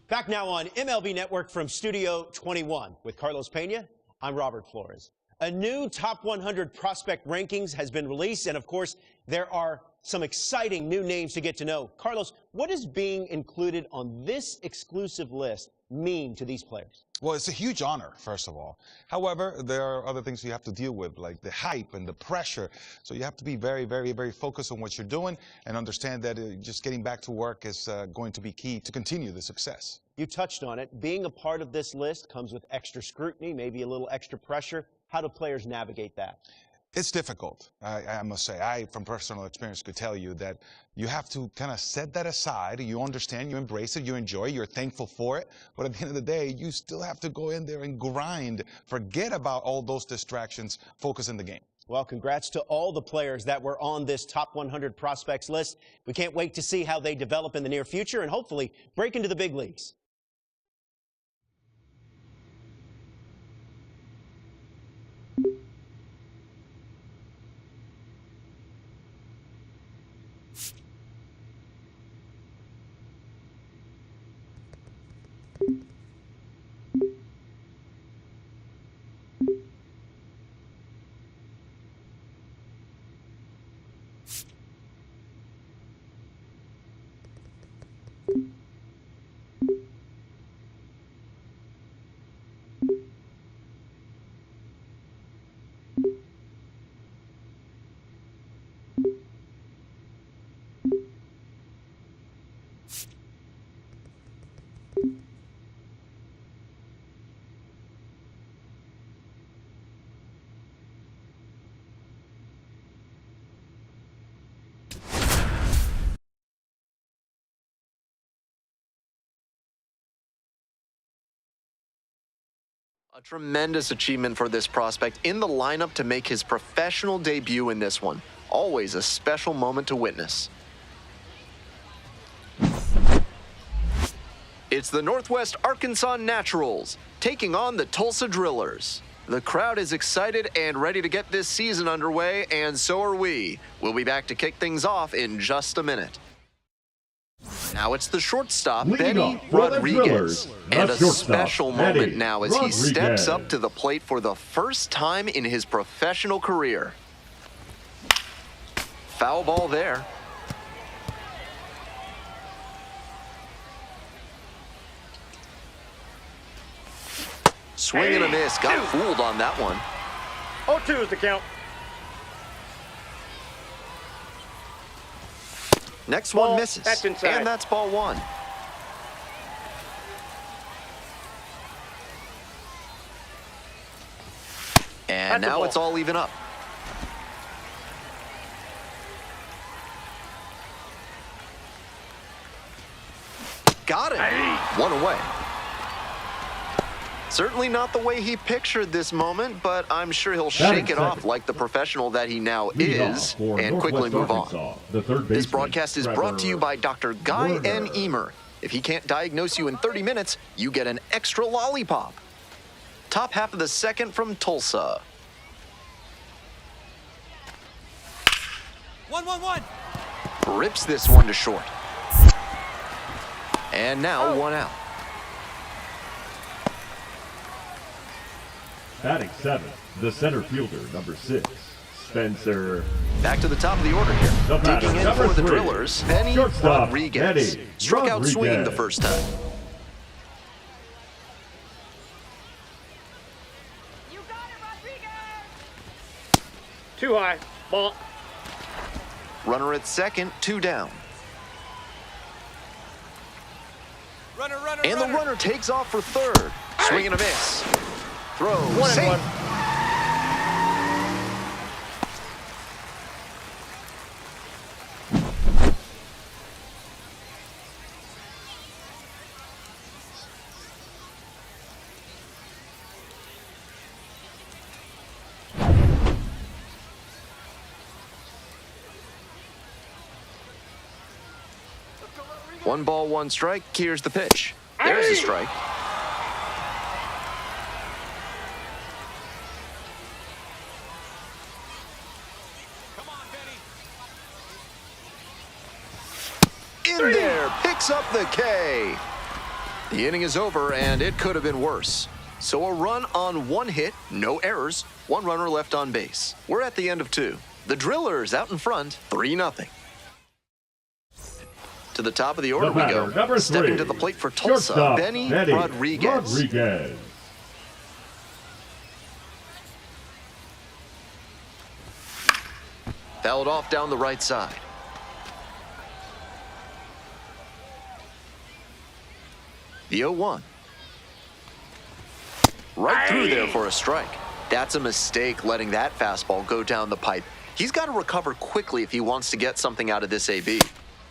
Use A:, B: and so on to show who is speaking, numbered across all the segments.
A: Back now on MLB Network from Studio 21 with Carlos Pena. I'm Robert Flores. A new Top 100 prospect rankings has been released, and of course, there are some exciting new names to get to know. Carlos, what does being included on this exclusive list mean to these players?
B: Well, it's a huge honor, first of all. However, there are other things you have to deal with, like the hype and the pressure. So you have to be very, very, very focused on what you're doing and understand that just getting back to work is going to be key to continue the success.
A: You touched on it. Being a part of this list comes with extra scrutiny, maybe a little extra pressure. How do players navigate that?
B: It's difficult, I must say. I, from personal experience, could tell you that you have to kind of set that aside. You understand, you embrace it, you enjoy it, you're thankful for it. But at the end of the day, you still have to go in there and grind. Forget about all those distractions. Focus in the game.
A: Well, congrats to all the players that were on this Top 100 prospects list. We can't wait to see how they develop in the near future and hopefully break into the big leagues.
C: A tremendous achievement for this prospect in the lineup to make his professional debut in this one. Always a special moment to witness. It's the Northwest Arkansas Naturals taking on the Tulsa Drillers. The crowd is excited and ready to get this season underway, and so are we. We'll be back to kick things off in just a minute. Now it's the shortstop, Benny Rodriguez. And a special moment now as he steps up to the plate for the first time in his professional career. Foul ball there. Swing and a miss. Got fooled on that one.
D: 0-2 is the count.
C: Next one misses.
D: That's inside.
C: And that's ball one. And now it's all even up. Got it. One away. Certainly not the way he pictured this moment, but I'm sure he'll shake it off like the professional that he now is and quickly move on. This broadcast is brought to you by Dr. Guy N. Emer. If he can't diagnose you in 30 minutes, you get an extra lollipop. Top half of the second from Tulsa.
E: 1-1-1.
C: Rips this one to short. And now 1 out.
E: Batting 7th, the center fielder, number 6, Spencer.
C: Back to the top of the order here.
E: The batter,
C: Digging in
E: number
C: for the
E: 3,
C: Drillers, Benny
E: shortstop,
C: Rodriguez.
E: Benny
C: Struck out swinging the
E: Rodriguez.
C: first time.
F: You got it, Rodriguez!
D: Too high. Ball.
C: Runner at second, 2 down. And the runner takes off for third. Swing and a miss. Throw,
D: 1
C: safe.
D: and 1.
C: One ball, 1 strike. Here's the pitch. There's a strike. In there, picks up the K. The inning is over, and it could have been worse. So a run on 1 hit, no errors, 1 runner left on base. We're at the end of 2. The Drillers out in front, 3-0. To the top of the order
E: The
C: we
E: batter,
C: go.
E: number 3,
C: Stepping to the plate for Tulsa,
E: shortstop,
C: Benny
E: Benny
C: Rodriguez. Fouled off down the right side. The 0-1. Right through there for a strike. That's a mistake letting that fastball go down the pipe. He's got to recover quickly if he wants to get something out of this AB.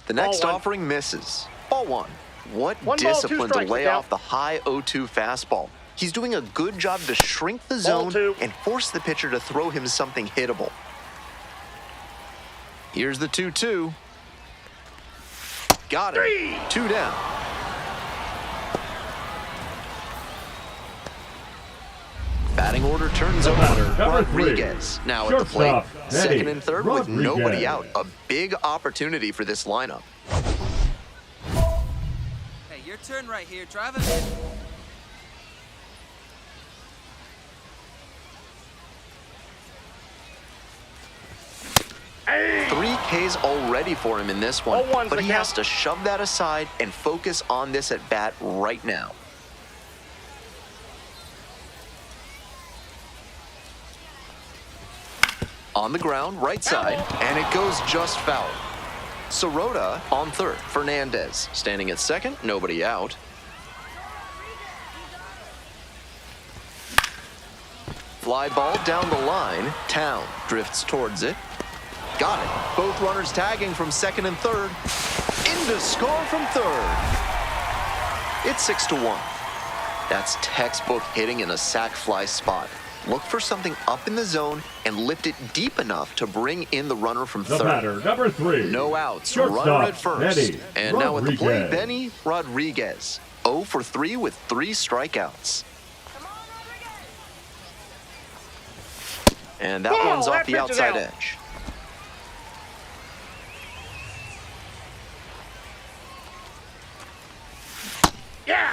C: The next
D: Ball 1.
C: offering misses. Ball 1. What
D: 1 ball, 2
C: discipline to
D: strikes,
C: lay
D: look out.
C: off the high 0-2 fastball. He's doing a good job to shrink the zone
D: 2.
C: and force the pitcher to throw him something hittable. Here's the 2-2. Got it.
D: 3.
C: 2 down. Batting order turns over.
E: Number 3,
C: Rodriguez now at the plate.
E: shortstop, Benny
C: Second and third with nobody
E: Rodriguez.
C: out. A big opportunity for this lineup.
G: Hey, your turn right here. Drive him in.
D: Hey.
C: 3 Ks already for him in this one,
D: 0-1's
C: but
D: the
C: he
D: count.
C: has to shove that aside and focus on this at bat right now. On the ground, right side, and it goes just foul. Sirota on third. Fernandez standing at second, nobody out. Fly ball down the line. Town drifts towards it. Got it. Both runners tagging from second and third. In to score from third. It's 6-1. That's textbook hitting in a sac fly spot. Look for something up in the zone and lift it deep enough to bring in the runner from
E: The
C: third.
E: batter, number 3,
C: No outs,
E: shortstop,
C: runner at first.
E: Benny
C: And now at the plate,
E: Rodriguez.
C: Benny Rodriguez. 0 for 3 with 3 strikeouts. And that
D: Ball,
C: one's off
D: that
C: the
D: pitch is
C: outside
D: out.
C: edge.
D: Yeah.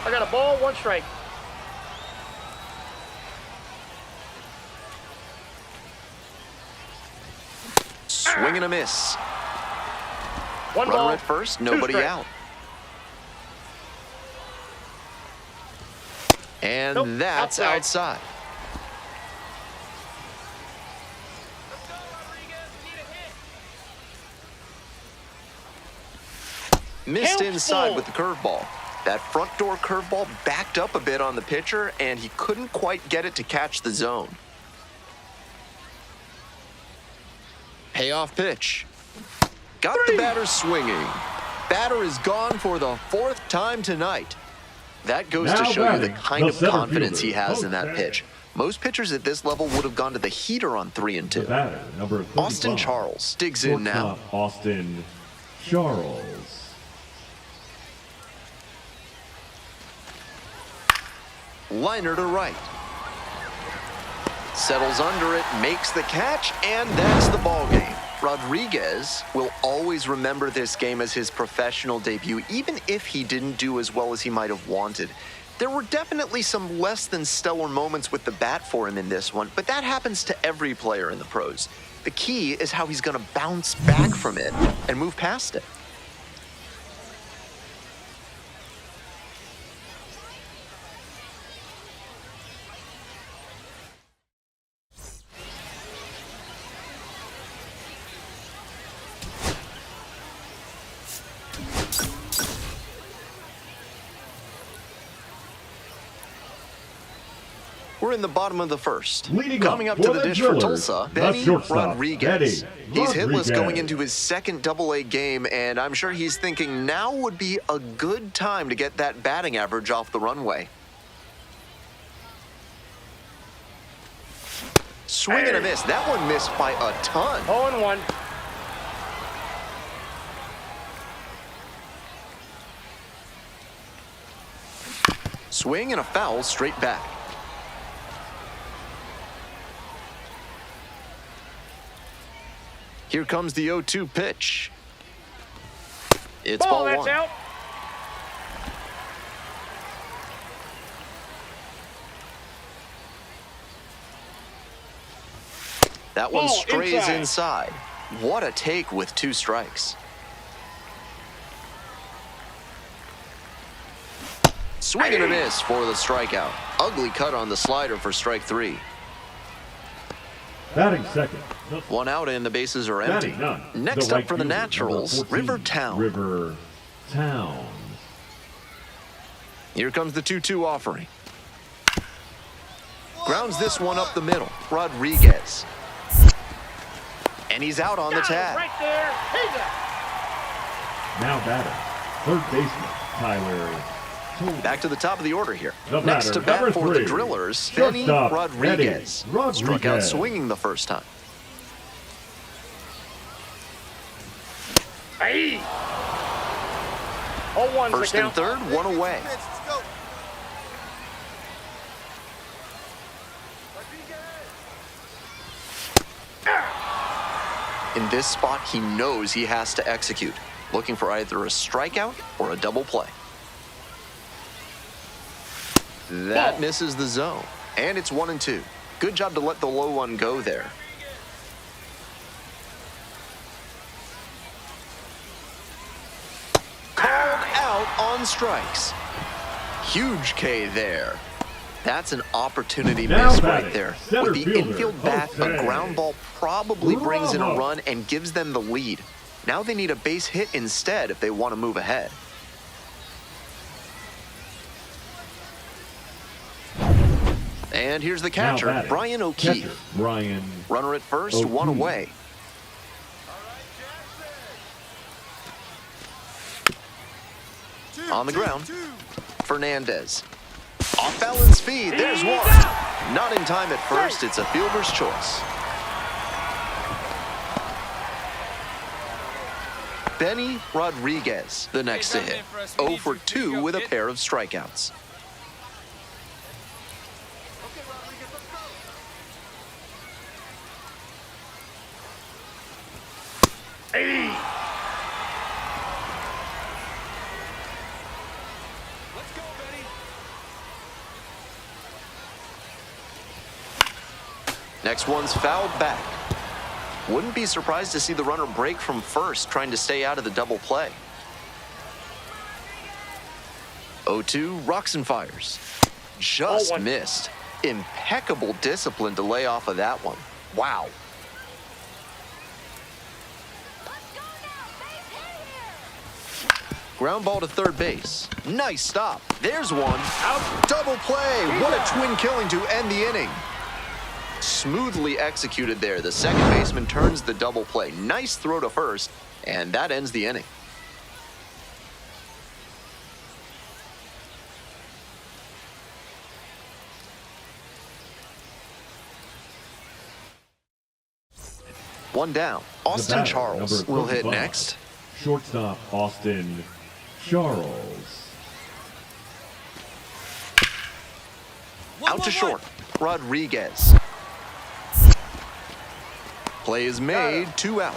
D: I got a ball, 1 strike.
C: Swing and a miss.
D: 1
C: Runner
D: ball,
C: at first,
D: 2
C: nobody
D: strikes.
C: out. And
D: Nope,
C: that's outside. Missed
D: Count
C: inside
D: full.
C: with the curveball. That front door curveball backed up a bit on the pitcher, and he couldn't quite get it to catch the zone. Payoff pitch. Got the batter swinging. Batter is gone for the 4th time tonight. That goes to
E: Now
C: show you the
E: batting,
C: kind
E: the
C: of
E: center
C: confidence he
E: fielder,
C: has in that
E: Jose.
C: pitch. Most pitchers at this level would have gone to the heater on 3 and 2.
E: The batter, number 35,
C: Austin Charles digs in now.
E: shortstop, Austin Charles.
C: Liner to right. Settles under it, makes the catch, and that's the ball game. Rodriguez will always remember this game as his professional debut, even if he didn't do as well as he might have wanted. There were definitely some less than stellar moments with the bat for him in this one, but that happens to every player in the pros. The key is how he's going to bounce back from it and move past it. We're in the bottom of the first. Coming up to the dish for Tulsa, Benny Rodriguez. He's hitless going into his second Double-A game, and I'm sure he's thinking now would be a good time to get that batting average off the runway. Swing and a miss. That one missed by a ton.
D: 0-1.
C: Swing and a foul straight back. Here comes the 0-2 pitch. It's ball
D: That's
C: one.
D: out.
C: That one
D: Ball
C: strays inside. What a take with 2 strikes. Swing and a miss for the strikeout. Ugly cut on the slider for strike 3.
E: Batting second.
C: One out and the bases are empty.
E: Batting none.
C: Next
E: The
C: up
E: right
C: for the
E: fielder,
C: Naturals,
E: number 14,
C: Rivertown.
E: Rivertown.
C: Here comes the 2-2 offering. Grounds this one up the middle. Rodriguez. And he's out on the tag.
D: Right there. He's out.
E: Now batter. Third baseman, Tyler. Toll.
C: Back to the top of the order here.
E: The
C: Next to
E: batter,
C: bat for
E: number
C: the
E: 3,
C: Drillers, Benny
E: shortstop,
C: Rodriguez.
E: Benny Rodriguez.
C: Struck out swinging the first time.
D: Hey. 0-1's the
C: First and
D: count.
C: third, one away. In this spot, he knows he has to execute, looking for either a strikeout or a double play. That
D: Ball.
C: misses the zone, and it's 1-2. Good job to let the low one go there. Called out on strikes. Huge K there. That's an opportunity
E: Now
C: miss
E: batting,
C: right there.
E: center
C: With the
E: fielder,
C: infield bat, a
E: Jose.
C: ground ball probably brings in a
E: Bravo.
C: run and gives them the lead. Now they need a base hit instead if they want to move ahead. And here's the
E: Now
C: catcher,
E: batting,
C: Brian O'Keefe.
E: catcher, Brian.
C: Runner at first, one
E: O'Keefe.
C: away. On the ground, Fernandez. Off balance speed, there's one. Not in time at first, it's a fielder's choice. Benny Rodriguez, the next to hit. 0 for 2 with a pair of strikeouts.
D: Hey.
C: Next one's fouled back. Wouldn't be surprised to see the runner break from first, trying to stay out of the double play. 0-2, rocks and fires. Just
D: 0-1.
C: missed. Impeccable discipline to lay off of that one. Wow.
F: Let's go now. Base hit here.
C: Ground ball to third base. Nice stop. There's one. Out. Double play. What a twin killing to end the inning. Smoothly executed there. The second baseman turns the double play. Nice throw to first, and that ends the inning. One down.
E: The
C: Austin
E: batter,
C: Charles
E: number
C: will hit
E: 35,
C: next.
E: Shortstop, Austin Charles.
C: Out to short. Rodriguez. Play is made, 2 out.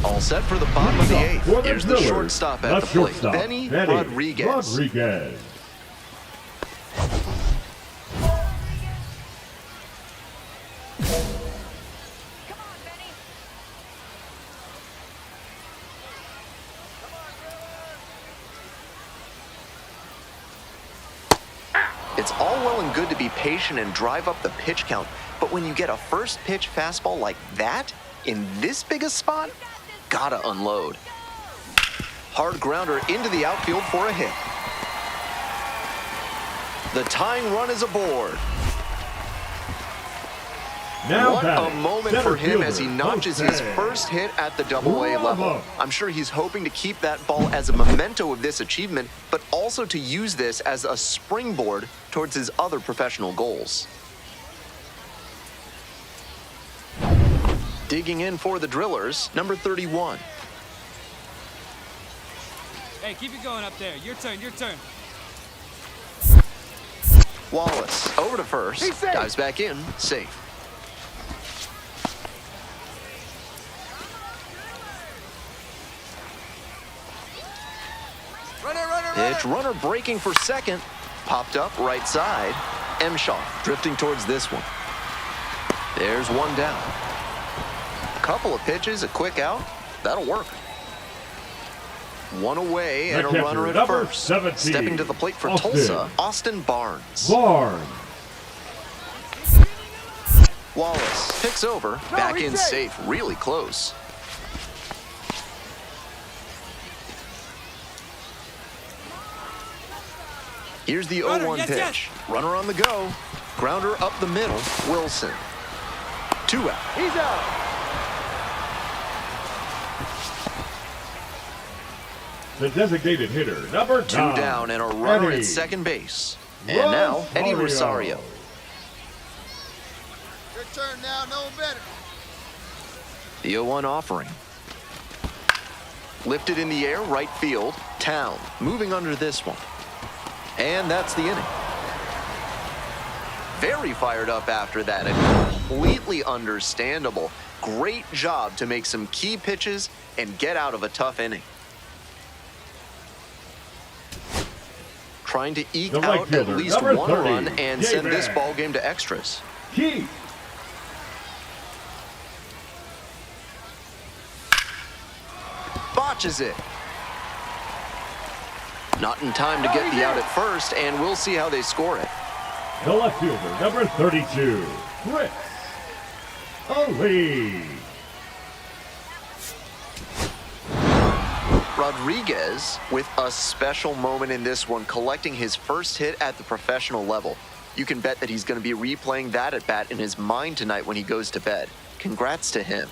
C: All set for the bottom of the 8th. Here's the shortstop at the plate, Benny Rodriguez. It's all well and good to be patient and drive up the pitch count, but when you get a first pitch fastball like that, in this big a spot, gotta unload. Hard grounder into the outfield for a hit. The tying run is aboard.
E: Now
C: what a moment for him as he notches his first hit at the Double-A level. I'm sure he's hoping to keep that ball as a memento of this achievement, but also to use this as a springboard towards his other professional goals. Digging in for the Drillers, number 31.
G: Hey, keep it going up there. Your turn, your turn.
C: Wallace over to first, dives back in, safe. Pitch runner breaking for second, popped up right side. Emshaw drifting towards this one. There's one down. Couple of pitches, a quick out, that'll work. One away and a runner at first.
E: 17,
C: stepping to the plate for Tulsa, Austin Barnes. Wallace picks over, back in safe, really close. Here's the 0-1 pitch.
G: Yes.
C: Runner on the go. Grounder up the middle, Wilson. 2 out.
D: He's out.
E: The designated hitter, number
C: 2
E: 9.
C: down and a runner
E: Eddie
C: at second base. And now, Eddie Rosario.
D: Your turn now, no better.
C: The 0-1 offering. Lifted in the air, right field. Town moving under this one. And that's the inning. Very fired up after that and completely understandable. Great job to make some key pitches and get out of a tough inning. Trying to eke out at least one run and send this ball game to extras.
E: Keith.
C: Botches it. Not in time to get the out at first, and we'll see how they score it.
E: The left fielder, number 32, Chris Ali.
C: Rodriguez with a special moment in this one, collecting his first hit at the professional level. You can bet that he's going to be replaying that at bat in his mind tonight when he goes to bed. Congrats to him.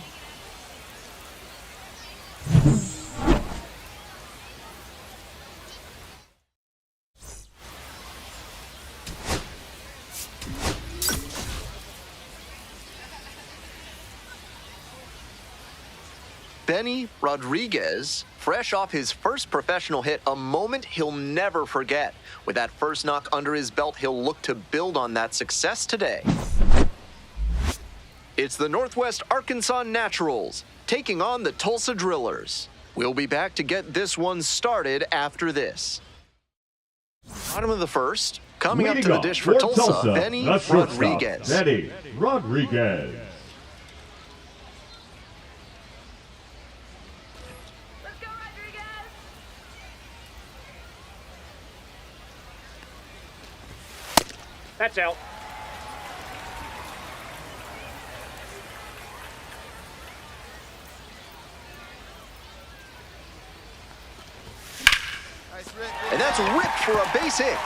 C: Benny Rodriguez, fresh off his first professional hit, a moment he'll never forget. With that first knock under his belt, he'll look to build on that success today. It's the Northwest Arkansas Naturals taking on the Tulsa Drillers. We'll be back to get this one started after this. Bottom of the first, coming up to the dish for Tulsa, Benny Rodriguez.
E: Benny Rodriguez.
D: That's out.
C: And that's ripped for a base hit.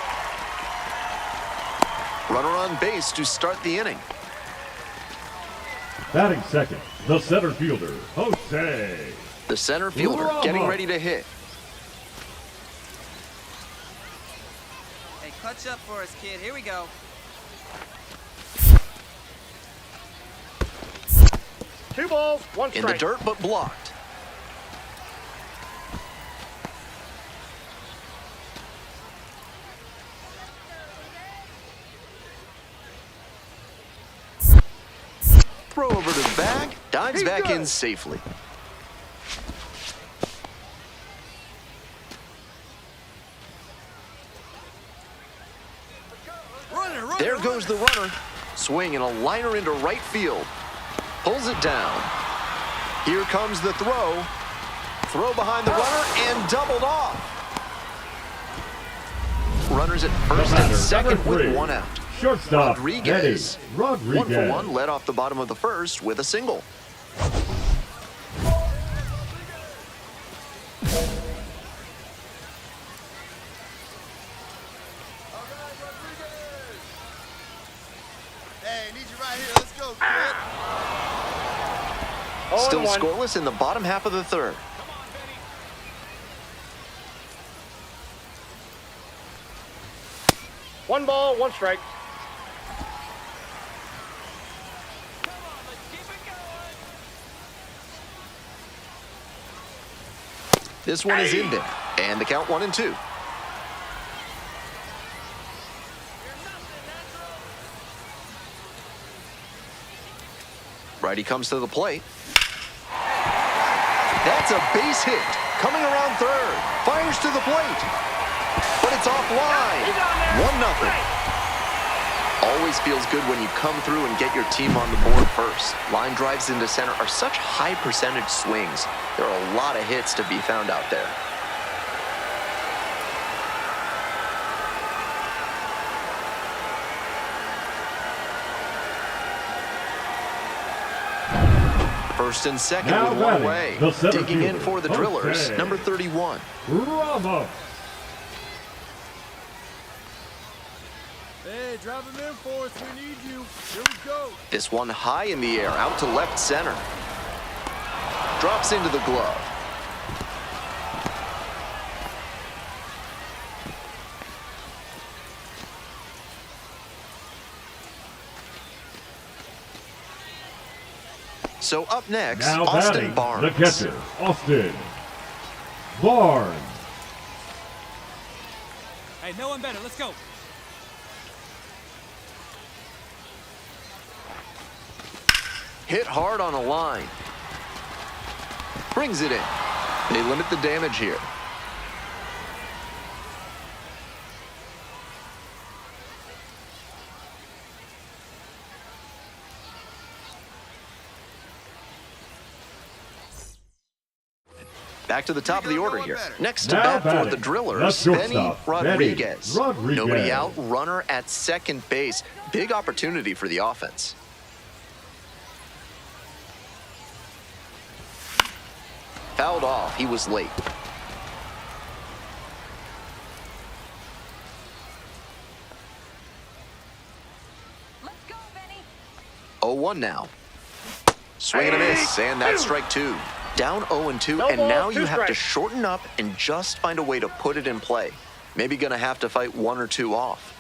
C: Runner on base to start the inning.
E: Batting second, the center fielder, Jose.
C: The center fielder getting ready to hit.
G: Hey, clutch up for us, kid. Here we go.
D: Two balls, one strike.
C: In the dirt, but blocked. Throw over to the bag, dives back in safely. There goes the runner. Swing and a liner into right field. Pulls it down. Here comes the throw. Throw behind the runner and doubled off. Runners at first and second with one out.
E: Shortstop,
C: Rodriguez.
E: Rodriguez.
C: 1 for 1, led off the bottom of the first with a single.
D: Hey, need you right here. Let's go, kid.
C: Still scoreless in the bottom half of the third.
D: One ball, one strike.
C: This one is in there. And the count 1-2. Righty comes to the plate. That's a base hit. Coming around third. Fires to the plate. But it's offline. 1-0. Always feels good when you come through and get your team on the board first. Line drives into center are such high percentage swings. There are a lot of hits to be found out there. First and second
E: Now
C: with one
E: batting,
C: away.
E: the center
C: Digging in
E: fielder,
C: for the Drillers,
E: okay.
C: number 31.
E: Ramos.
D: Hey, drive him in for us. We need you. Here we go.
C: This one high in the air, out to left center. Drops into the glove. So up next,
E: Now
C: Austin
E: batting,
C: Barnes.
E: the catcher, Austin Barnes.
G: Hey, no one better. Let's go.
C: Hit hard on a line. Brings it in. They limit the damage here. Back to the top of the order here. Next to
E: Now
C: bat for
E: batting,
C: the
E: the
C: Drillers,
E: shortstop,
C: Benny Rodriguez.
E: Rodriguez.
C: Nobody out, runner at second base. Big opportunity for the offense. Fouled off, he was late.
F: Let's go, Benny.
C: 0-1 now. Swing and a miss, and that's strike two. Down 0-2, and now you have to shorten up and just find a way to put it in play. Maybe gonna have to fight one or two off.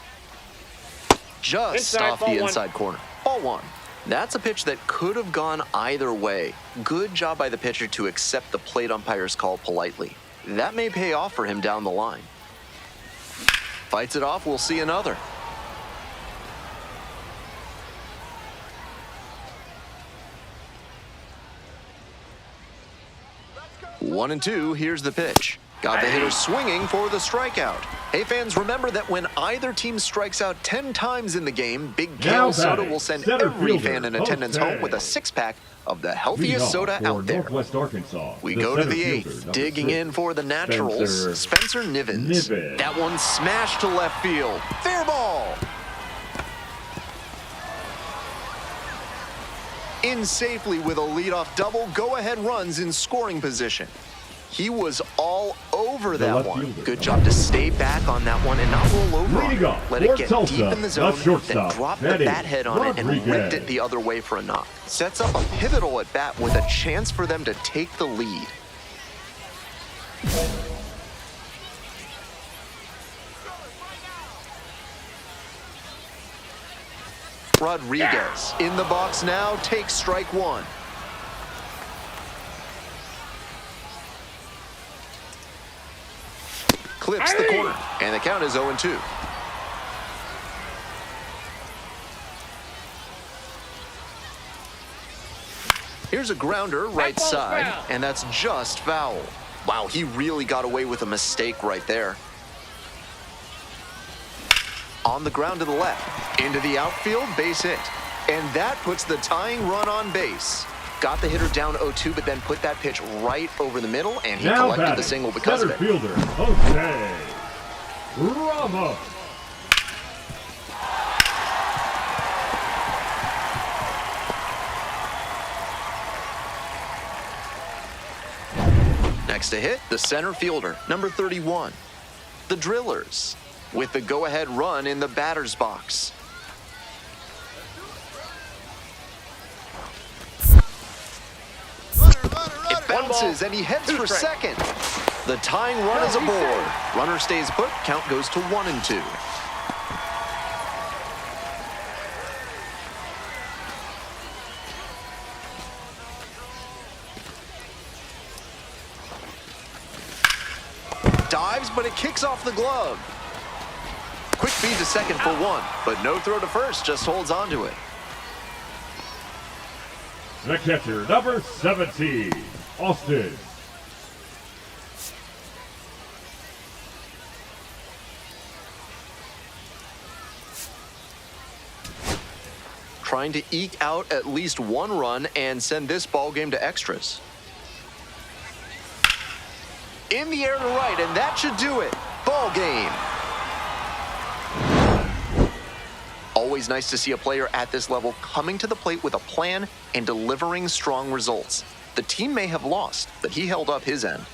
C: Just off the inside corner. Ball one. That's a pitch that could have gone either way. Good job by the pitcher to accept the plate umpire's call politely. That may pay off for him down the line. Fights it off, we'll see another. One and two, here's the pitch. Got the hitter swinging for the strikeout. Hey fans, remember that when either team strikes out 10 times in the game, Big
E: Now
C: Kale Soda
E: batting,
C: will send
E: center
C: every
E: fielder,
C: fan in attendance home with a 6-pack of the healthiest
E: Leadoff
C: soda
E: for
C: out there.
E: Northwest Arkansas.
C: We
E: the
C: go to
E: center
C: the
E: fielder,
C: 8th,
E: number
C: digging
E: 6,
C: in for the Naturals, Spencer Nivens. That one smashed to left field. Fair ball. In safely with a leadoff double, go-ahead runs in scoring position. He was all over
E: The
C: that
E: left
C: one.
E: fielder.
C: Good job to stay back on that one and not roll over on
E: Leading
C: it.
E: off
C: Let it
E: for
C: get
E: Tulsa,
C: deep in the
E: the
C: zone, then
E: shortstop,
C: drop the
E: that
C: bat
E: is
C: head on it and ripped
E: Rodriguez.
C: it the other way for a knock. Sets up a pivotal at bat with a chance for them to take the lead. Rodriguez in the box now, takes strike one. Clips the corner, and the count is 0-2. Here's a grounder right side, and that's just foul. Wow, he really got away with a mistake right there. On the ground to the left, into the outfield, base hit. And that puts the tying run on base. Got the hitter down 0-2, but then put that pitch right over the middle, and he
E: Now
C: collected
E: batting,
C: the single because of
E: center
C: it.
E: fielder, Jose Ramos.
C: Next to hit, the center fielder, number 31. The Drillers, with the go-ahead run in the batter's box. It bounces, and he heads for second. The tying run is aboard. Runner stays put, count goes to 1-2. Dives, but it kicks off the glove. Quick feed to second for one, but no throw to first, just holds on to it.
E: The catcher, number 17, Austin.
C: Trying to eke out at least one run and send this ball game to extras. In the air to right, and that should do it. Ball game. Always nice to see a player at this level coming to the plate with a plan and delivering strong results. The team may have lost, but he held up his end.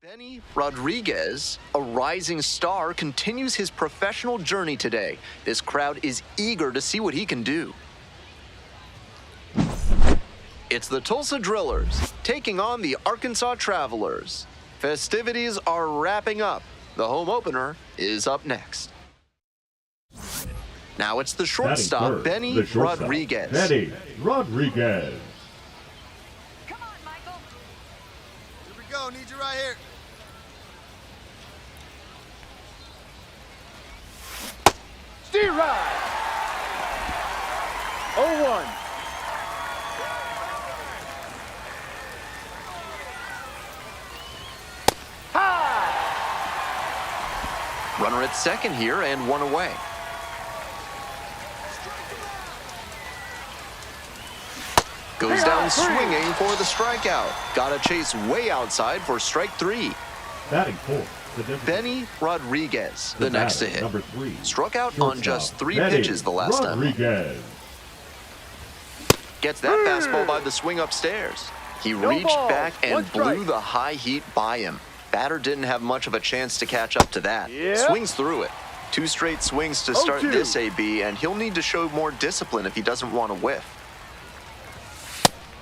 C: Benny Rodriguez, a rising star, continues his professional journey today. This crowd is eager to see what he can do. It's the Tulsa Drillers taking on the Arkansas Travelers. Festivities are wrapping up. The home opener is up next. Now it's the shortstop, Benny Rodriguez.
E: Benny Rodriguez.
F: Come on, Michael.
D: Here we go. Need you right here.
H: Steer ride. 0-1.
C: Runner at second here and one away. Goes down swinging for the strikeout. Got a chase way outside for strike three.
E: Batting fourth.
C: Benny Rodriguez, the next to hit.
E: Number 3.
C: Struck out
E: Shortstop,
C: on just 3
E: Benny
C: pitches the last
E: Rodriguez.
C: time. Gets that fastball by the swing upstairs. He reached
H: ball,
C: back and
H: 1 strike.
C: blew the high heat by him. Batter didn't have much of a chance to catch up to that.
H: Yeah.
C: Swings through it. 2 straight swings to start
H: 0-2.
C: this AB, and he'll need to show more discipline if he doesn't want to whiff.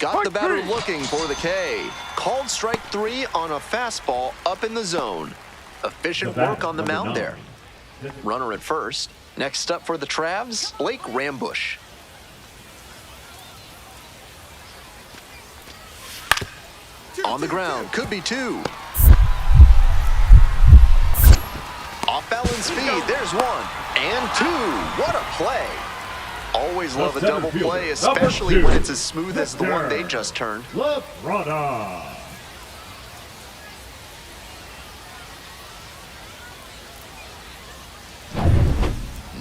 C: Got the batter looking for the K. Called strike 3 on a fastball up in the zone. Efficient
E: The batter,
C: work on the
E: number
C: mound
E: 9.
C: there. Runner at first. Next up for the Travs, Blake Rambush. On the ground, could be 2. Off balance speed, there's 1 and 2. What a play. Always love a double play, especially when it's as smooth as the one they just turned.
E: Left runner.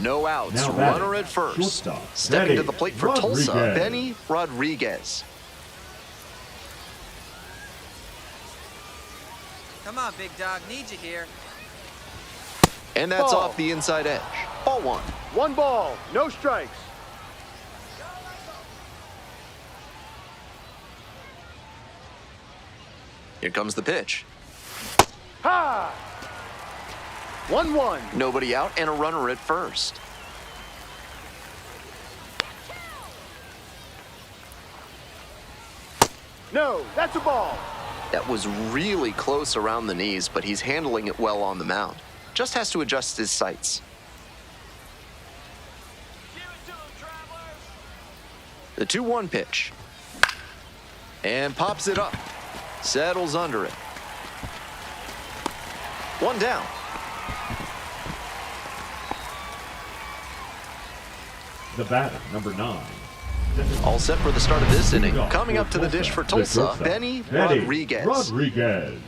C: No outs,
E: Now batting,
C: runner at first.
E: shortstop,
C: Stepping
E: Benny
C: to the plate for Tulsa,
E: Rodriguez.
C: Benny Rodriguez.
G: Come on, big dog. Need you here.
C: And that's
H: Ball.
C: off the inside edge. Ball 1.
H: 1 ball, no strikes.
C: Here comes the pitch.
H: Ha! 1-1.
C: Nobody out and a runner at first.
H: No, that's a ball.
C: That was really close around the knees, but he's handling it well on the mound. Just has to adjust his sights. The 2-1 pitch. And pops it up. Settles under it. 1 down.
E: The batter, number 9.
C: All set for the start of this inning.
E: Off
C: Coming
E: for
C: up to the dish for
E: the
C: Tulsa,
E: shortstop,
C: Benny Rodriguez.
E: Rodriguez.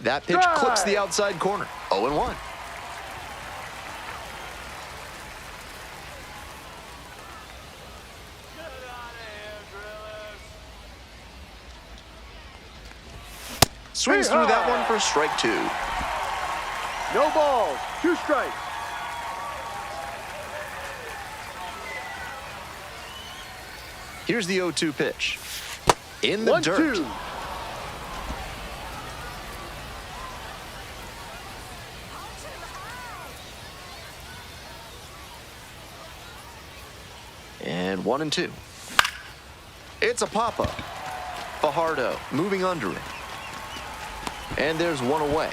C: That pitch clips the outside corner. 0-1. Swings through that one for strike 2.
H: No balls, 2 strikes.
C: Here's the 0-2 pitch. In the
H: 1-2.
C: dirt. And 1 and 2. It's a pop-up. Fajardo moving under it. And there's 1 away.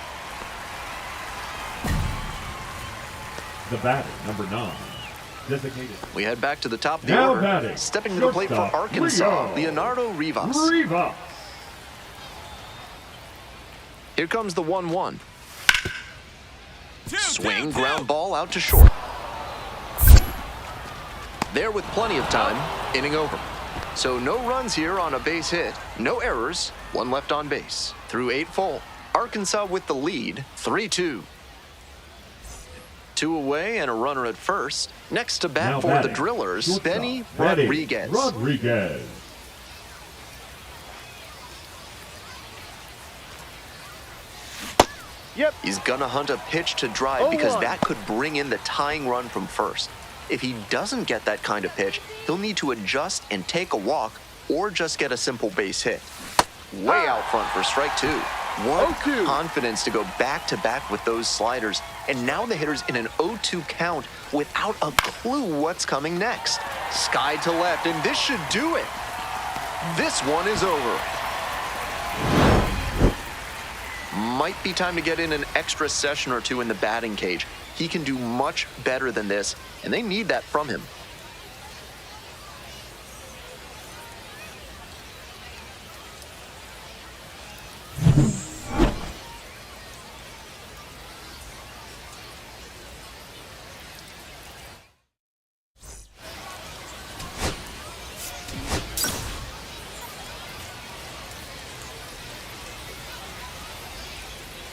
E: The batter, number 9. Designated.
C: We head back to the top of the
E: Now
C: order.
E: batting,
C: Stepping to the plate for
E: shortstop,
C: Arkansas,
E: Rio.
C: Leonardo Rivas.
E: Rivas.
C: Here comes the 1-1.
G: 2,
C: Swing,
G: 2, 2.
C: ground ball out to short. There with plenty of time, inning over. So no runs here on a base hit, no errors, 1 left on base. Through 8 full, Arkansas with the lead, 3-2. 2 away and a runner at first. Next to bat
E: Now
C: for
E: batting,
C: the Drillers,
E: shortstop,
C: Benny
E: Benny
C: Rodriguez.
E: Rodriguez.
H: Yep.
C: He's gonna hunt a pitch to drive because
H: 0-1.
C: that could bring in the tying run from first. If he doesn't get that kind of pitch, he'll need to adjust and take a walk or just get a simple base hit. Way out front for strike two. What
H: 0-2.
C: confidence to go back-to-back with those sliders. And now the hitter's in an 0-2 count without a clue what's coming next. Sky to left, and this should do it. This one is over. Might be time to get in an extra session or two in the batting cage. He can do much better than this, and they need that from him.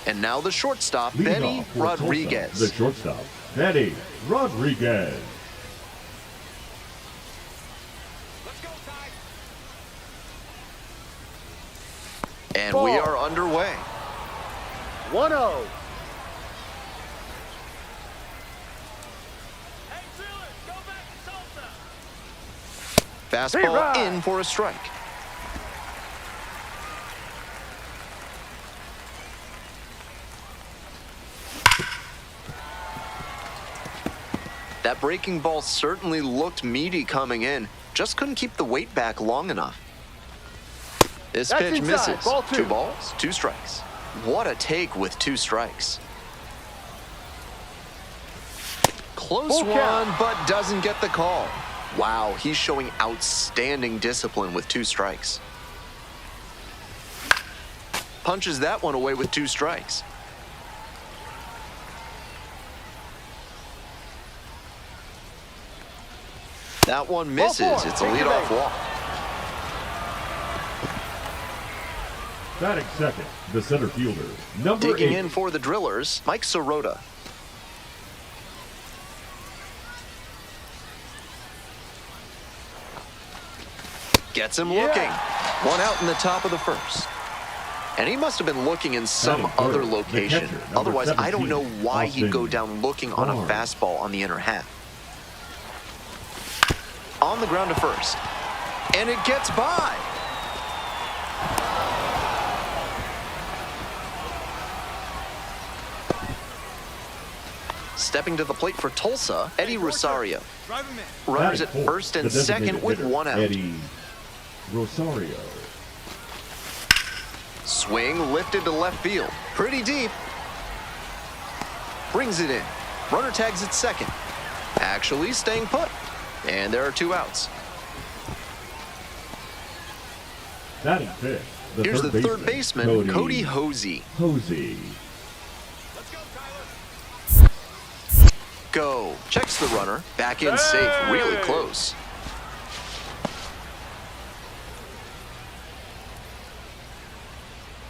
C: And now the shortstop,
E: Leading
C: Benny
E: off for Tulsa,
C: Rodriguez.
E: the shortstop, Benny Rodriguez.
C: And
H: Ball.
C: we are underway.
H: 1-0.
F: Hey, Drillers, go back to Tulsa.
C: Fastball
H: Right.
C: in for a strike. That breaking ball certainly looked meaty coming in. Just couldn't keep the weight back long enough. This
H: That's
C: pitch
H: inside.
C: misses.
H: Ball two.
C: 2 balls, 2 strikes. What a take with 2 strikes. Close
H: Full
C: one,
H: count.
C: but doesn't get the call. Wow, he's showing outstanding discipline with 2 strikes. Punches that one away with 2 strikes. That one misses.
H: Ball 4.
C: It's a
H: Take the
C: leadoff
H: base.
C: walk.
E: Batting second, the center fielder, number
C: Digging
E: 8.
C: in for the Drillers, Mike Sirota. Gets him looking. 1 out in the top of the first. And he must have been looking in some
E: Batting third,
C: other
E: the
C: location.
E: catcher, number
C: Otherwise, I don't
E: 17,
C: know why he'd go
E: Austin
C: down looking on a
E: Barnes.
C: fastball on the inner half. On the ground to first. And it gets by. Stepping to the plate for Tulsa, Eddie Rosario.
F: Drive him in.
C: Runners at
E: Batting fourth,
C: first and
E: the designated
C: second with
E: hitter,
C: 1 out.
E: Eddie Rosario.
C: Swing lifted to left field. Pretty deep. Brings it in. Runner tags at second. Actually staying put. And there are 2 outs.
E: Batting fifth, the
C: Here's the
E: third
C: third baseman, Cody Hosey.
E: Hosey.
F: Let's go, Tyler.
C: Go. Checks the runner. Back in safe. Really close.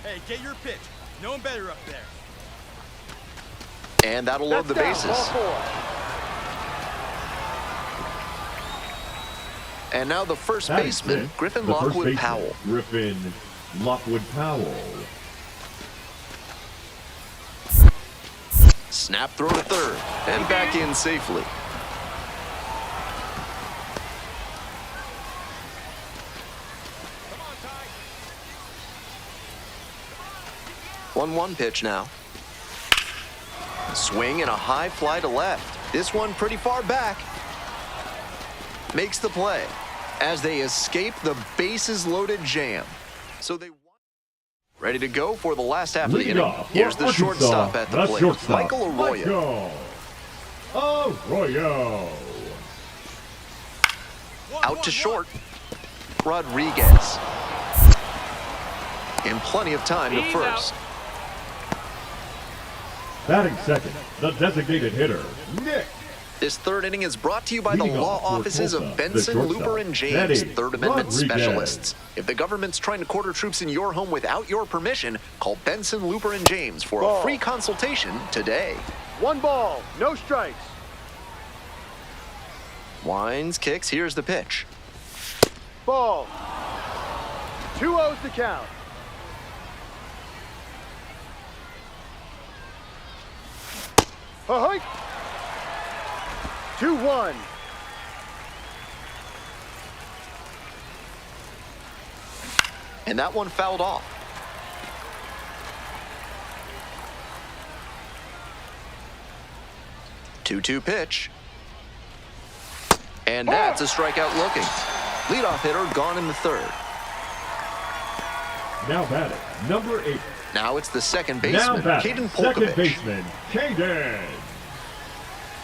F: Hey, get your pitch. No one better up there.
C: And that'll load the
H: That's down.
C: bases.
H: Ball 4.
C: And now the first
E: Batting
C: baseman,
E: fifth,
C: Griffin
E: the first
C: Lockwood
E: baseman,
C: Powell.
E: Griffin Lockwood Powell.
C: Snap throw to third. And back in safely.
F: Come on, Ty.
C: 1-1 pitch now. Swing and a high fly to left. This one pretty far back. Makes the play as they escape the bases loaded jam. So they ready to go for the last half of the
E: Leading
C: inning.
E: off for
C: Here's the
E: Arkansas,
C: shortstop at the plate,
E: shortstop,
C: Michael Arroyo.
E: Arroyo.
C: Out to short, Rodriguez. And plenty of time to first.
E: Batting second, the designated hitter, Nick.
C: This third inning is brought to you by the
E: Leading
C: law
E: off for
C: offices
E: Tulsa,
C: of
E: the
C: Benson,
E: shortstop,
C: Looper, and James,
E: Benny
C: Third Amendment
E: Rodriguez.
C: specialists. If the government's trying to quarter troops in your home without your permission, call Benson, Looper, and James for a
H: Ball.
C: free consultation today.
H: 1 ball. No strikes.
C: Winds, kicks, here's the pitch.
H: Ball. 2-0's the count. Ahoy! 2-1.
C: And that one fouled off. Two-two pitch. And that's a strikeout looking. Leadoff hitter gone in the third.
E: Now batting, number 8.
C: Now it's the second
E: Now
C: baseman,
E: batting,
C: Caden
E: second
C: Polkovich.
E: baseman, Caden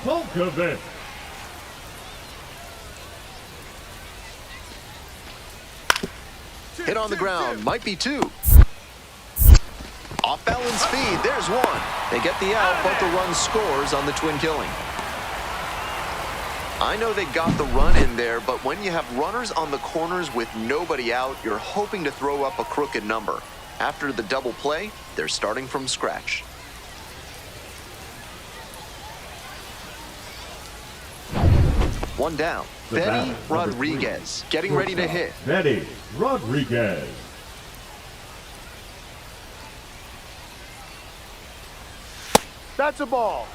E: Polkovich.
C: Hit on the ground, might be 2. Off balance speed, there's 1. They get the out, but the run scores on the twin killing. I know they got the run in there, but when you have runners on the corners with nobody out, you're hoping to throw up a crooked number. After the double play, they're starting from scratch. One down.
E: The
C: Betty
E: batter,
C: Rodriguez
E: number 3.
C: getting ready to
E: Shortstop,
C: hit.
E: Betty Rodriguez.
H: That's a ball.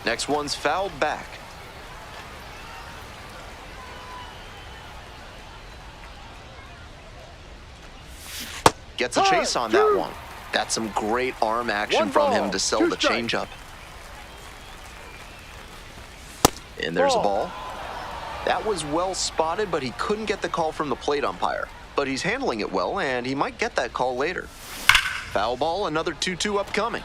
C: Next one's fouled back. Gets a chase on that one. That's some great arm action from him to sell the changeup. And there's a ball. That was well spotted, but he couldn't get the call from the plate umpire. But he's handling it well, and he might get that call later. Foul ball, another 2-2 upcoming.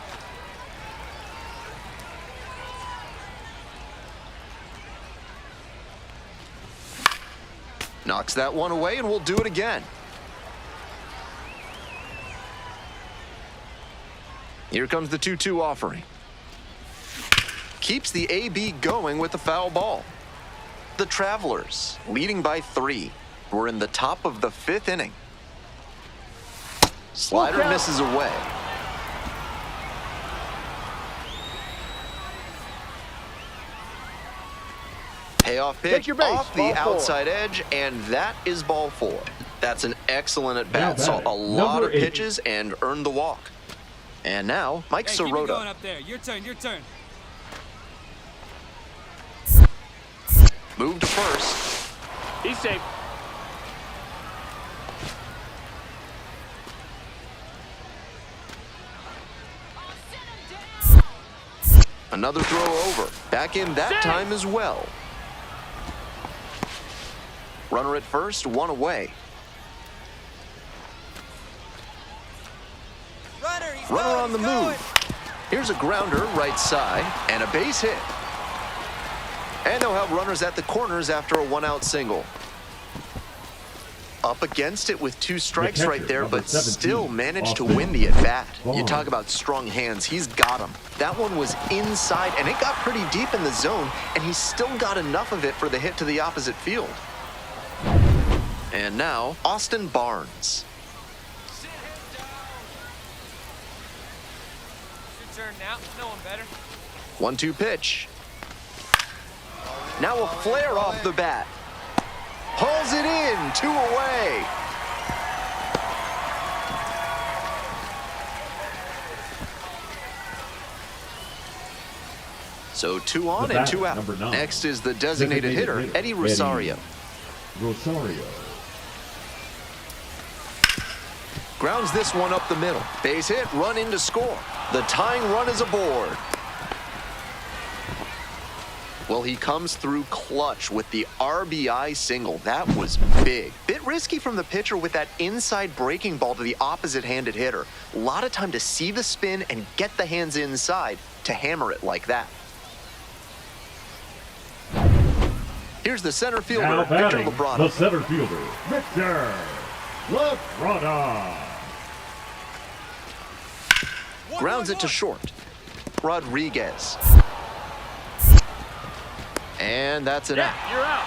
C: Knocks that one away, and we'll do it again. Here comes the 2-2 offering. Keeps the AB going with the foul ball. The Travelers, leading by 3. We're in the top of the 5th inning. Slider misses away. Payoff pitch off the outside edge, and that is ball 4. That's an excellent at-bat. Saw a lot of pitches and earned the walk. And now, Mike Sirota.
G: Keep it going up there. Your turn, your turn.
C: Move to first.
H: He's safe.
C: Another throw over. Back in that time as well. Runner at first, 1 away. Runner on the move. Here's a grounder right side and a base hit. And they'll have runners at the corners after a 1-out single. Up against it with 2 strikes right there, but still managed to win the at-bat. You talk about strong hands, he's got them. That one was inside, and it got pretty deep in the zone, and he still got enough of it for the hit to the opposite field. And now, Austin Barnes.
G: Your turn now. No one better.
C: 1-2 pitch. Now a flare off the bat. Pulls it in, 2 away. So 2 on and 2 out. Next is the designated hitter, Eddie Rosario. Grounds this one up the middle. Base hit, run in to score. The tying run is aboard. Well, he comes through clutch with the RBI single. That was big. Bit risky from the pitcher with that inside breaking ball to the opposite-handed hitter. A lot of time to see the spin and get the hands inside to hammer it like that. Here's the center fielder,
E: Now
C: Victor
E: batting,
C: Labrada.
E: the center fielder, Victor Labrada.
C: Grounds it to short. Rodriguez. And that's it out.
H: You're out.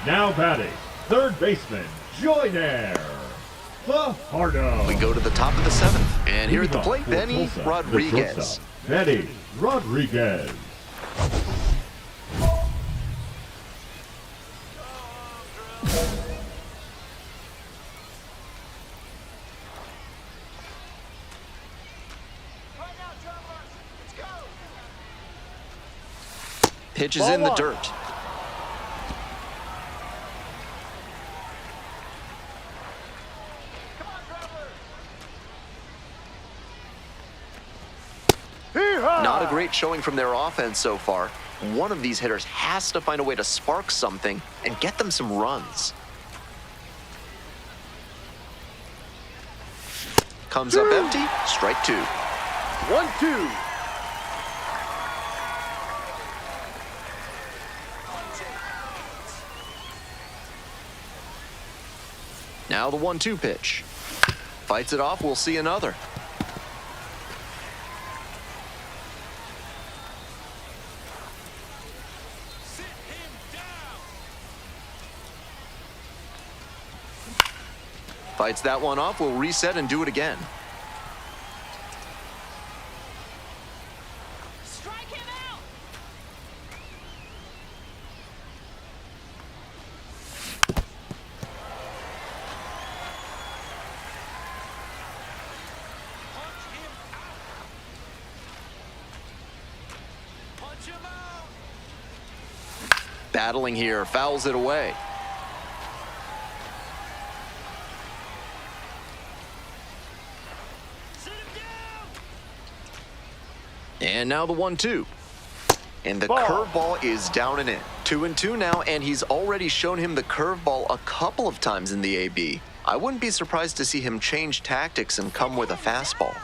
E: Now batting, third baseman, Joyner Fajardo.
C: We go to the top of the 7th. And here at the plate, Benny Rodriguez.
E: Benny Rodriguez.
C: Pitch is
H: Ball
C: in the
H: one.
C: dirt. Not a great showing from their offense so far. One of these hitters has to find a way to spark something and get them some runs. Comes up empty, strike two.
H: 1-2.
C: Now the 1-2 pitch. Fights it off, we'll see another. Fights that one off, we'll reset and do it again.
F: Strike him out. Punch him out.
C: Battling here, fouls it away. And now the 1-2. And the
H: Ball.
C: curveball is down and in. 2-2 now, and he's already shown him the curveball a couple of times in the AB. I wouldn't be surprised to see him change tactics and come with a fastball.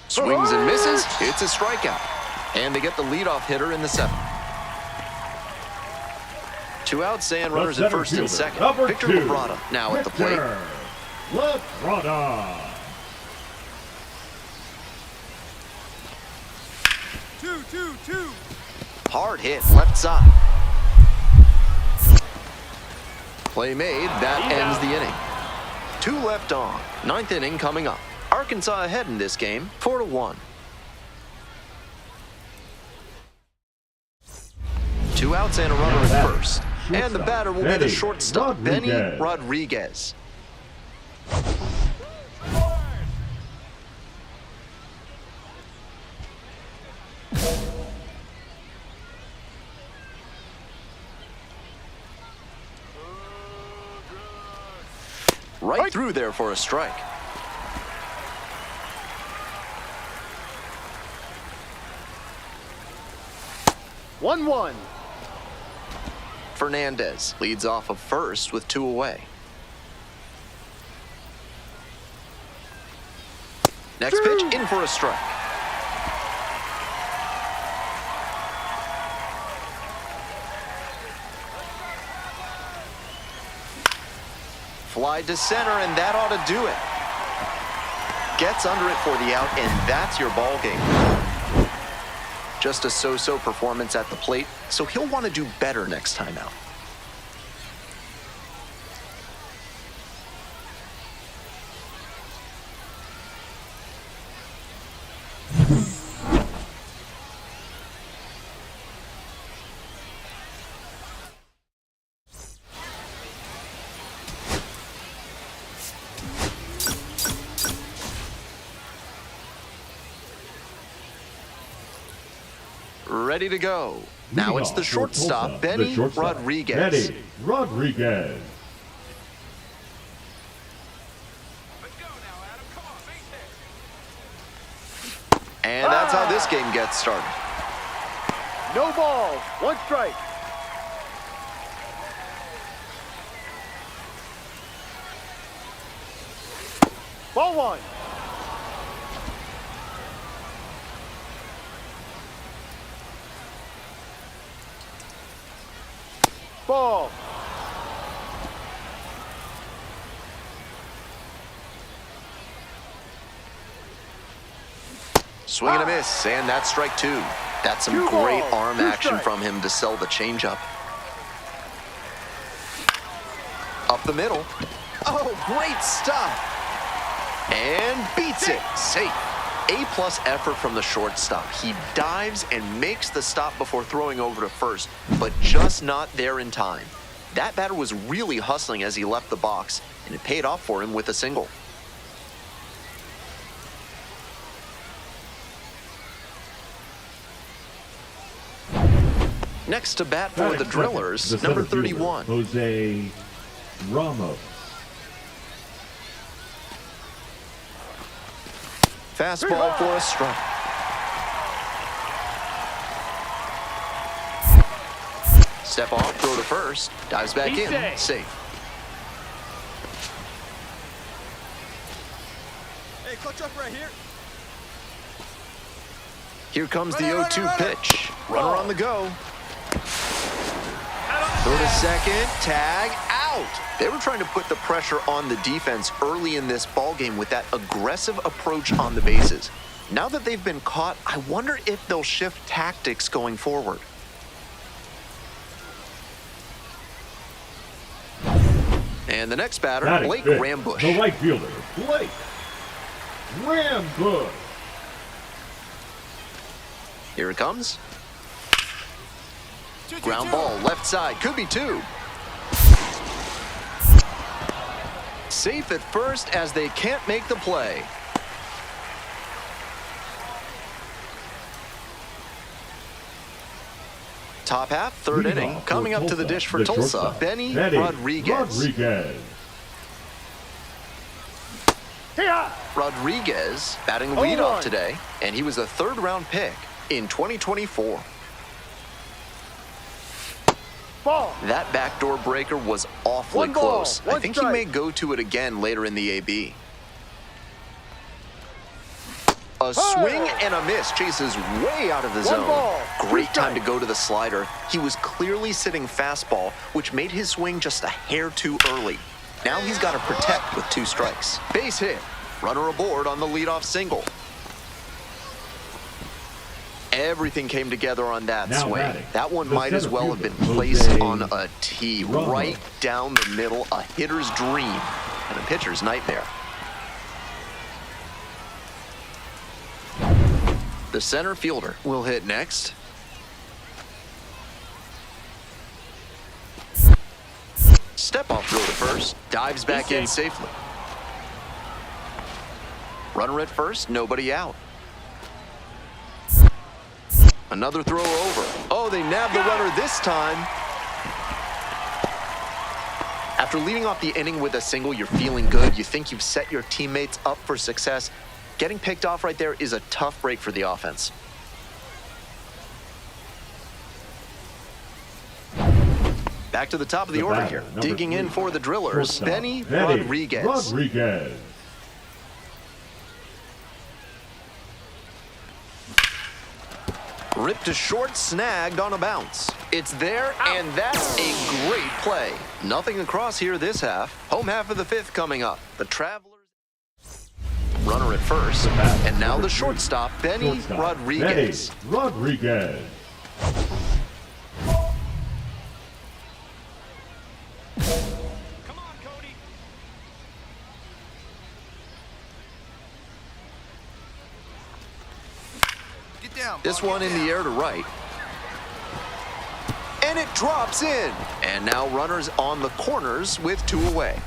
C: Swings and misses. It's a strikeout. And they get the leadoff hitter in the 7th. 2 outs and runners at first and second. Victor Labrada now at the plate.
E: Labrada.
D: 2-2-2.
C: Hard hit, left side. Play made, that ends the inning. 2 left on, 9th inning coming up. Arkansas ahead in this game, 4-1. 2 outs and a runner at first. And the batter will be the shortstop, Benny Rodriguez. Right through there for a strike.
H: One.
C: Fernandez leads off of first with 2 away. Next pitch, in for a strike. Fly to center, and that ought to do it. Gets under it for the out, and that's your ball game. Just a so-so performance at the plate, so he'll want to do better next time out. Ready to go. Now it's the shortstop, Benny Rodriguez.
E: Benny Rodriguez.
C: And that's how this game gets started.
H: No balls. 1 strike. Ball 1. Ball.
C: Swing and a miss, and that's strike 2. That's some
H: 2
C: great
H: balls,
C: arm
H: 2
C: action
H: strikes.
C: from him to sell the changeup. Up the middle. Oh, great stuff. And beats it. Safe. A-plus effort from the shortstop. He dives and makes the stop before throwing over to first, but just not there in time. That batter was really hustling as he left the box, and it paid off for him with a single. Next to bat for
E: Batting
C: the
E: second,
C: Drillers,
E: the
C: number
E: center fielder,
C: 31.
E: Jose Ramos.
C: Fastball for a strike. Step off, throw to first, dives back
H: He's
C: in,
H: safe.
C: safe.
D: Hey, clutch up right here.
C: Here comes the
D: Runner,
C: 0-2
D: runner, runner.
C: pitch. Runner on the go. Throw to second, tag, out. They were trying to put the pressure on the defense early in this ballgame with that aggressive approach on the bases. Now that they've been caught, I wonder if they'll shift tactics going forward. And the next batter,
E: Batting
C: Blake
E: fifth,
C: Rambush.
E: the right fielder, Blake Rambush.
C: Here it comes.
D: 2-2-2.
C: Ground ball, left side, could be two. Safe at first as they can't make the play. Top half, third
E: Leading
C: inning.
E: off
C: Coming
E: for
C: up to the dish for
E: the
C: Tulsa,
E: shortstop,
C: Benny
E: Benny
C: Rodriguez.
H: Hey-ha!
C: Rodriguez batting
H: Oh,
C: leadoff
H: one.
C: today, and he was a third-round pick in 2024.
H: Ball.
C: That backdoor breaker was awfully
H: One ball,
C: close. I
H: one
C: think
H: strike.
C: he may go to it again later in the AB. A swing and a miss. Chases way out of the
H: One
C: zone.
H: ball,
C: Great
H: two
C: time to
H: strikes.
C: go to the slider. He was clearly sitting fastball, which made his swing just a hair too early. Now he's got to protect with 2 strikes. Base hit. Runner aboard on the leadoff single. Everything came together on that
E: Now
C: swing.
E: batting,
C: That one
E: the
C: might as
E: center
C: well have been
E: fielder,
C: placed
E: Jose
C: on a tee
E: Ramos.
C: right down the middle, a hitter's dream and a pitcher's nightmare. The center fielder will hit next. Step off throw to first, dives back in safely. Runner at first, nobody out. Another throw over. Oh, they nabbed the runner this time. After leading off the inning with a single, you're feeling good. You think you've set your teammates up for success. Getting picked off right there is a tough break for the offense. Back to the top of the order here. Digging in for the Drillers,
E: Shortstop,
C: Benny Rodriguez.
E: Rodriguez.
C: Ripped to short, snagged on a bounce. It's there, and that's a great play. Nothing across here this half. Home half of the 5th coming up. The Travelers. Runner at first, and now the shortstop, Benny
E: Shortstop,
C: Rodriguez.
E: Benny Rodriguez.
D: Come on, Cody. Get down.
C: This
D: ball,
C: one
D: get
C: in the
D: down.
C: air to right. And it drops in. And now runners on the corners with 2 away.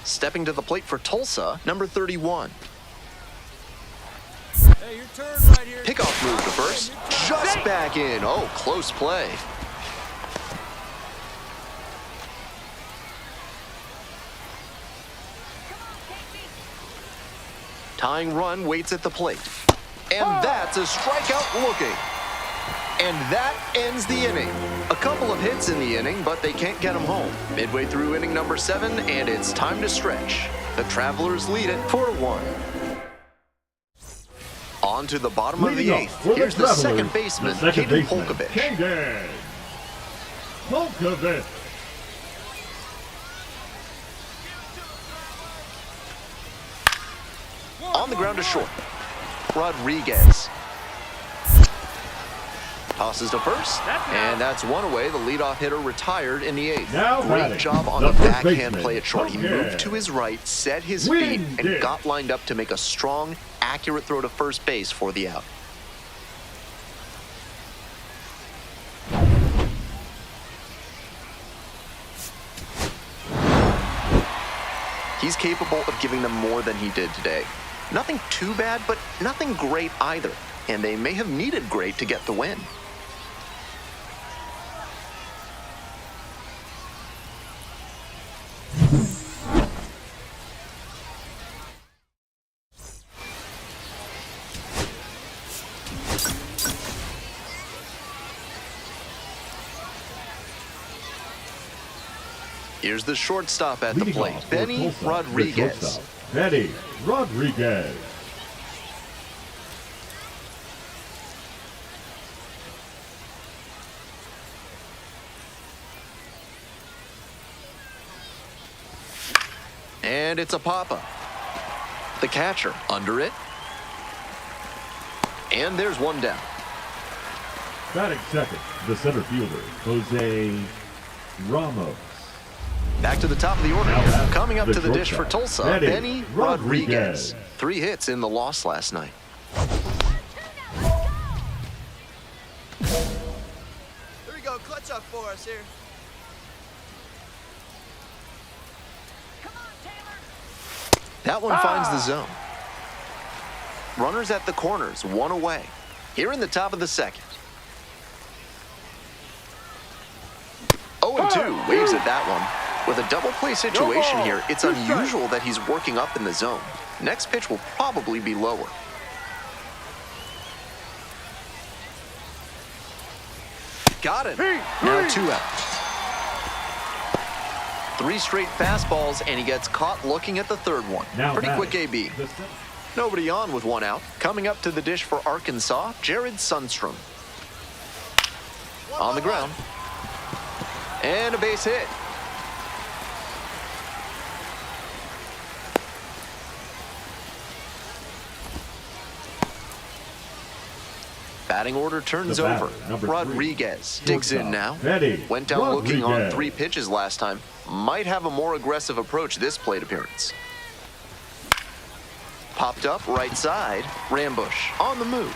C: Stepping to the plate for Tulsa, number 31.
D: Hey, your turn right here.
C: Pickoff move to first. Just back in. Oh, close play. Tying run waits at the plate. And that's a strikeout looking. And that ends the inning. A couple of hits in the inning, but they can't get them home. Midway through inning number 7, and it's time to stretch. The Travelers lead it 4-1. On to the bottom of the
E: Leading off
C: 8th.
E: for the
C: Here's the
E: Travelers,
C: second baseman,
E: the second
C: Caden
E: baseman,
C: Polkovich.
E: Caden Polkovich.
C: On the ground to short. Rodriguez. Tosses to first, and that's one away. The leadoff hitter retired in the 8th.
E: Now
C: Great
E: batting,
C: job on
E: the
C: the
E: first
C: backhand
E: baseman,
C: play at short. He
E: okay.
C: moved to his right, set his
E: Win
C: feet, and
E: this.
C: got lined up to make a strong, accurate throw to first base for the out. He's capable of giving them more than he did today. Nothing too bad, but nothing great either. And they may have needed great to get the win. Here's the shortstop at the
E: Leading
C: plate,
E: off for
C: Benny
E: Tulsa, the
C: Rodriguez.
E: shortstop, Benny Rodriguez.
C: And it's a pop-up. The catcher under it. And there's one down.
E: Batting second, the center fielder, Jose Ramos.
C: Back to the top of the order
E: Now
C: here.
E: batting,
C: Coming up
E: the
C: to the dish for
E: shortstop,
C: Tulsa,
E: Benny
C: Benny Rodriguez.
E: Rodriguez.
C: 3 hits in the loss last night.
D: Here we go. Clutch up for us here.
F: Come on, Taylor.
C: That one finds the zone. Runners at the corners, 1 away. Here in the top of the second. 0-2 waves at that one. With a double play situation here, it's unusual that he's working up in the zone. Next pitch will probably be lower. Got him. Now 2 out. 3 straight fastballs, and he gets caught looking at the third one.
E: Now
C: Pretty
E: batting,
C: quick AB.
E: the center-
C: Nobody on with 1 out. Coming up to the dish for Arkansas, Jared Sundstrom. On the ground. And a base hit. Batting order turns
E: The batter,
C: over.
E: number 3,
C: Rodriguez digs in now.
E: Benny
C: Went down looking on
E: Rodriguez.
C: 3 pitches last time. Might have a more aggressive approach this plate appearance. Popped up right side. Rambush on the move.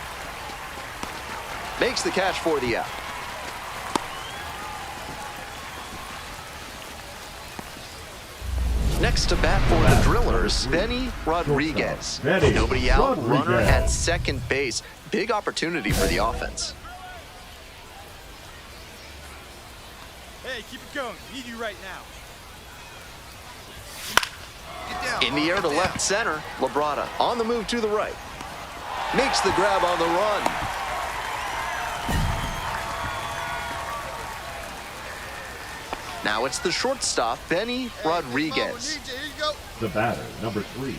C: Makes the catch for the out. Next to bat for the Drillers, Benny Rodriguez.
E: Benny
C: Nobody out, runner
E: Rodriguez.
C: at second base. Big opportunity for the offense.
D: Hey, keep it going. Need you right now. Get down.
C: In the air to left center, Labrada on the move to the right. Makes the grab on the run. Now it's the shortstop, Benny Rodriguez.
D: Here you go.
E: The batter, number 3,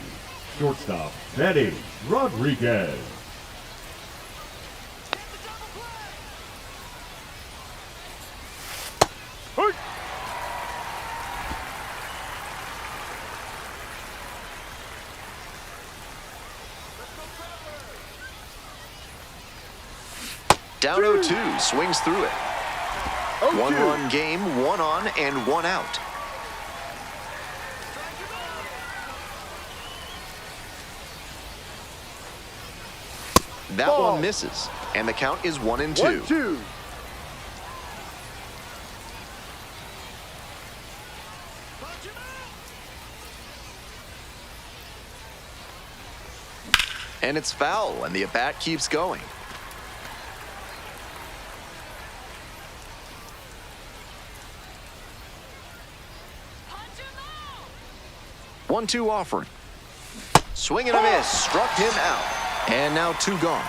E: shortstop, Benny Rodriguez.
C: Down 0-2, swings through it. 1-1 game, 1 on and 1 out. That
H: Ball.
C: one misses, and the count is 1-2.
H: 1-2.
C: And it's foul, and the at-bat keeps going.
F: Punch him out.
C: 1-2 offering. Swing and a miss. Struck him out. And now 2 gone.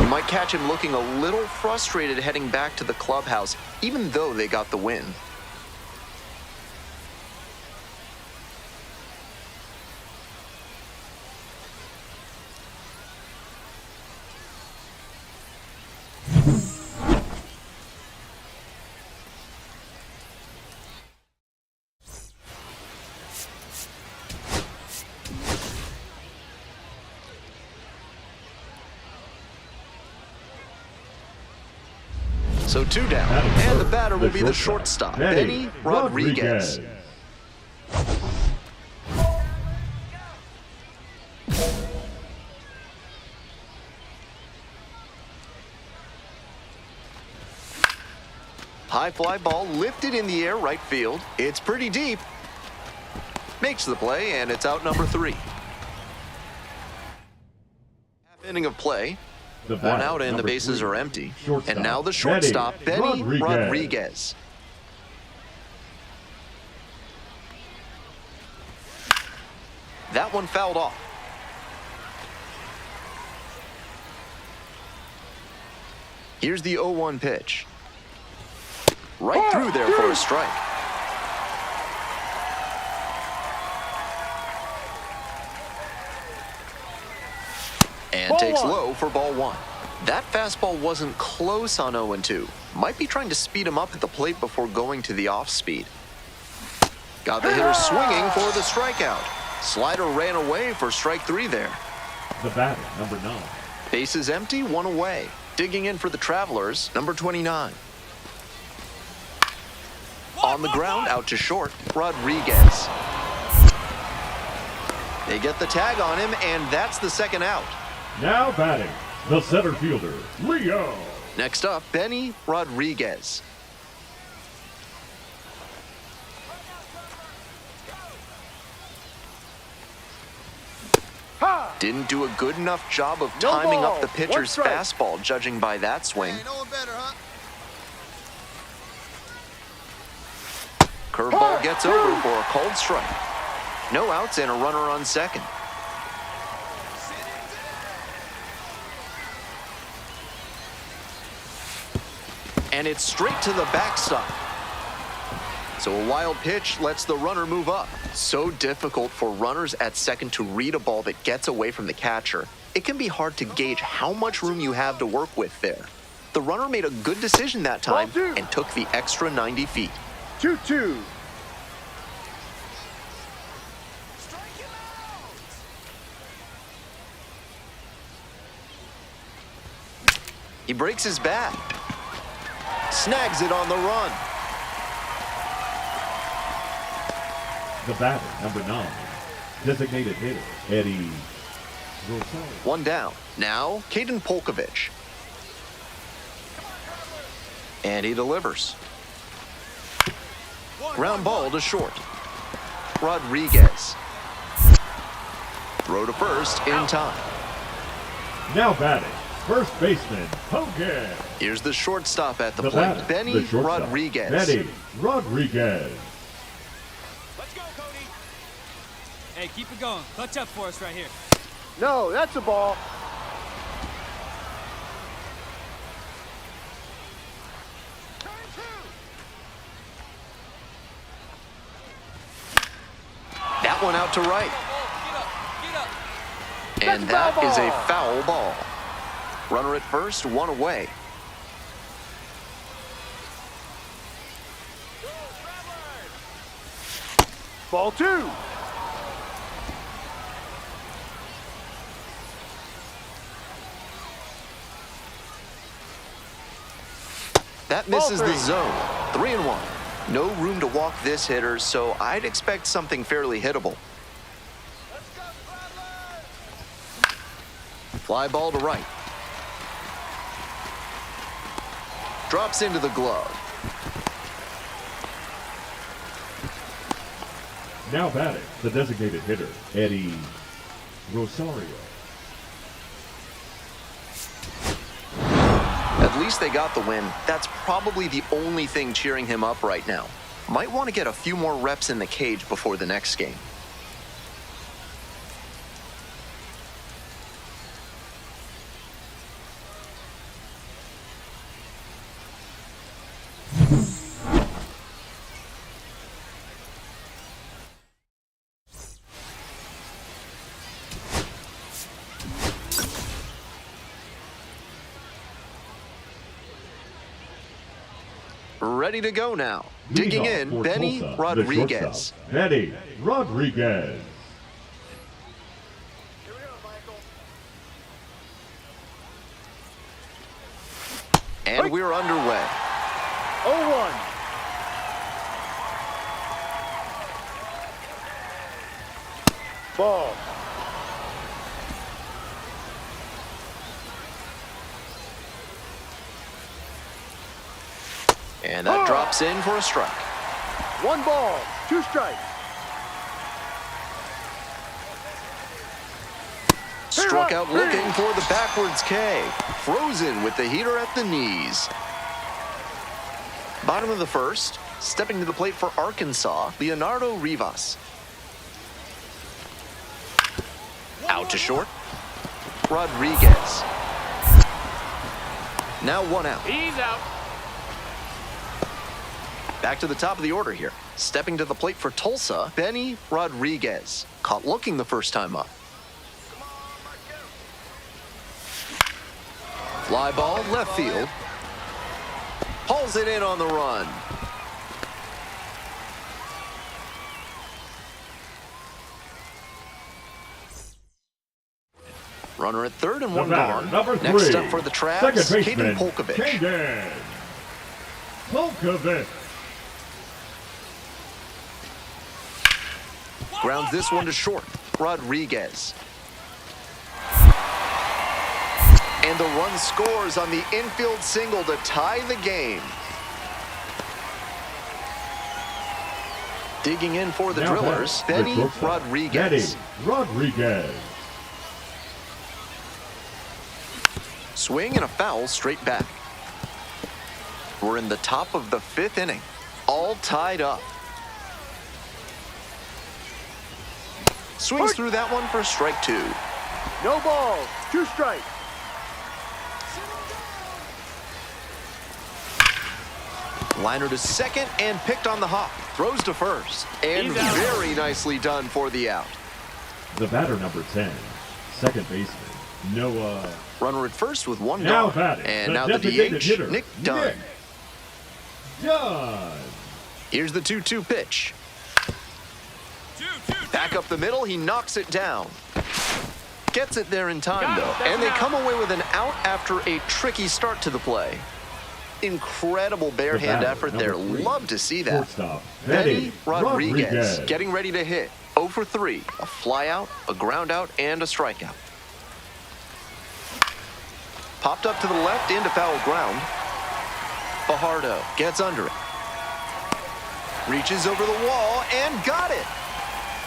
C: You might catch him looking a little frustrated heading back to the clubhouse, even though they got the win. So 2 down, and the batter will be the shortstop, Benny Rodriguez. High fly ball lifted in the air right field. It's pretty deep. Makes the play, and it's out number 3. Half inning of play.
E: The
C: One
E: batter,
C: out and the
E: number
C: bases
E: 3,
C: are empty.
E: shortstop,
C: And now the shortstop, Benny
E: Rodriguez.
C: Rodriguez. That one fouled off. Here's the 0-1 pitch. Right through there for a strike. And takes low for ball 1. That fastball wasn't close on 0-2. Might be trying to speed him up at the plate before going to the off-speed. Got the hitter swinging for the strikeout. Slider ran away for strike 3 there.
E: The batter, number 9.
C: Bases empty, 1 away. Digging in for the Travelers, number 29. On the ground, out to short, Rodriguez. They get the tag on him, and that's the second out.
E: Now batting, the center fielder, Leo.
C: Next up, Benny Rodriguez. Didn't do a good enough job of timing up the pitcher's fastball, judging by that swing. Curveball gets over for a called strike. No outs and a runner on second. And it's straight to the backstop. So a wild pitch lets the runner move up. So difficult for runners at second to read a ball that gets away from the catcher. It can be hard to gauge how much room you have to work with there. The runner made a good decision that time and took the extra 90 feet.
H: 2-2.
C: He breaks his bat. Snags it on the run.
E: The batter, number 9. Designated hitter, Eddie Rosario.
C: 1 down. Now, Caden Polkovich. And he delivers. Ground ball to short. Rodriguez. Throw to first in time.
E: Now batting, first baseman, Hogan.
C: Here's the shortstop at the plate,
E: batter,
C: Benny
E: the shortstop,
C: Rodriguez.
E: Benny Rodriguez.
G: Let's go, Cody. Hey, keep it going. Clutch up for us right here.
H: No, that's a ball.
C: That one out to right.
G: Get up.
C: And that is a foul ball. Runner at first, 1 away.
H: Ball 2.
C: That misses the zone. 3-1. No room to walk this hitter, so I'd expect something fairly hittable. Fly ball to right. Drops into the glove.
E: Now batting, the designated hitter, Eddie Rosario.
C: At least they got the win. That's probably the only thing cheering him up right now. Might want to get a few more reps in the cage before the next game. Ready to go now. Digging
E: Leadoff
C: in,
E: for
C: Benny
E: Tulsa, the
C: Rodriguez.
E: shortstop, Benny Rodriguez.
C: And we're underway.
H: 0-1. Ball.
C: And that drops in for a strike.
H: 1 ball, 2 strikes.
C: Struck out looking for the backwards K. Frozen with the heater at the knees. Bottom of the first. Stepping to the plate for Arkansas, Leonardo Rivas. Out to short. Rodriguez. Now one out.
H: He's out.
C: Back to the top of the order here. Stepping to the plate for Tulsa, Benny Rodriguez. Caught looking the first time up. Fly ball, left field. Hauls it in on the run. Runner at third and one gone. Next up for the Travs, Caden Polkovich.
E: Caden Polkovich.
C: Grounds this one to short. Rodriguez. And the run scores on the infield single to tie the game. Digging in for the Drillers, Benny Rodriguez.
E: Rodriguez.
C: Swing and a foul straight back. We're in the top of the fifth inning. All tied up. Swings through that one for strike two.
H: No balls. 2 strikes.
C: Liner to second and picked on the hop. Throws to first. And very nicely done for the out.
E: The batter number 10, second baseman, Noah.
C: Runner at first with one
E: Now
C: gone.
E: batting,
C: And
E: the
C: now the
E: designated
C: DH,
E: hitter,
C: Nick Dunn.
E: Nick Dunn.
C: Here's the 2-2 pitch. Back up the middle, he knocks it down. Gets it there in time, though. And they come away with an out after a tricky start to the play. Incredible bare hand effort there. Love to see that. Benny Rodriguez getting ready to hit. 0 for 3. A fly out, a ground out, and a strikeout. Popped up to the left into foul ground. Fajardo gets under it. Reaches over the wall and got it.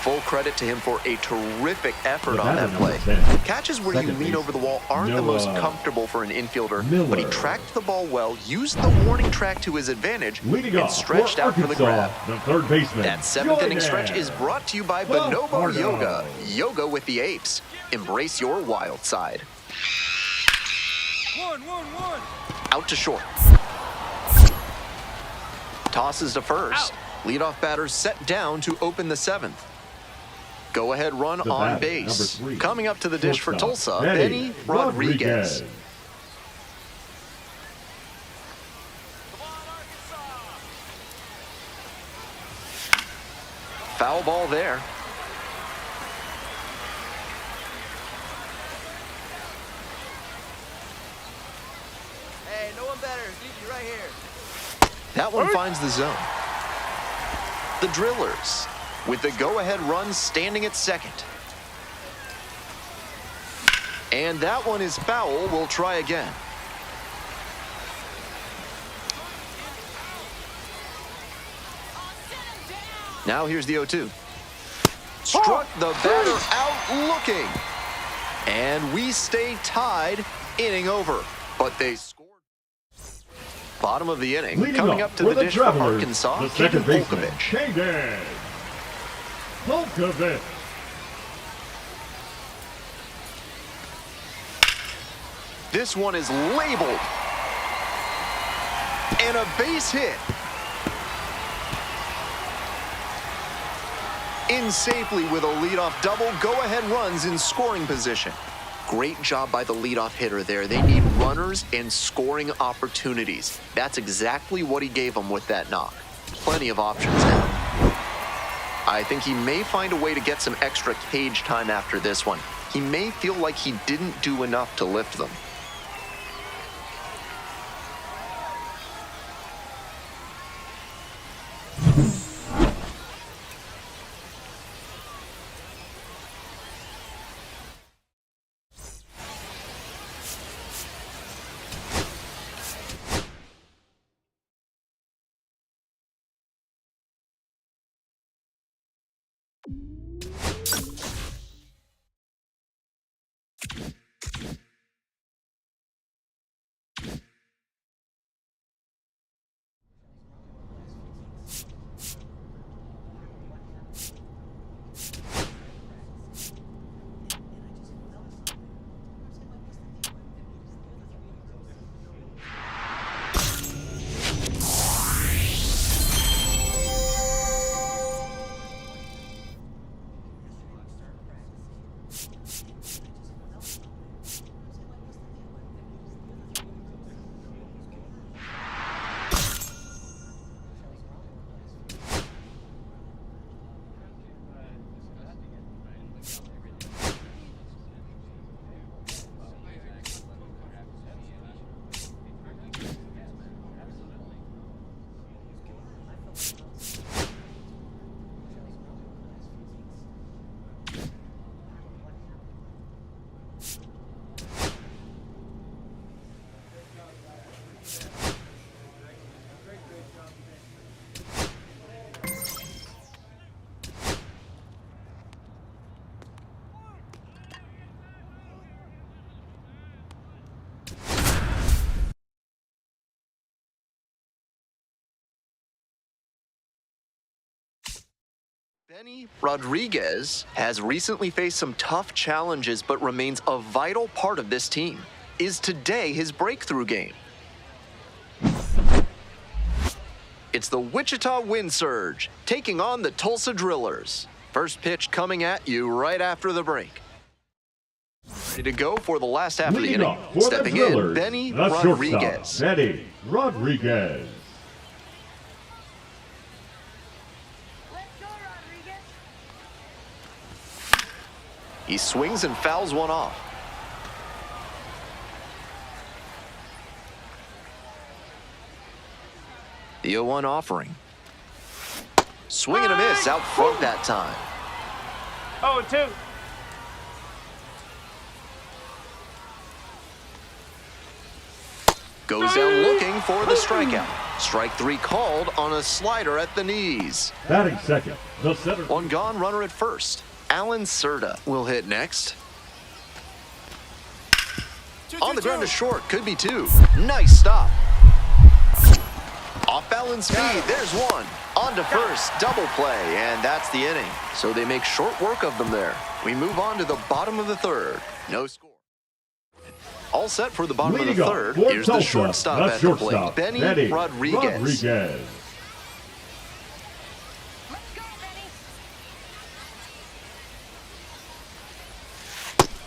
C: Full credit to him for a terrific effort on that play. Catches where you lean over the wall aren't the most comfortable for an infielder, but he tracked the ball well, used the warning track to his advantage, and stretched out for the grab.
E: The third baseman.
C: That 7th inning stretch is brought to you by Bonobo Yoga. Yoga with the apes. Embrace your wild side.
D: 1-1-1.
C: Out to short. Tosses to first. Leadoff batter set down to open the 7th. Go-ahead run on base. Coming up to the dish for Tulsa, Benny Rodriguez. Foul ball there.
G: Hey, no one better. You right here.
C: That one finds the zone. The Drillers with the go-ahead run standing at second. And that one is foul. We'll try again. Now here's the 0-2. Struck the batter out looking. And we stay tied, inning over. But they scored. Bottom of the inning.
E: Leading
C: Coming up to the dish for Arkansas,
E: the second
C: Caden
E: baseman,
C: Polkovich.
E: Caden Polkovich.
C: This one is labeled. And a base hit. In safely with a leadoff double, go-ahead runs in scoring position. Great job by the leadoff hitter there. They need runners and scoring opportunities. That's exactly what he gave them with that knock. Plenty of options now. I think he may find a way to get some extra cage time after this one. He may feel like he didn't do enough to lift them. Benny Rodriguez has recently faced some tough challenges but remains a vital part of this team. Is today his breakthrough game? It's the Wichita Wind Surge taking on the Tulsa Drillers. First pitch coming at you right after the break. Ready to go for the last half of the inning. Stepping in, Benny Rodriguez.
E: Benny Rodriguez.
F: Let's go, Rodriguez.
C: He swings and fouls one off. The 0-1 offering. Swing and a miss out front that time.
H: 0-2.
C: Goes down looking for the strikeout. Strike 3 called on a slider at the knees.
E: Batting second, the center.
C: One gone, runner at first. Alan Serta will hit next. On the ground to short, could be 2. Nice stop. Off balance speed, there's 1. On to first, double play, and that's the inning. So they make short work of them there. We move on to the bottom of the 3rd. No score. All set for the bottom of the 3rd. Here's the shortstop at the plate, Benny Rodriguez.
F: Let's go,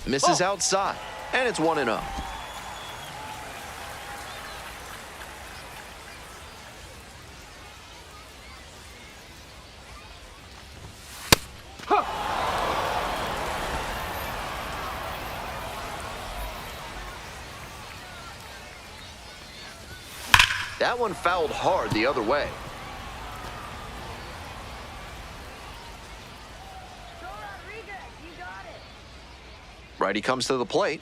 F: Benny.
C: Misses outside, and it's 1-0. That one fouled hard the other way.
F: Go, Rodriguez. You got it.
C: Righty comes to the plate.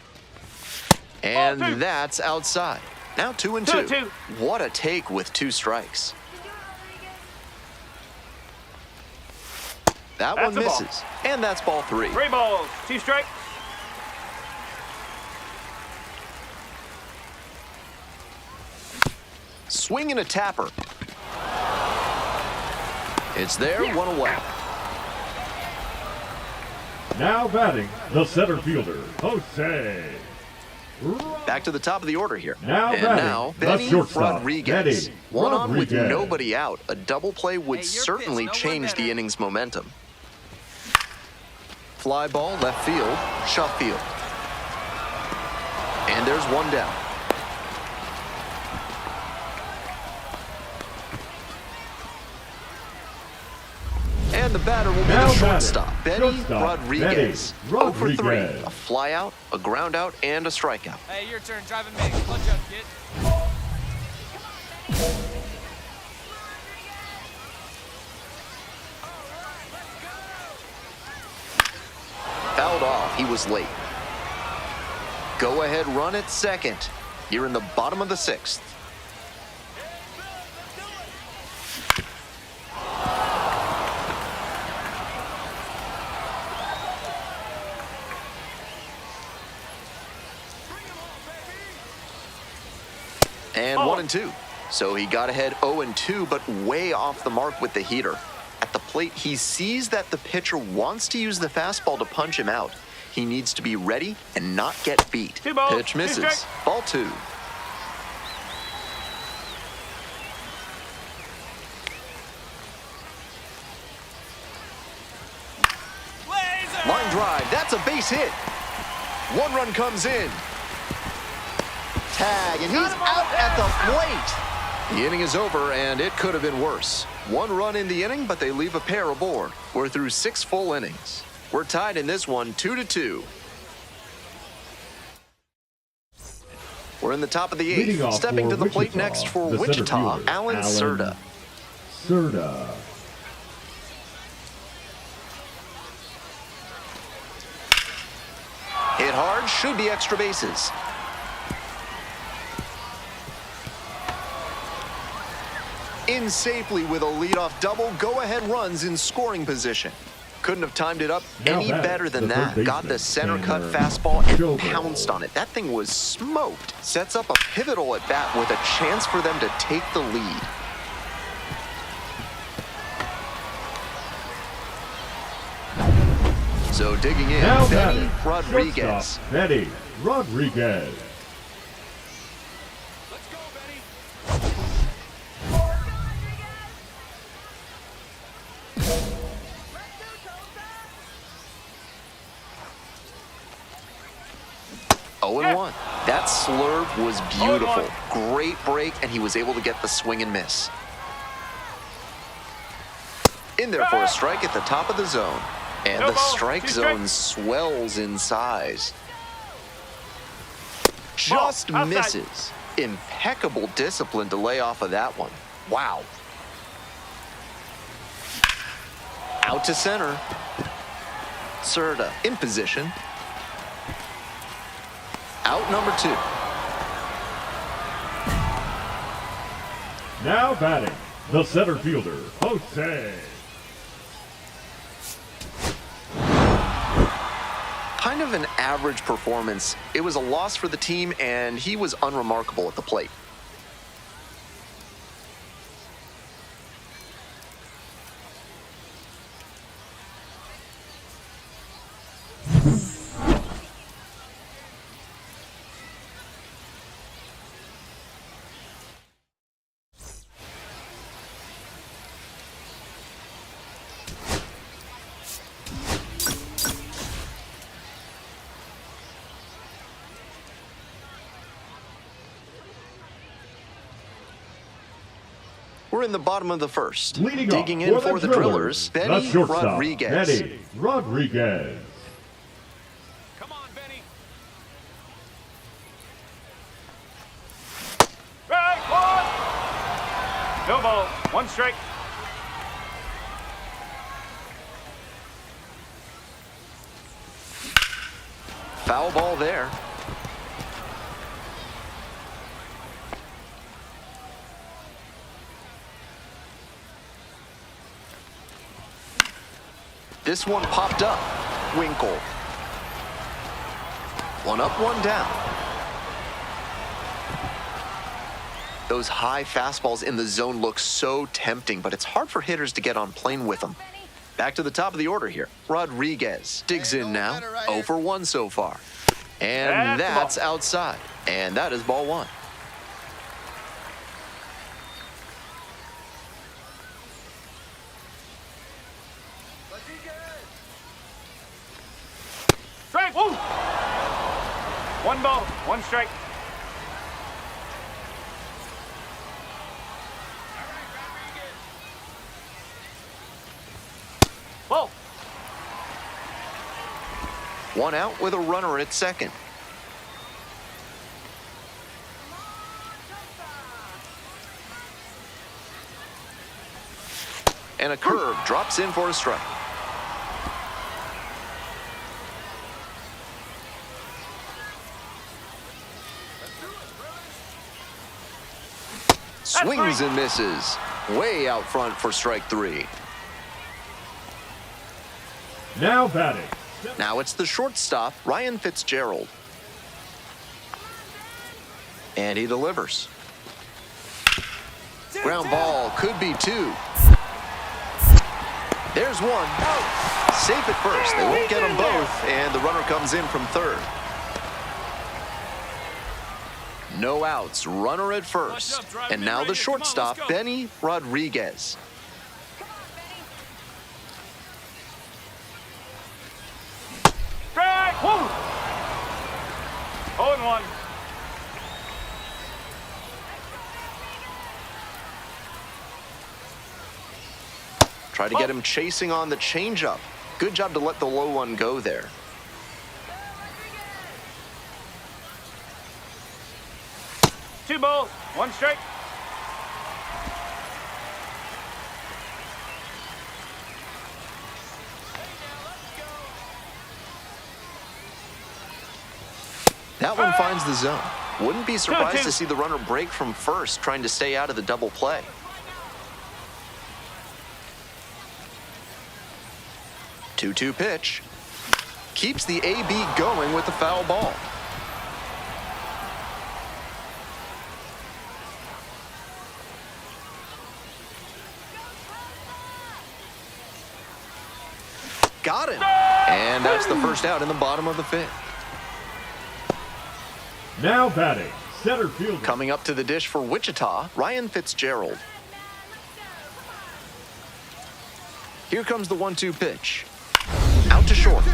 C: And
H: Ball 2.
C: that's outside. Now 2-2.
H: 2-2.
C: What a take with 2 strikes.
F: You do it, Rodriguez.
C: That
H: That's
C: one
H: a ball.
C: misses. And that's ball 3.
H: 3 balls, 2 strikes.
C: Swing and a tapper. It's there, 1 away.
E: Now batting, the center fielder, Jose.
C: Back to the top of the order here.
E: Now
C: and
E: batting,
C: now,
E: the
C: Benny
E: shortstop,
C: Rodriguez.
E: Benny
C: One on with
E: Rodriguez.
C: nobody out. A double play would
G: Hey, your
C: certainly
G: pitch, no one
C: change the
G: better.
C: inning's momentum. Fly ball, left field, Sheffield. And there's 1 down. And the batter will be
E: Now
C: the
E: batting,
C: shortstop, Benny
E: shortstop,
C: Rodriguez.
E: Benny
C: 0 for 3.
E: Rodriguez.
C: A fly out, a ground out, and a strikeout.
G: Hey, your turn. Driving me. Clutch up, kid.
C: Fouled off, he was late. Go ahead run at second. You're in the bottom of the 6th. And 1-2. So he got ahead 0-2, but way off the mark with the heater. At the plate, he sees that the pitcher wants to use the fastball to punch him out. He needs to be ready and not get beat.
H: 2 balls,
C: Pitch
H: 2
C: misses.
H: strikes.
C: Ball 2.
G: Laser!
C: Line drive, that's a base hit. 1 run comes in. Tag, and he's out at the plate. The inning is over, and it could have been worse. 1 run in the inning, but they leave a pair aboard. We're through 6 full innings. We're tied in this one, 2-2. We're in the top of the
E: Leading
C: 8th.
E: off
C: Stepping
E: for
C: to the plate
E: Wichita,
C: next for
E: the center
C: Wichita,
E: fielder,
C: Alan Serta.
E: Serta.
C: Hit hard, should be extra bases. In safely with a leadoff double, go-ahead runs in scoring position. Couldn't have timed it up
E: Now
C: any
E: batting,
C: better than
E: the third
C: that. Got
E: baseman,
C: the center cut
E: Tanner
C: fastball and
E: Jobo.
C: pounced on it. That thing was smoked. Sets up a pivotal at bat with a chance for them to take the lead. So digging in,
E: Now
C: Benny
E: batting,
C: Rodriguez.
E: shortstop, Benny Rodriguez.
G: Let's go, Benny.
C: Oh and 1. That slurve was beautiful.
H: 0-1.
C: Great break, and he was able to get the swing and miss. In there for a strike at the top of the zone. And
H: No
C: the
H: ball,
C: strike
H: 2
C: zone
H: strikes.
C: swells in size. Just
H: outside.
C: misses. Impeccable discipline to lay off of that one. Wow. Out to center. Serta in position. Out number 2.
E: Now batting, the center fielder, Jose.
C: Kind of an average performance. It was a loss for the team, and he was unremarkable at the plate. We're in the bottom of the first.
E: Leading
C: Digging
E: up
C: in for the Drillers,
E: the
C: Benny
E: shortstop,
C: Rodriguez.
E: Benny Rodriguez.
G: Come on, Benny.
H: Strike 1. No ball. 1 strike.
C: Foul ball there. This one popped up. Winkle. 1 up, 1 down. Those high fastballs in the zone look so tempting, but it's hard for hitters to get on plane with them. Back to the top of the order here. Rodriguez digs in now. 0 for 1 so far. And that's outside. And that is ball 1.
H: Strike. Woo. 1 ball. 1 strike. Ball.
C: 1 out with a runner at second. And a curve drops in for a strike. Swings and misses. Way out front for strike 3.
E: Now batting,
C: Now it's the shortstop, Ryan Fitzgerald. And he delivers. Ground ball could be 2. There's 1. Safe at first. They won't get them both, and the runner comes in from third. No outs, runner at first. And now the shortstop, Benny Rodriguez.
H: Strike. Woo. 0 and 1.
C: Try to get him chasing on the changeup. Good job to let the low one go there.
H: Two balls. 1 strike.
C: That one finds the zone. Wouldn't be surprised
H: 2-2.
C: to see the runner break from first, trying to stay out of the double play. Two-two pitch. Keeps the AB going with the foul ball. Got him. And that's the first out in the bottom of the fifth.
E: Now batting, center fielder.
C: Coming up to the dish for Wichita, Ryan Fitzgerald. Here comes the 1-2 pitch. Out to short.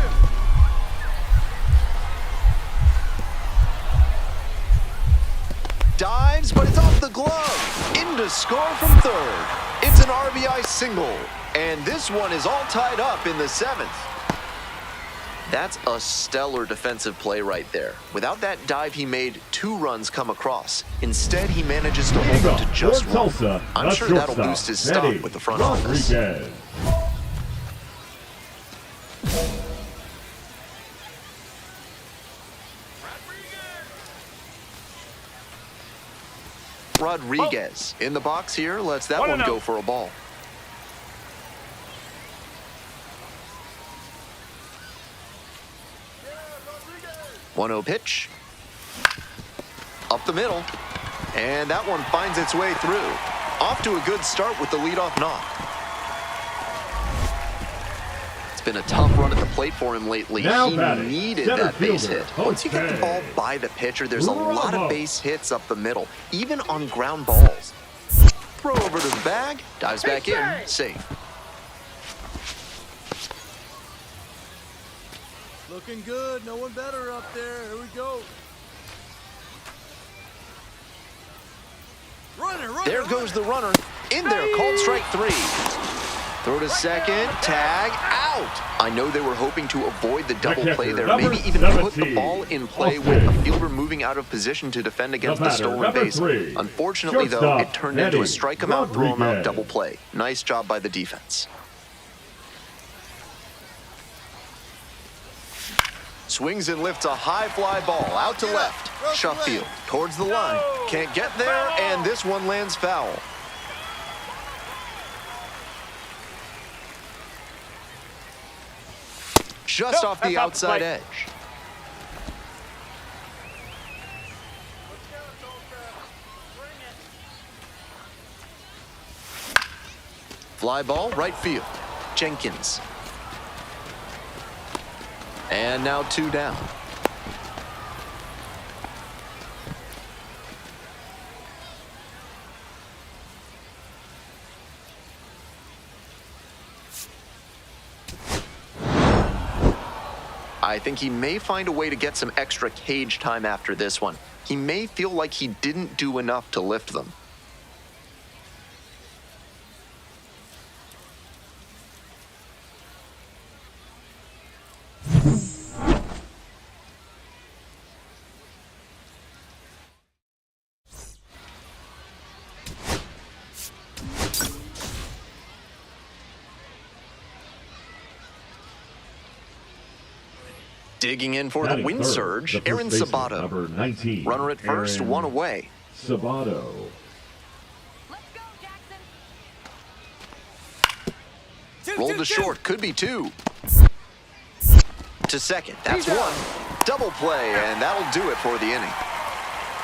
C: Dives, but it's off the glove. In to score from third. It's an RBI single. And this one is all tied up in the seventh. That's a stellar defensive play right there. Without that dive, he made 2 runs come across. Instead, he manages to hold them to just one. I'm sure that'll boost his stock with the front office. Rodriguez in the box here, lets that one go for a ball. Yeah, 1-0 pitch. Up the middle. And that one finds its way through. Off to a good start with the leadoff knock. It's been a tough run at the plate for him lately. He needed that base hit. Once you get the ball by the pitcher, there's a lot of base hits up the middle, even on ground balls. Throw over to the bag, dives back in, safe.
D: Looking good. No one better up there. Here we go.
C: There goes the runner. In there, called strike 3. Throw to second, tag, out. I know they were hoping to avoid the double play there, maybe even put the ball in play with a fielder moving out of position to defend against the stolen base. Unfortunately, though, it turned into a strike him out, throw him out double play. Nice job by the defense. Swings and lifts a high fly ball out to left. Sheffield towards the line. Can't get there, and this one lands foul. Just off the outside edge. Fly ball, right field. Jenkins. And now 2 down. I think he may find a way to get some extra cage time after this one. He may feel like he didn't do enough to lift them. Digging in for the wind surge, Aaron Sabato.
E: Number 19.
C: Runner at first, one away.
E: Sabato.
F: Let's go, Jackson.
C: Rolled to short, could be 2. To second, that's 1. Double play, and that'll do it for the inning.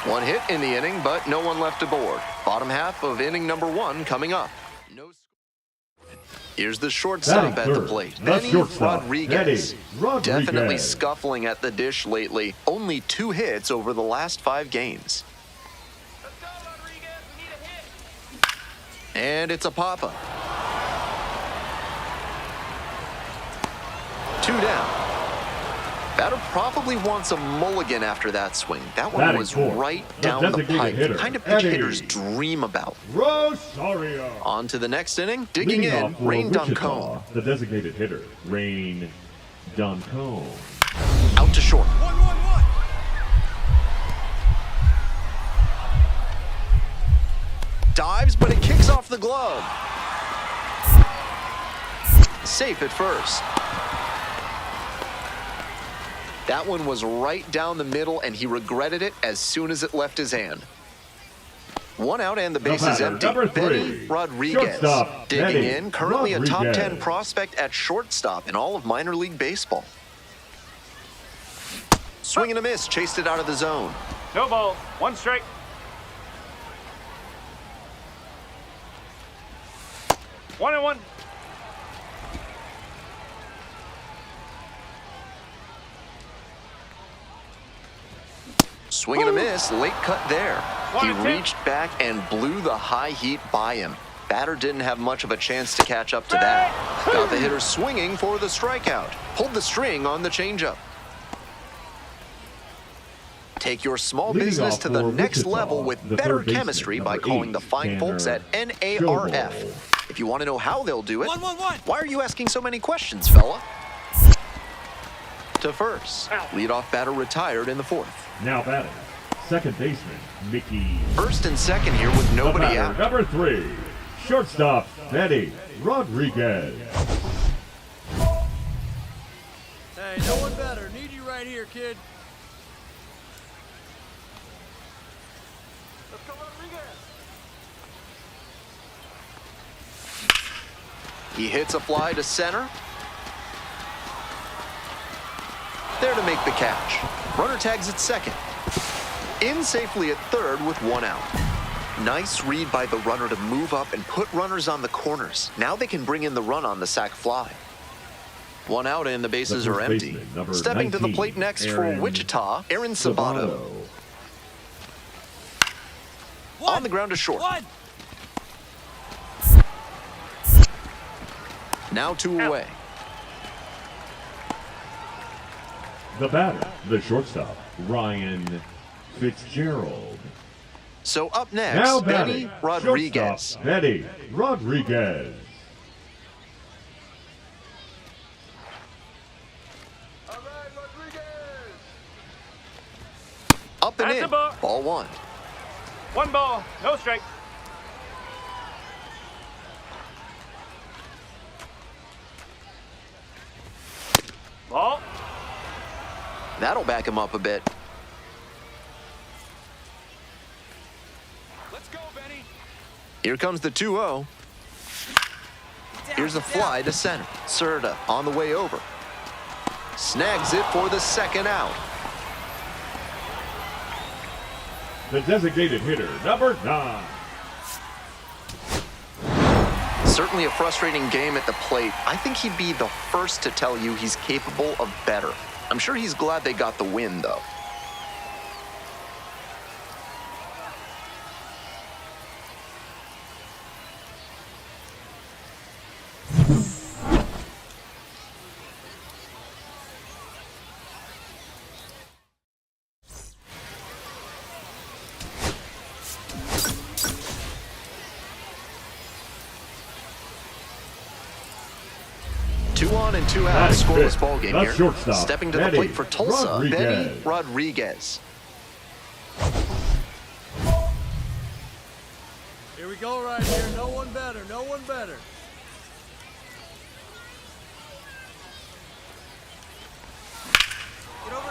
C: 1 hit in the inning, but no one left aboard. Bottom half of inning number 1 coming up. No. Here's the shortstop at the plate, Benny Rodriguez. Definitely scuffling at the dish lately. Only 2 hits over the last 5 games.
H: Let's go, Rodriguez. We need a hit.
C: And it's a pop-up. 2 down. Batter probably wants a mulligan after that swing. That one was right down the pipe. The kind of pitch hitters dream about.
E: Rosario.
C: On to the next inning. Digging in, Rain Duncombe.
E: The designated hitter, Rain Duncombe.
C: Out to short.
D: 1-1-1.
C: Dives, but it kicks off the glove. Safe at first. That one was right down the middle, and he regretted it as soon as it left his hand. 1 out, and the base is empty. Benny Rodriguez digging in, currently a top 10 prospect at shortstop in all of minor league baseball. Swing and a miss, chased it out of the zone.
H: No ball. 1 strike. One and one.
C: Swing and a miss, late cut there. He reached back and blew the high heat by him. Batter didn't have much of a chance to catch up to that. Got the hitter swinging for the strikeout. Pulled the string on the changeup. Take your small business to the next level with better chemistry by calling the fine folks at NARF. If you want to know how they'll do it, why are you asking so many questions, fella? To first, leadoff batter retired in the fourth.
E: Now batting, second baseman Mickey.
C: First and second here with nobody out.
E: Number 3, shortstop Eddie Rodriguez.
G: Hey, no one better. Need you right here, kid.
H: Let's go, Rodriguez.
C: He hits a fly to center. There to make the catch. Runner tags at second. In safely at third with one out. Nice read by the runner to move up and put runners on the corners. Now they can bring in the run on the sac fly. One out and the bases are empty. Stepping to the plate next for Wichita, Aaron Sabato. On the ground to short. Now 2 away.
E: The batter, the shortstop, Ryan Fitzgerald.
C: So up next,
E: Now
C: Benny
E: batting,
C: Rodriguez.
E: shortstop, Eddie Rodriguez.
H: All right, Rodriguez.
C: Up and
D: That's
C: in.
D: a ball.
C: Ball 1.
D: 1 ball, no strike. Ball.
C: That'll back him up a bit.
D: Let's go, Benny.
C: Here comes the 2-0. Here's a fly to center. Serta on the way over. Snags it for the second out.
E: The designated hitter, number 9.
C: Certainly a frustrating game at the plate. I think he'd be the first to tell you he's capable of better. I'm sure he's glad they got the win, though. Two on and two out, scoreless ball game here. Stepping to the plate for Tulsa, Benny Rodriguez.
G: Here we go right here. No one better. No one better.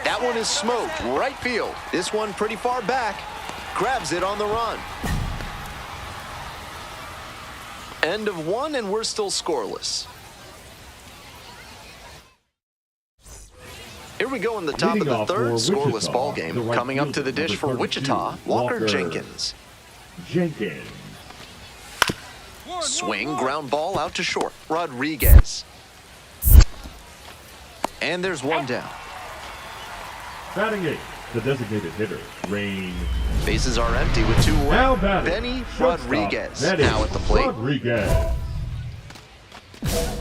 C: That one is smoked, right field. This one pretty far back. Grabs it on the run. End of one, and we're still scoreless. Here we go in the top of the third, scoreless ball game. Coming up to the dish for Wichita, Walker Jenkins. Swing, ground ball out to short, Rodriguez. And there's one down.
E: Batting 8, the designated hitter, Rain.
C: Bases are empty with two away.
E: Now batting,
C: Benny
E: shortstop,
C: Rodriguez
E: Benny
C: now at the plate.
E: Rodriguez.
F: Rodriguez.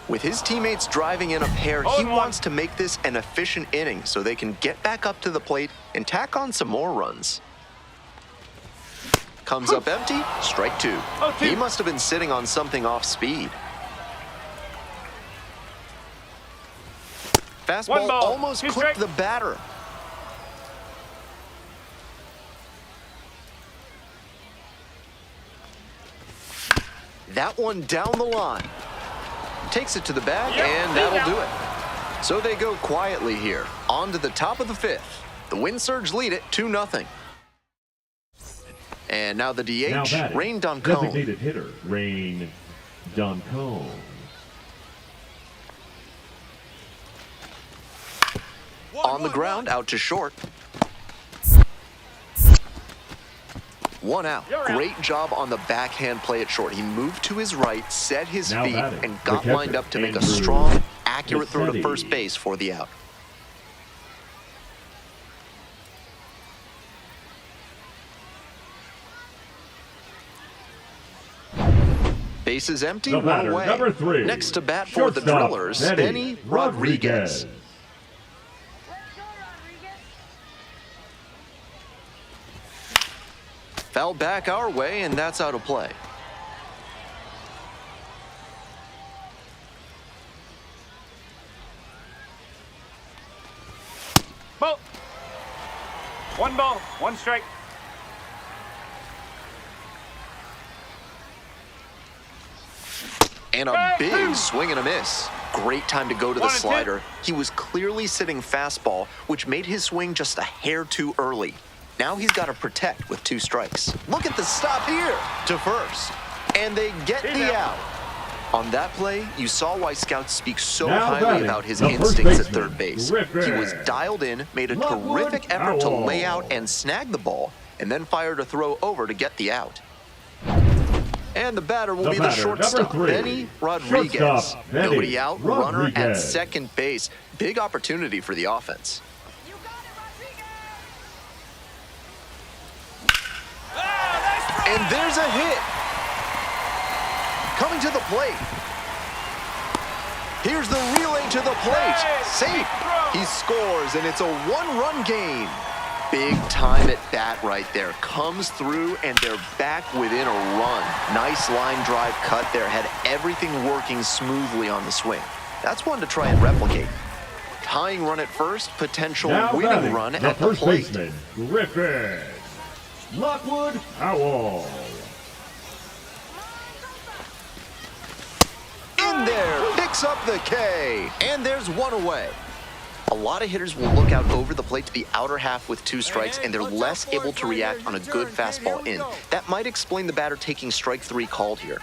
C: With his teammates driving in a pair, he wants to make this an efficient inning so they can get back up to the plate and tack on some more runs. Comes up empty, strike 2. He must have been sitting on something off speed. Fastball almost clipped the batter. That one down the line. Takes it to the bag, and that'll do it. So they go quietly here. On to the top of the 5th. The Wind Surge lead it 2-0. And now the DH, Rain Duncombe.
E: Designated hitter, Rain Duncombe. On
C: the ground, out to short. 1 out. Great job on the backhand play at short. He moved to his right, set his
E: Now
C: feet,
E: batting,
C: and
E: the
C: got
E: catcher,
C: lined up to make a
E: Andrew
C: strong, accurate throw to
E: Massetti.
C: first base for the out. Base is empty,
E: The
C: one
E: batter,
C: away.
E: number 3.
C: Next to bat for the
E: Shortstop,
C: Drillers,
E: Benny
C: Benny Rodriguez.
F: Let's go, Rodriguez.
C: Foul back our way, and that's out of play.
D: Ball. 1 ball, 1 strike.
C: And a big swing and a miss. Great time to go to the
D: 1 and 2.
C: slider. He was clearly sitting fastball, which made his swing just a hair too early. Now he's got to protect with 2 strikes. Look at the stop here to first. And they get the out. On that play, you saw why scouts speak so
E: Now
C: highly
E: batting,
C: about his
E: the first
C: instincts at
E: baseman,
C: third base.
E: Griffin.
C: He was dialed in, made a
E: Lockwood
C: terrific effort to
E: Powell.
C: lay out and snag the ball, and then fired a throw over to get the out. And the batter will
E: The
C: be the
E: batter,
C: shortstop,
E: number 3.
C: Benny Rodriguez.
E: Shortstop, Benny
C: Nobody out, runner at
E: Rodriguez.
C: second base. Big opportunity for the offense.
F: You got it, Rodriguez.
C: And there's a hit. Coming to the plate. Here's the relay to the plate. Safe. He scores, and it's a 1-run game. Big time at bat right there. Comes through, and they're back within a run. Nice line drive cut there. Had everything working smoothly on the swing. That's one to try and replicate. Tying run at first, potential
E: Now
C: winning
E: batting,
C: run
E: the
C: at the
E: first
C: plate.
E: baseman, Griffin. Lockwood Powell.
C: In there, picks up the K, and there's 1 away. A lot of hitters will look out over the plate to the outer half with 2 strikes, and they're less able to react on a good fastball in. That might explain the batter taking strike 3 called here.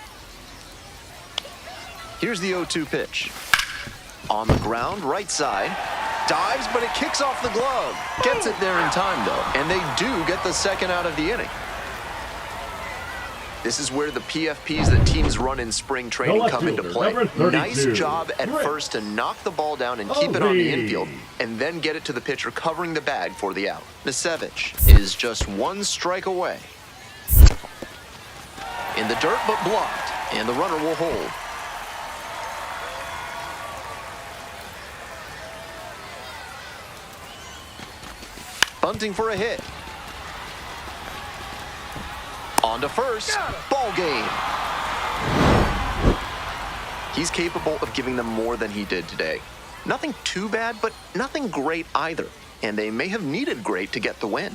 C: Here's the 0-2 pitch. On the ground, right side. Dives, but it kicks off the glove. Gets it there in time, though, and they do get the second out of the inning. This is where the PFPs that teams run in spring training
E: left
C: come into
E: fielder,
C: play.
E: number 32,
C: Nice job at
E: Rick.
C: first to knock the ball down and keep it on the
E: Ovi.
C: infield, and then get it to the pitcher covering the bag for the out. Nisevich is just 1 strike away. In the dirt, but blocked, and the runner will hold. Bunting for a hit. On to first. Ball game. He's capable of giving them more than he did today. Nothing too bad, but nothing great either. And they may have needed great to get the win.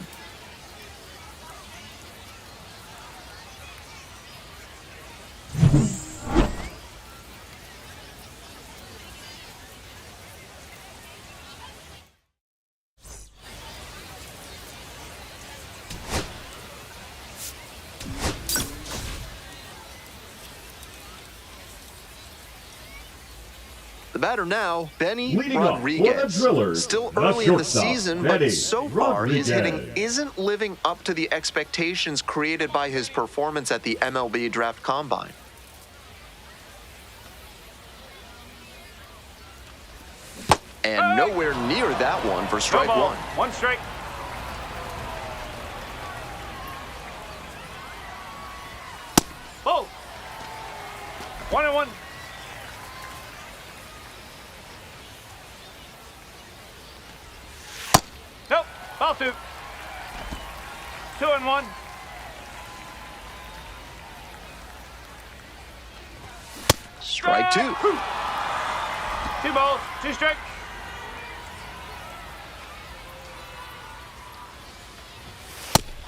C: The batter now, Benny
E: Leading off for the
C: Rodriguez.
E: Drillers,
C: Still
E: the
C: early in the
E: shortstop,
C: season,
E: Benny
C: but so far his hitting
E: Rodriguez.
C: isn't living up to the expectations created by his performance at the MLB Draft Combine. And nowhere near that one for strike 1.
D: 1 strike. Ball. 1-1. Nope. Ball 2. 2-1.
C: Strike 2.
D: 2 balls, 2 strikes.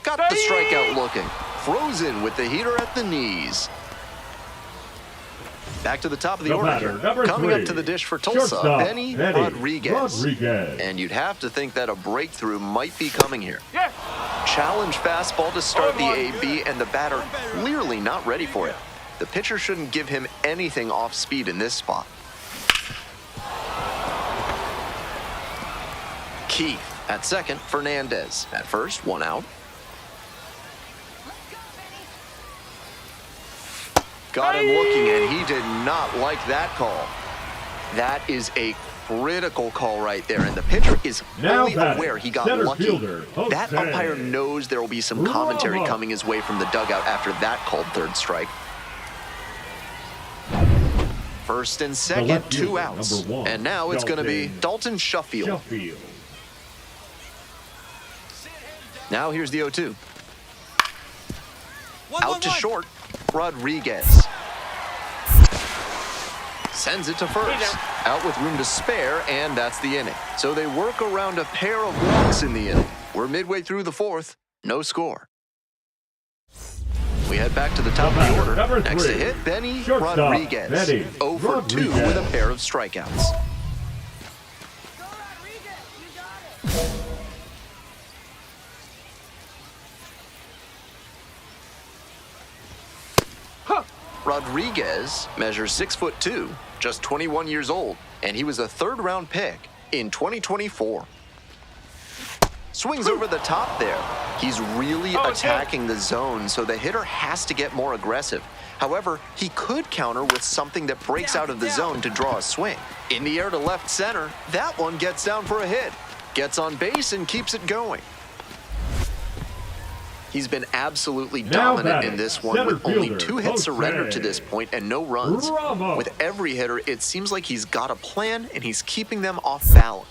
C: Got the strikeout looking. Frozen with the heater at the knees. Back to the top of the
E: The
C: order
E: batter,
C: here.
E: number
C: Coming
E: 3,
C: up to the dish for Tulsa,
E: shortstop,
C: Benny
E: Benny
C: Rodriguez.
E: Rodriguez.
C: And you'd have to think that a breakthrough might be coming here.
D: Yeah.
C: Challenge fastball to start the
D: 0-1.
C: AB, and the batter clearly not ready for it. The pitcher shouldn't give him anything off speed in this spot. Keith at second, Fernandez at first, 1 out.
F: Let's go.
C: Got him looking, and he did not like that call. That is a critical call right there, and the pitcher is fully aware he got lucky. That umpire knows there will be some commentary coming his way from the dugout after that called third strike. First and second, 2 outs. And now it's going to be Dalton Sheffield. Now here's the 0-2. Out to short, Rodriguez. Sends it to first. Out with room to spare, and that's the inning. So they work around a pair of walks in the inning. We're midway through the fourth, no score. We head back to the top of the order. Next to hit, Benny Rodriguez. 0 for 2 with a pair of strikeouts.
F: Go, Rodriguez. You got it.
C: Rodriguez measures 6'2", just 21 years old, and he was a third-round pick in 2024. Swings over the top there. He's really attacking the zone, so the hitter has to get more aggressive. However, he could counter with something that breaks out of the zone to draw a swing. In the air to left center, that one gets down for a hit. Gets on base and keeps it going. He's been absolutely dominant in this one with only 2 hits surrendered to this point and no runs. With every hitter, it seems like he's got a plan and he's keeping them off balance.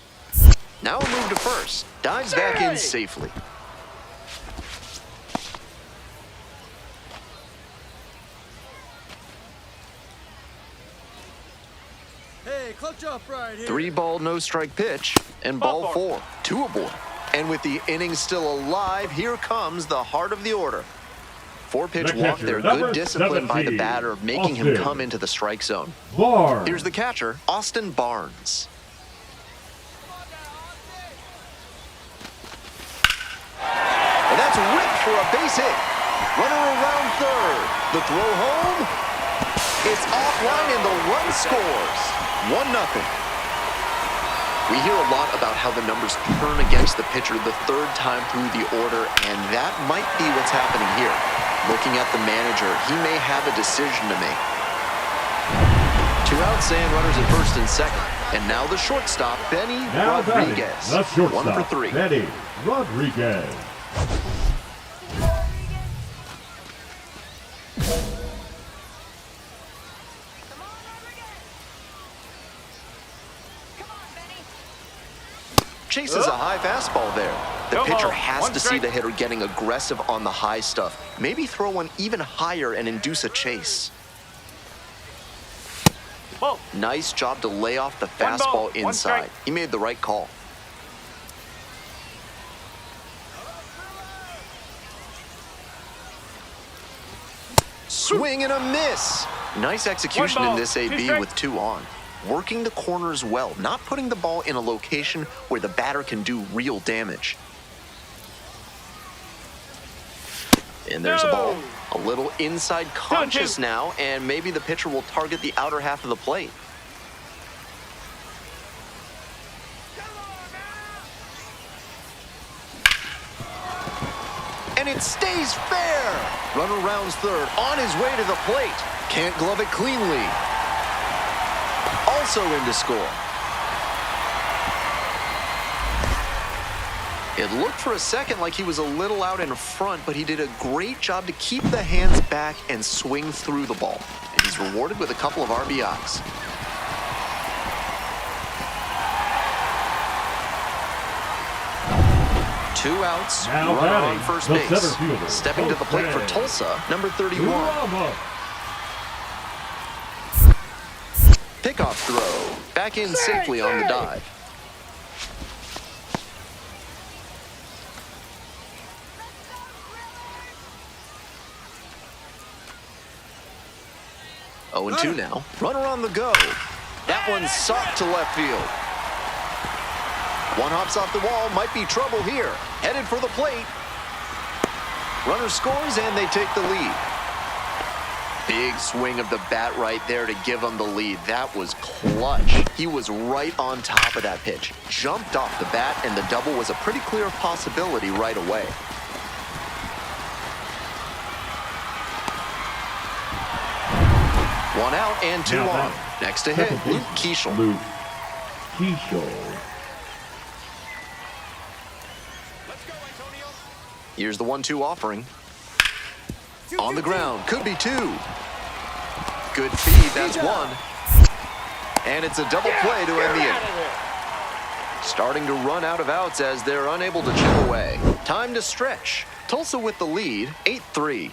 C: Now a move to first. Dives back in safely.
D: Hey, clutch up right here.
C: 3-ball, no-strike pitch, and ball 4. 2 aboard. And with the inning still alive, here comes the heart of the order. 4-pitch walk there, good discipline by the batter, making him come into the strike zone. Here's the catcher, Austin Barnes. And that's ripped for a base hit. Runner around third. The throw home. It's offline and the run scores. 1-0. We hear a lot about how the numbers turn against the pitcher the third time through the order, and that might be what's happening here. Looking at the manager, he may have a decision to make. 2 outs and runners at first and second. And now the shortstop, Benny Rodriguez. 1 for 3.
E: Benny Rodriguez.
C: Chases a high fastball there. The pitcher has to see the hitter getting aggressive on the high stuff. Maybe throw one even higher and induce a chase. Nice job to lay off the fastball inside. He made the right call. Swing and a miss. Nice execution in this AB with 2 on. Working the corners well, not putting the ball in a location where the batter can do real damage. And there's a ball. A little inside conscious now, and maybe the pitcher will target the outer half of the plate. And it stays fair. Runner rounds third, on his way to the plate. Can't glove it cleanly. Also in to score. It looked for a second like he was a little out in front, but he did a great job to keep the hands back and swing through the ball. And he's rewarded with a couple of RBIs. Two outs, runner on first base. Stepping to the plate for Tulsa, number 31. Pickoff throw. Back in safely on the dive. Oh, and 2 now. Runner on the go. That one's socked to left field. One hops off the wall. Might be trouble here. Headed for the plate. Runner scores, and they take the lead. Big swing of the bat right there to give him the lead. That was clutch. He was right on top of that pitch. Jumped off the bat, and the double was a pretty clear possibility right away. One out and two
E: Now
C: on.
E: batting.
C: Next to hit,
E: Second
C: Luke
E: baseman,
C: Keeschel.
E: Luke Keeschel.
H: Let's go, Antonio.
C: Here's the 1-2 offering. On the ground, could be two. Good feed, that's one. And it's a double play to end the inning. Starting to run out of outs as they're unable to chip away. Time to stretch. Tulsa with the lead, 8-3.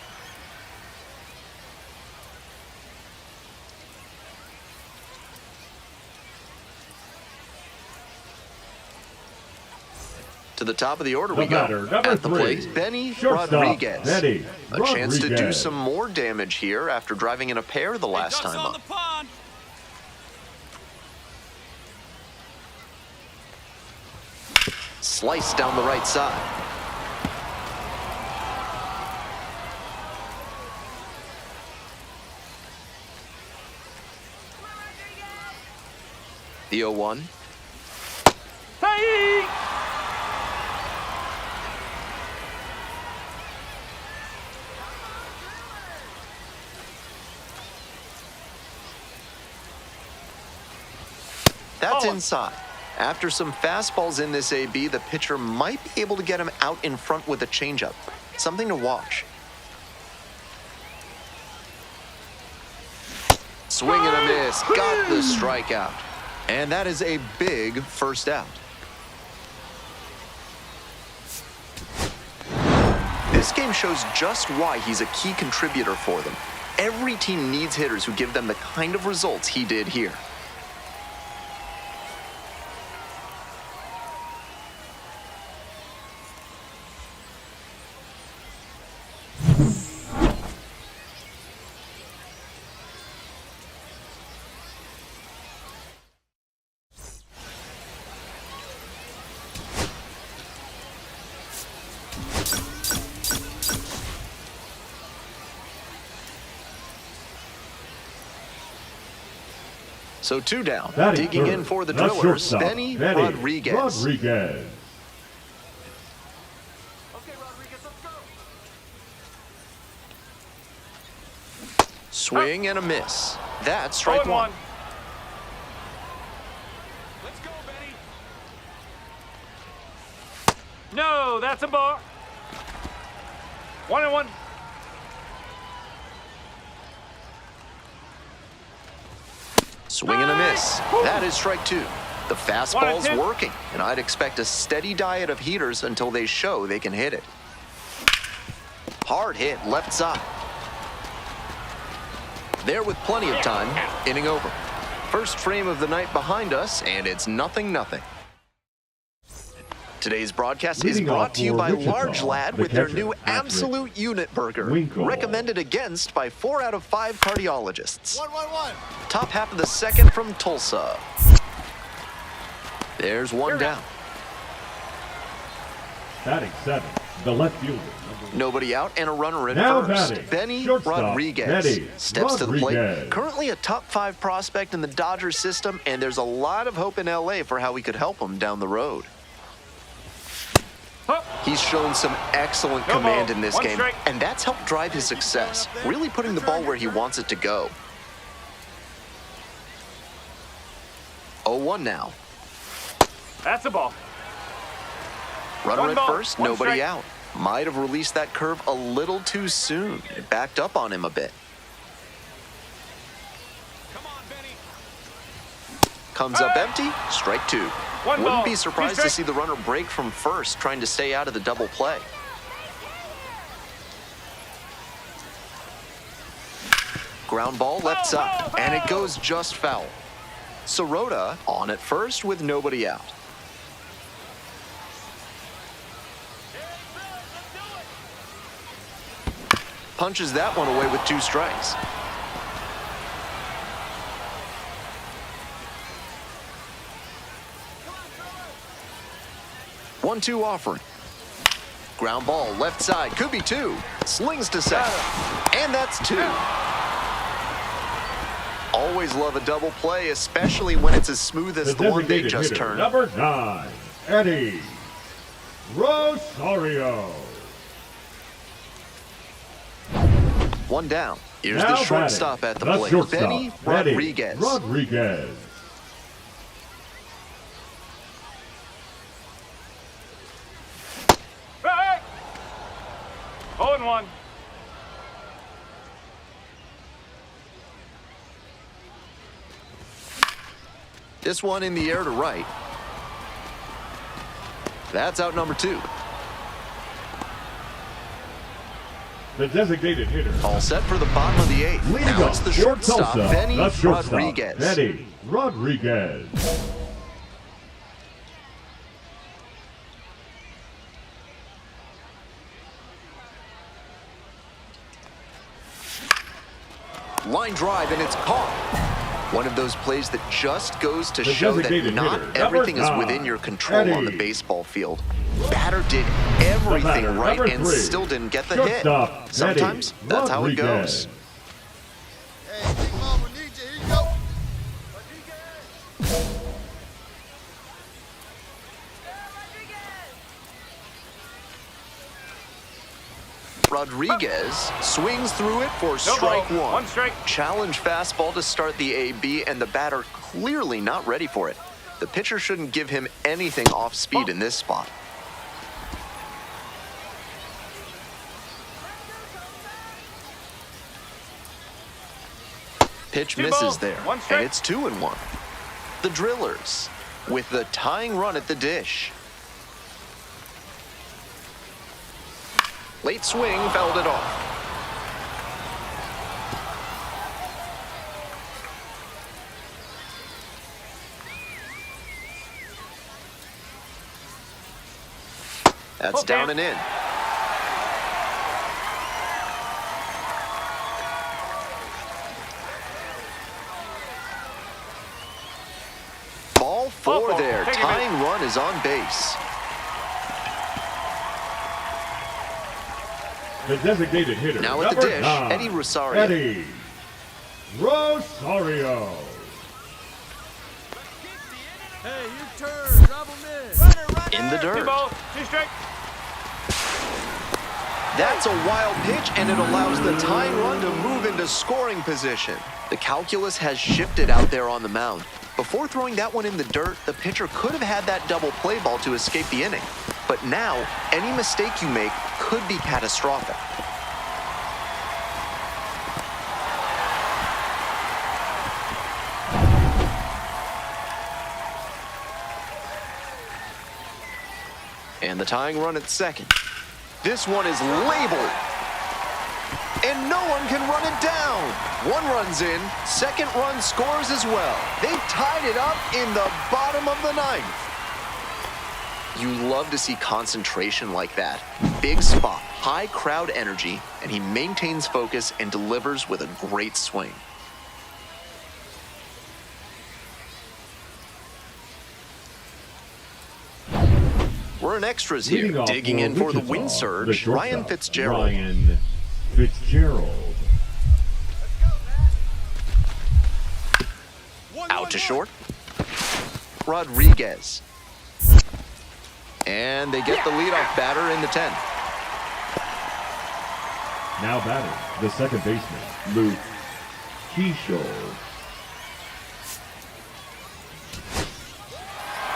C: To the top of the order we go.
E: Number
C: At the
E: 3,
C: plate, Benny
E: shortstop,
C: Rodriguez.
E: Benny
C: A chance to do
E: Rodriguez.
C: some more damage here after driving in a pair the last
G: Ducks
C: time
G: on
C: up.
G: the pond.
C: Sliced down the right side. The 0-1. That's inside. After some fastballs in this AB, the pitcher might be able to get him out in front with a changeup. Something to watch. Swing and a miss. Got the strikeout. And that is a big first out. This game shows just why he's a key contributor for them. Every team needs hitters who give them the kind of results he did here. So two down.
E: Batting
C: Digging
E: third,
C: in for the
E: the
C: Drillers,
E: shortstop,
C: Benny
E: Benny
C: Rodriguez.
E: Rodriguez.
H: Okay, Rodriguez, let's go.
C: Swing and a miss. That's strike one.
H: Let's go, Benny.
D: No, that's a ball. 1-1.
C: Swing and a miss. That is strike two. The fastball's
D: 1-2.
C: working, and I'd expect a steady diet of heaters until they show they can hit it. Hard hit left side. There with plenty of time, inning over. First frame of the night behind us, and it's 0-0. Today's broadcast is
E: Leading
C: brought
E: off
C: to you
E: for
C: by
E: Wichita,
C: Large Lad
E: the
C: with their
E: catcher,
C: new
E: Patrick
C: Absolute Unit Burger.
E: Winkle.
C: Recommended against by 4 out of 5 cardiologists.
H: 1-1-1.
C: Top half of the second from Tulsa. There's one down.
E: Batting 7, the left fielder.
C: Nobody out and a runner at
E: Now
C: first.
E: batting,
C: Benny
E: shortstop,
C: Rodriguez
E: Benny
C: steps to the plate.
E: Rodriguez.
C: Currently a top 5 prospect in the Dodgers system, and there's a lot of hope in LA for how we could help him down the road. He's shown some excellent command in this
D: One
C: game,
D: strike.
C: and that's helped drive his success, really putting the ball where he wants it to go. 0-1 now.
D: That's a ball.
C: Runner
D: One
C: at
D: ball,
C: first,
D: one
C: nobody
D: strike.
C: out. Might have released that curve a little too soon. It backed up on him a bit.
H: Come on, Benny.
C: Comes up empty, strike two.
D: One
C: Wouldn't
D: ball,
C: be
D: two
C: surprised to
D: strikes.
C: see the runner break from first, trying to stay out of the double play. Ground ball left side, and it goes just foul. Sirota on at first with nobody out. Punches that one away with 2 strikes. One-two offering. Ground ball left side, could be 2. Slings to second, and that's 2. Always love a double play, especially when it's as smooth as the one they
E: designated
C: just
E: hitter,
C: turned.
E: number 9, Eddie Rosario.
C: One down. Here's
E: Now
C: the shortstop at the plate,
E: shortstop,
C: Benny Rodriguez.
E: Rodriguez.
D: Hey! 0-1.
C: This one in the air to right. That's out number 2.
E: The designated hitter.
C: All set for the bottom of the 8th.
E: Leading
C: Now
E: off
C: it's the
E: for
C: shortstop,
E: Tulsa,
C: Benny
E: the shortstop,
C: Rodriguez.
E: Benny Rodriguez.
C: Line drive, and it's caught. One of those plays that just goes to
E: The
C: show that
E: designated
C: not
E: hitter,
C: everything is
E: number
C: within
E: 9,
C: your control on the
E: Eddie.
C: baseball field. Batter did everything
E: batter,
C: right
E: number
C: and
E: 3,
C: still didn't get the hit.
E: shortstop,
C: Sometimes
E: Benny
C: that's how it
E: Rodriguez.
C: goes.
H: Hey, Big Mama need you. Here you go.
C: Rodriguez swings through it for
D: No
C: strike
D: ball.
C: 1.
D: 1 strike.
C: Challenge fastball to start the AB, and the batter clearly not ready for it. The pitcher shouldn't give him anything off speed in this spot. Pitch
D: 2
C: misses
D: balls,
C: there,
D: 1 strike.
C: and it's 2-1. The Drillers with the tying run at the dish. Late swing fouled it off. That's
D: Okay.
C: down and in. Ball 4
D: Ball
C: there.
D: Take it
C: Tying run is on base.
E: The designated hitter.
C: Now at the
E: number
C: dish,
E: 9,
C: Eddie Rosario.
E: Eddie Rosario.
G: Hey, your turn. Drop him in.
C: In the
D: 2
C: dirt.
D: balls, 2 strike.
C: That's a wild pitch, and it allows the tying run to move into scoring position. The calculus has shifted out there on the mound. Before throwing that one in the dirt, the pitcher could have had that double play ball to escape the inning. But now, any mistake you make could be catastrophic. And the tying run at second. This one is labeled. And no one can run it down. One runs in, second run scores as well. They tied it up in the bottom of the 9th. You love to see concentration like that. Big spot, high crowd energy, and he maintains focus and delivers with a great swing. We're in extras here.
E: Leading off
C: Digging in for the
E: Wichita,
C: wind
E: the
C: surge,
E: shortstop,
C: Ryan Fitzgerald.
E: Ryan Fitzgerald.
C: Out to short. Rodriguez. And they get the leadoff batter in the 10th.
E: Now batting, the second baseman, Luke Keishel.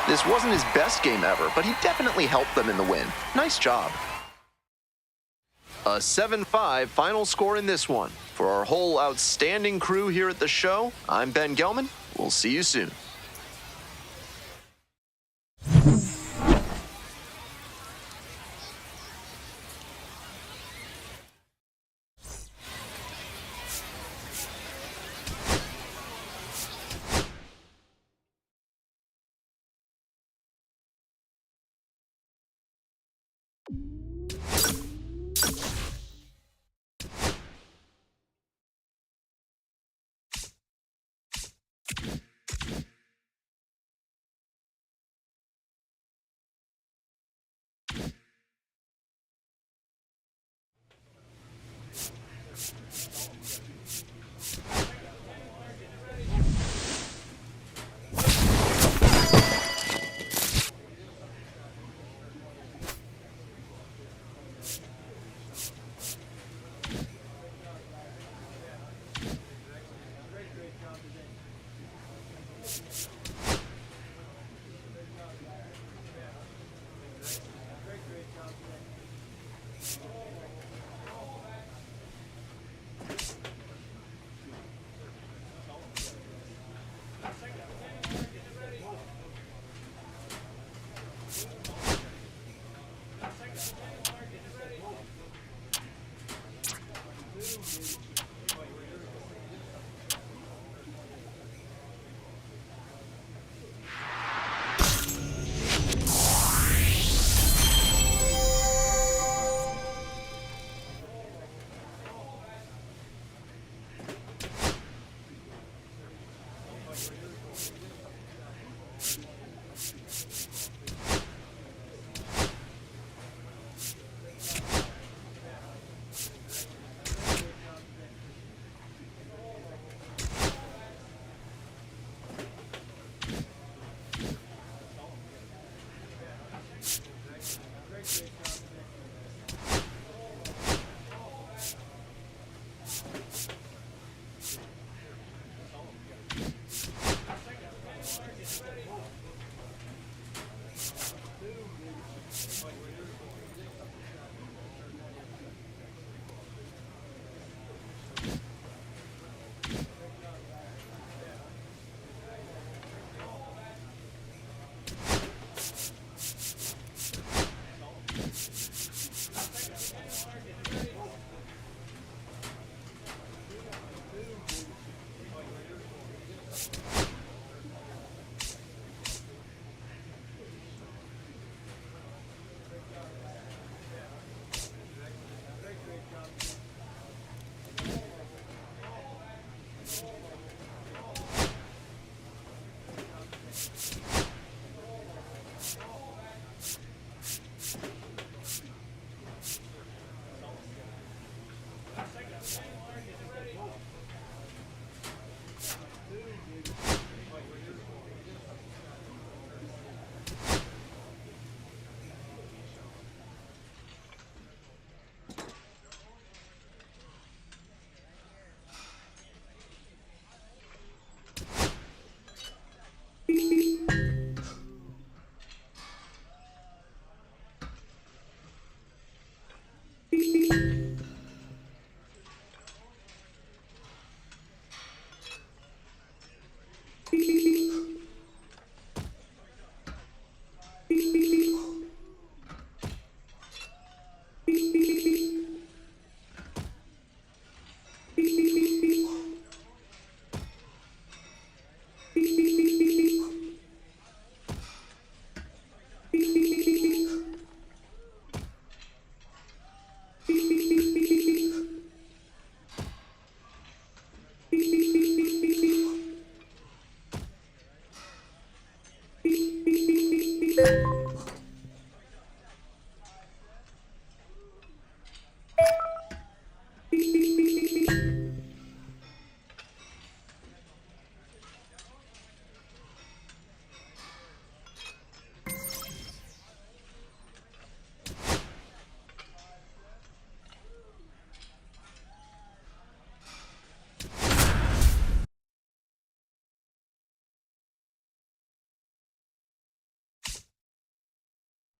C: This wasn't his best game ever, but he definitely helped them in the win. Nice job. A 7-5 final score in this one. For our whole outstanding crew here at the show, I'm Ben Gelman. We'll see you soon.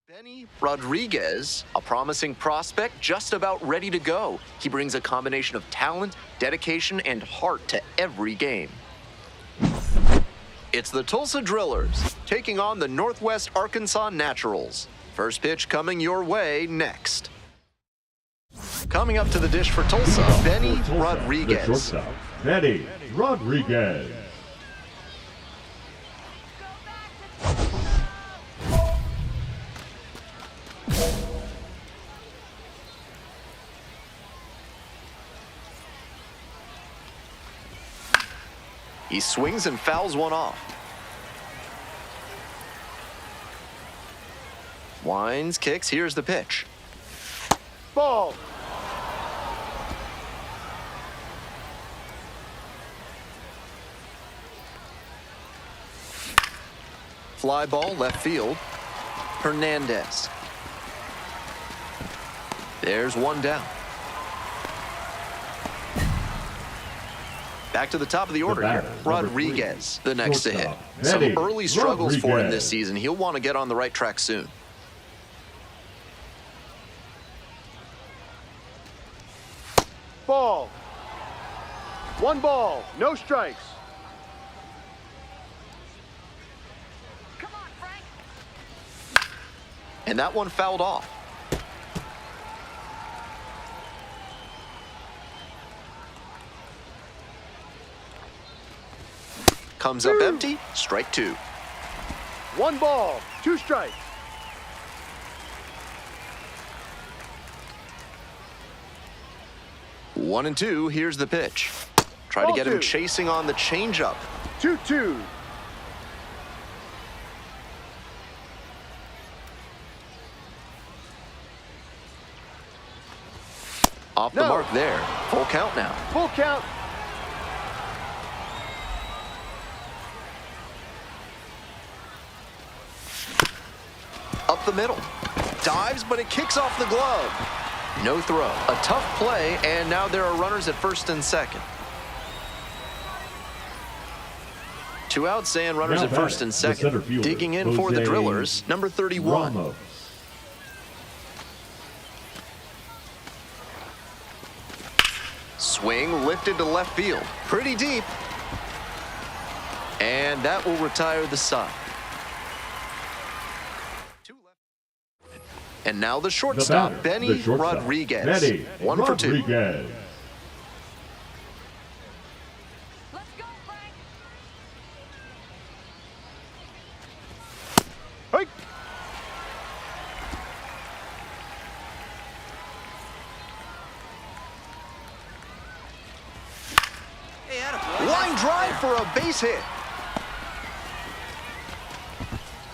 C: Benny Rodriguez, a promising prospect just about ready to go. He brings a combination of talent, dedication, and heart to every game. It's the Tulsa Drillers taking on the Northwest Arkansas Naturals. First pitch coming your way next. Coming up to the dish for Tulsa, Benny Rodriguez.
E: The shortstop, Benny Rodriguez.
C: He swings and fouls one off. Winds, kicks, here's the pitch.
D: Ball.
C: Fly ball, left field. Hernandez. There's one down. Back to the top of the order here. Rodriguez, the next to hit. Some early struggles for him this season. He'll want to get on the right track soon.
D: Ball. One ball, no strikes.
F: Come on, Frank.
C: And that one fouled off. Comes up empty, strike two.
D: One ball, two strikes.
C: One and two, here's the pitch. Try to
D: Ball
C: get him
D: two.
C: chasing on the changeup.
D: 2-2.
C: Off the
D: No.
C: mark there. Full count now.
D: Full count.
C: Up the middle. Dives, but it kicks off the glove. No throw. A tough play, and now there are runners at first and second. Two outs and runners
E: Now
C: at first and
E: batting, the center
C: second.
E: fielder,
C: Digging in for the
E: Jose
C: Drillers, number 31.
E: Ramos.
C: Swing lifted to left field. Pretty deep. And that will retire the side. Two left. And now the
E: The
C: shortstop,
E: batter,
C: Benny
E: the shortstop,
C: Rodriguez.
E: Benny
C: 1 for 2.
E: Rodriguez.
F: Let's go, Frank.
D: Hey!
C: Line drive for a base hit.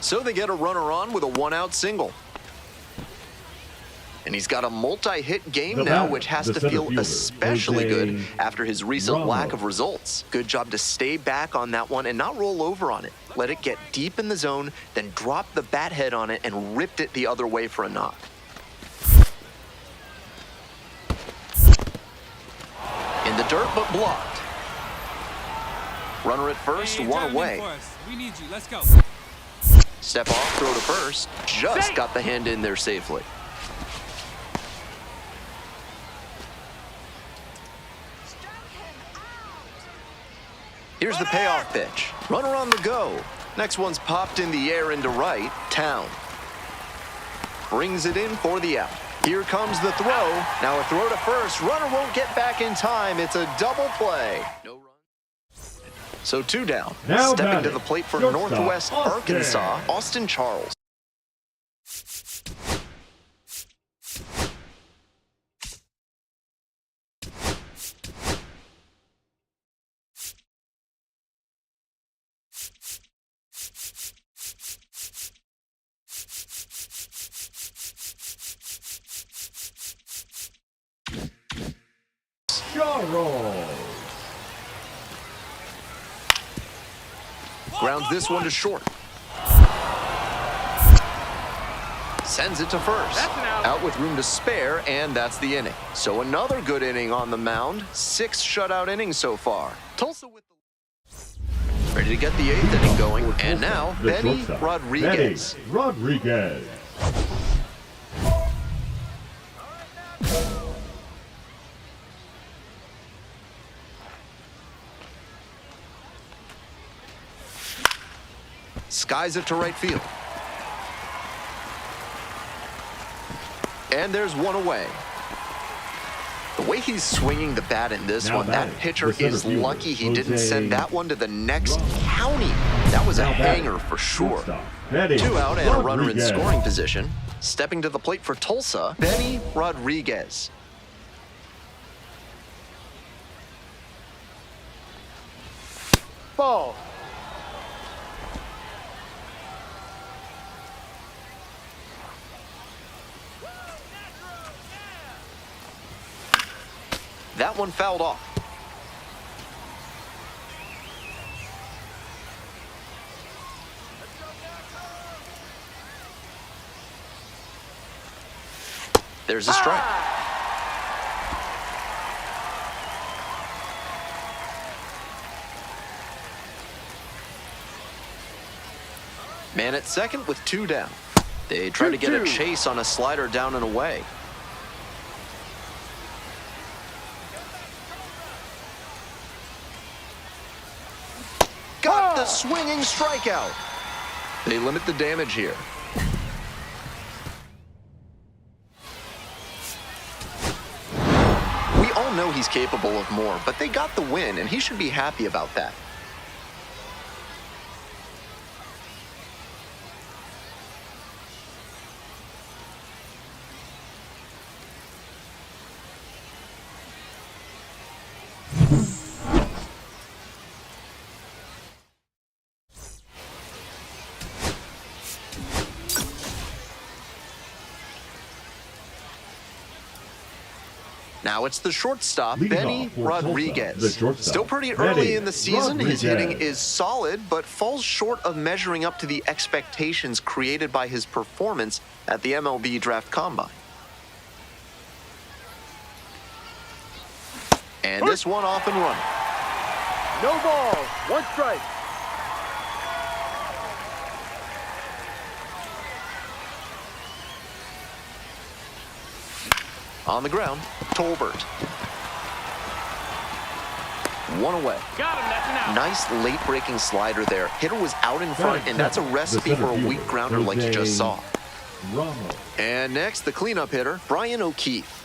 C: So they get a runner on with a 1-out single. And he's got a multi-hit game
E: The
C: now,
E: batter,
C: which has
E: the
C: to
E: center
C: feel
E: fielder,
C: especially
E: Jose
C: good after his recent
E: Ramos.
C: lack of results. Good job to stay back on that one and not roll over on it. Let it get deep in the zone, then drop the bat head on it and ripped it the other way for a knock. In the dirt, but blocked. Runner at first,
G: Hey,
C: one
G: drive him in
C: away.
G: for us. We need you. Let's go.
C: Step off, throw to first. Just got the hand in there safely. Here's the payoff pitch. Runner on the go. Next one's popped in the air into right. Town brings it in for the out. Here comes the throw. Now a throw to first. Runner won't get back in time. It's a double play. No run. So 2 down.
E: Now
C: Stepping to
E: batting,
C: the plate for
E: shortstop,
C: Northwest
E: Austin.
C: Arkansas, Austin Charles.
E: Charles.
C: Grounds this one to short. Sends it to first.
D: That's an out.
C: Out with room to spare, and that's the inning. So another good inning on the mound. 6 shutout innings so far. Tulsa with the... Ready to get the 8th inning going. And now,
E: The
C: Benny
E: shortstop,
C: Rodriguez.
E: Benny Rodriguez.
C: Skies it to right field. And there's one away. The way he's swinging the bat in this
E: Now
C: one, that
E: batting,
C: pitcher
E: the center
C: is
E: fielder,
C: lucky he didn't
E: Jose
C: send that one to the next
E: Ramos.
C: county. That was a
E: Now batting,
C: hanger for sure.
E: shortstop, Benny
C: 2 out and a runner in
E: Rodriguez.
C: scoring position. Stepping to the plate for Tulsa, Benny Rodriguez.
D: Ball.
C: That one fouled off. There's a strike. Man at second with 2 down. They try to get a
D: 2-2.
C: chase on a slider down and away. Got the swinging strikeout. They limit the damage here. We all know he's capable of more, but they got the win, and he should be happy about that. Now it's the shortstop,
E: Leading
C: Benny
E: off for Tulsa,
C: Rodriguez.
E: the shortstop,
C: Still pretty
E: Benny
C: early in the season. His
E: Rodriguez.
C: hitting is solid, but falls short of measuring up to the expectations created by his performance at the MLB Draft Combine. And this one off and running.
D: No ball. 1 strike.
C: On the ground, Tolbert. 1 away.
D: Got him. That's an out.
C: Nice late-breaking slider there. Hitter was out in front, and that's a recipe
E: center
C: for a weak
E: fielder,
C: grounder like you just
E: Jose
C: saw.
E: Ramos.
C: And next, the cleanup hitter, Brian O'Keefe.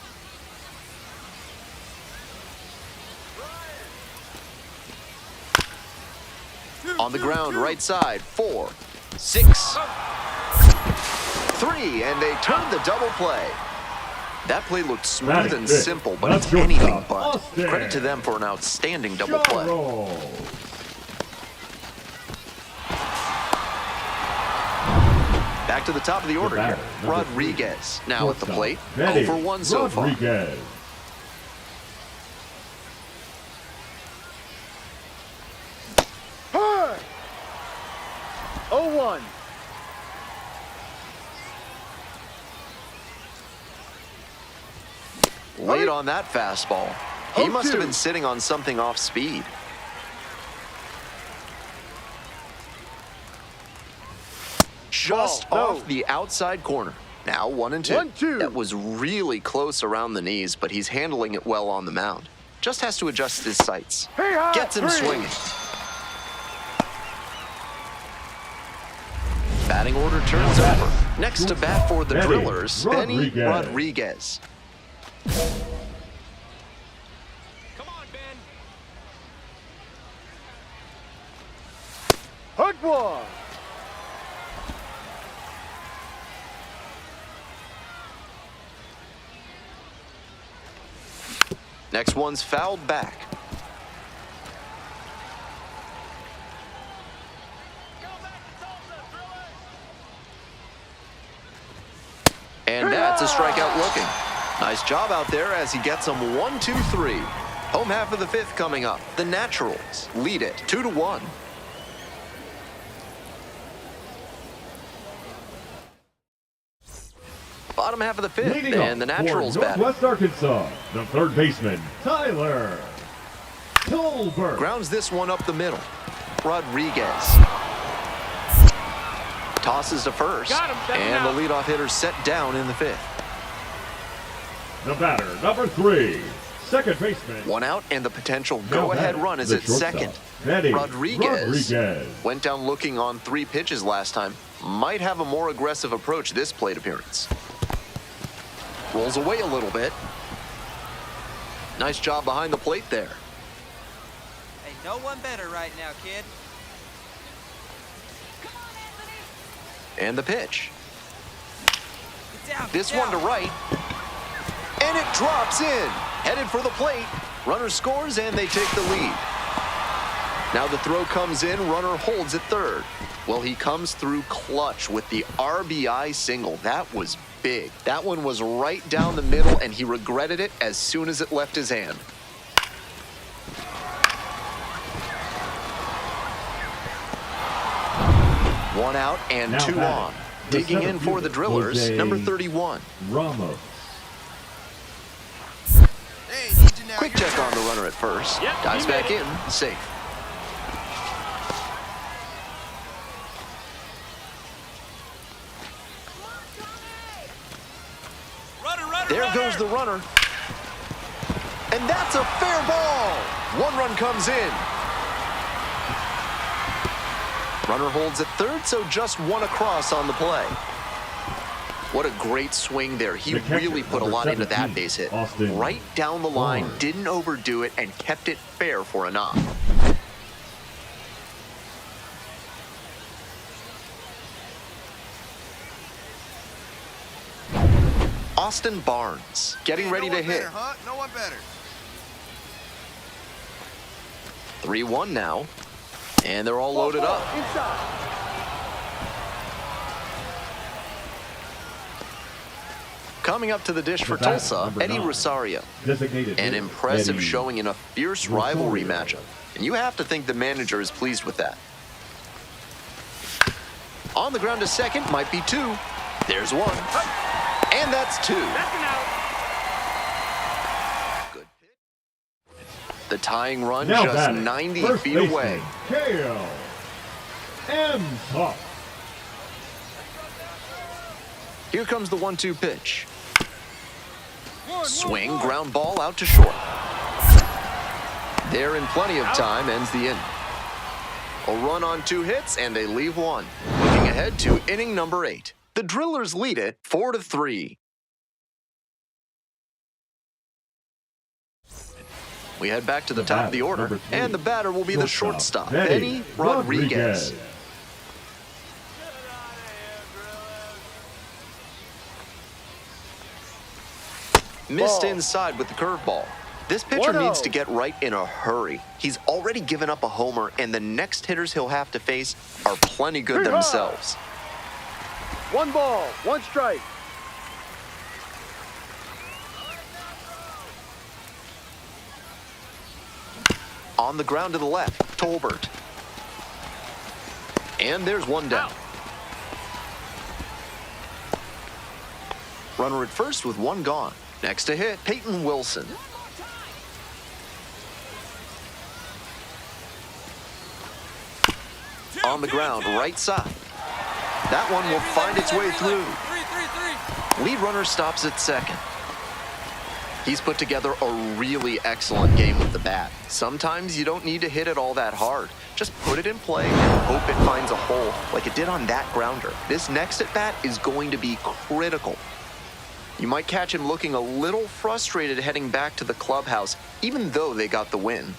C: On the ground, right side, 4, 6, 3, and they turned the double play. That play looked smooth and simple, but it's anything but. Credit to them for an outstanding double play. Back to the top of the order here. Rodriguez now at the plate. 0 for 1 so far.
E: Rodriguez.
D: High! 0-1.
C: Late on that fastball. He must have been sitting on something off speed. Just off the outside corner. Now 1-2.
D: 1-2.
C: That was really close around the knees, but he's handling it well on the mound. Just has to adjust his sights. Gets him swinging. Batting order turns over. Next to bat for the Drillers, Benny Rodriguez.
H: Come on, Ben.
D: Hook one.
C: Next one's fouled back.
H: Go back to Tulsa, Drillers.
C: And that's a strikeout looking. Nice job out there as he gets them 1-2-3. Home half of the 5th coming up. The Naturals lead it 2-1. Bottom half of the 5th,
E: Leading
C: and the Naturals bat.
E: Northwest Arkansas, the third baseman, Tyler Tolbert.
C: Grounds this one up the middle. Rodriguez tosses to first,
H: Got him, second
C: and
H: out.
C: the leadoff hitter set down in the 5th.
E: The batter, number 3, second baseman.
C: 1 out, and the potential
E: Now
C: go-ahead
E: batting,
C: run is
E: the
C: at
E: shortstop,
C: second.
E: Benny
C: Rodriguez
E: Rodriguez.
C: went down looking on 3 pitches last time. Might have a more aggressive approach this plate appearance. Rolls away a little bit. Nice job behind the plate there.
G: Hey, no one better right now, kid.
C: And the pitch.
G: Get down,
C: This
G: get
C: one to
G: down.
C: right. And it drops in. Headed for the plate. Runner scores and they take the lead. Now the throw comes in. Runner holds at third. Well, he comes through clutch with the RBI single. That was big. That one was right down the middle, and he regretted it as soon as it left his hand. One out and
E: Now
C: 2
E: batting,
C: on.
E: the
C: Digging
E: center
C: in for the
E: fielder,
C: Drillers,
E: Jose
C: number 31.
E: Ramos.
C: Quick check on the runner at first.
H: Yep,
C: Dives
H: he made
C: back
H: it.
C: in, safe. There goes the runner. And that's a fair ball. 1 run comes in. Runner holds at third, so just 1 across on the play. What a great swing there. He
E: The catcher,
C: really put a
E: number
C: lot into that
E: 17,
C: base hit.
E: Austin
C: Right down the line,
E: Barnes.
C: didn't overdo it, and kept it fair for a knock. Austin Barnes getting ready to hit.
H: No one better.
C: 3-1 now, and they're all loaded up. Coming up to the dish for
E: The batter,
C: Tulsa,
E: number
C: Eddie
E: 9,
C: Rosario.
E: designated
C: An
E: hitter,
C: impressive
E: Eddie
C: showing in a fierce rivalry
E: Rosario.
C: matchup. And you have to think the manager is pleased with that. On the ground to second, might be 2. There's 1. And that's 2.
H: That's an out.
C: Good pitch. The tying run
E: Now
C: just
E: batting,
C: 90
E: first
C: feet
E: baseman,
C: away.
E: Kale Emhoff.
C: Here comes the 1-2 pitch. Swing, ground ball out to short. There in plenty of time, ends the inning. A run on 2 hits, and they leave 1. Looking ahead to inning number 8. The Drillers lead it 4-3. We head back to the top of the order, and the batter will be the shortstop, Benny Rodriguez. Missed inside with the curveball. This pitcher needs to get right in a hurry. He's already given up a homer, and the next hitters he'll have to face are plenty good themselves.
I: 1 ball, 1 strike.
C: On the ground to the left, Tolbert. And there's 1 down. Runner at first with 1 gone. Next to hit, Peyton Wilson. On the ground, right side. That one will find its way through. Lead runner stops at second. He's put together a really excellent game with the bat. Sometimes you don't need to hit it all that hard. Just put it in play and hope it finds a hole like it did on that grounder. This next at bat is going to be critical. You might catch him looking a little frustrated heading back to the clubhouse, even though they got the win.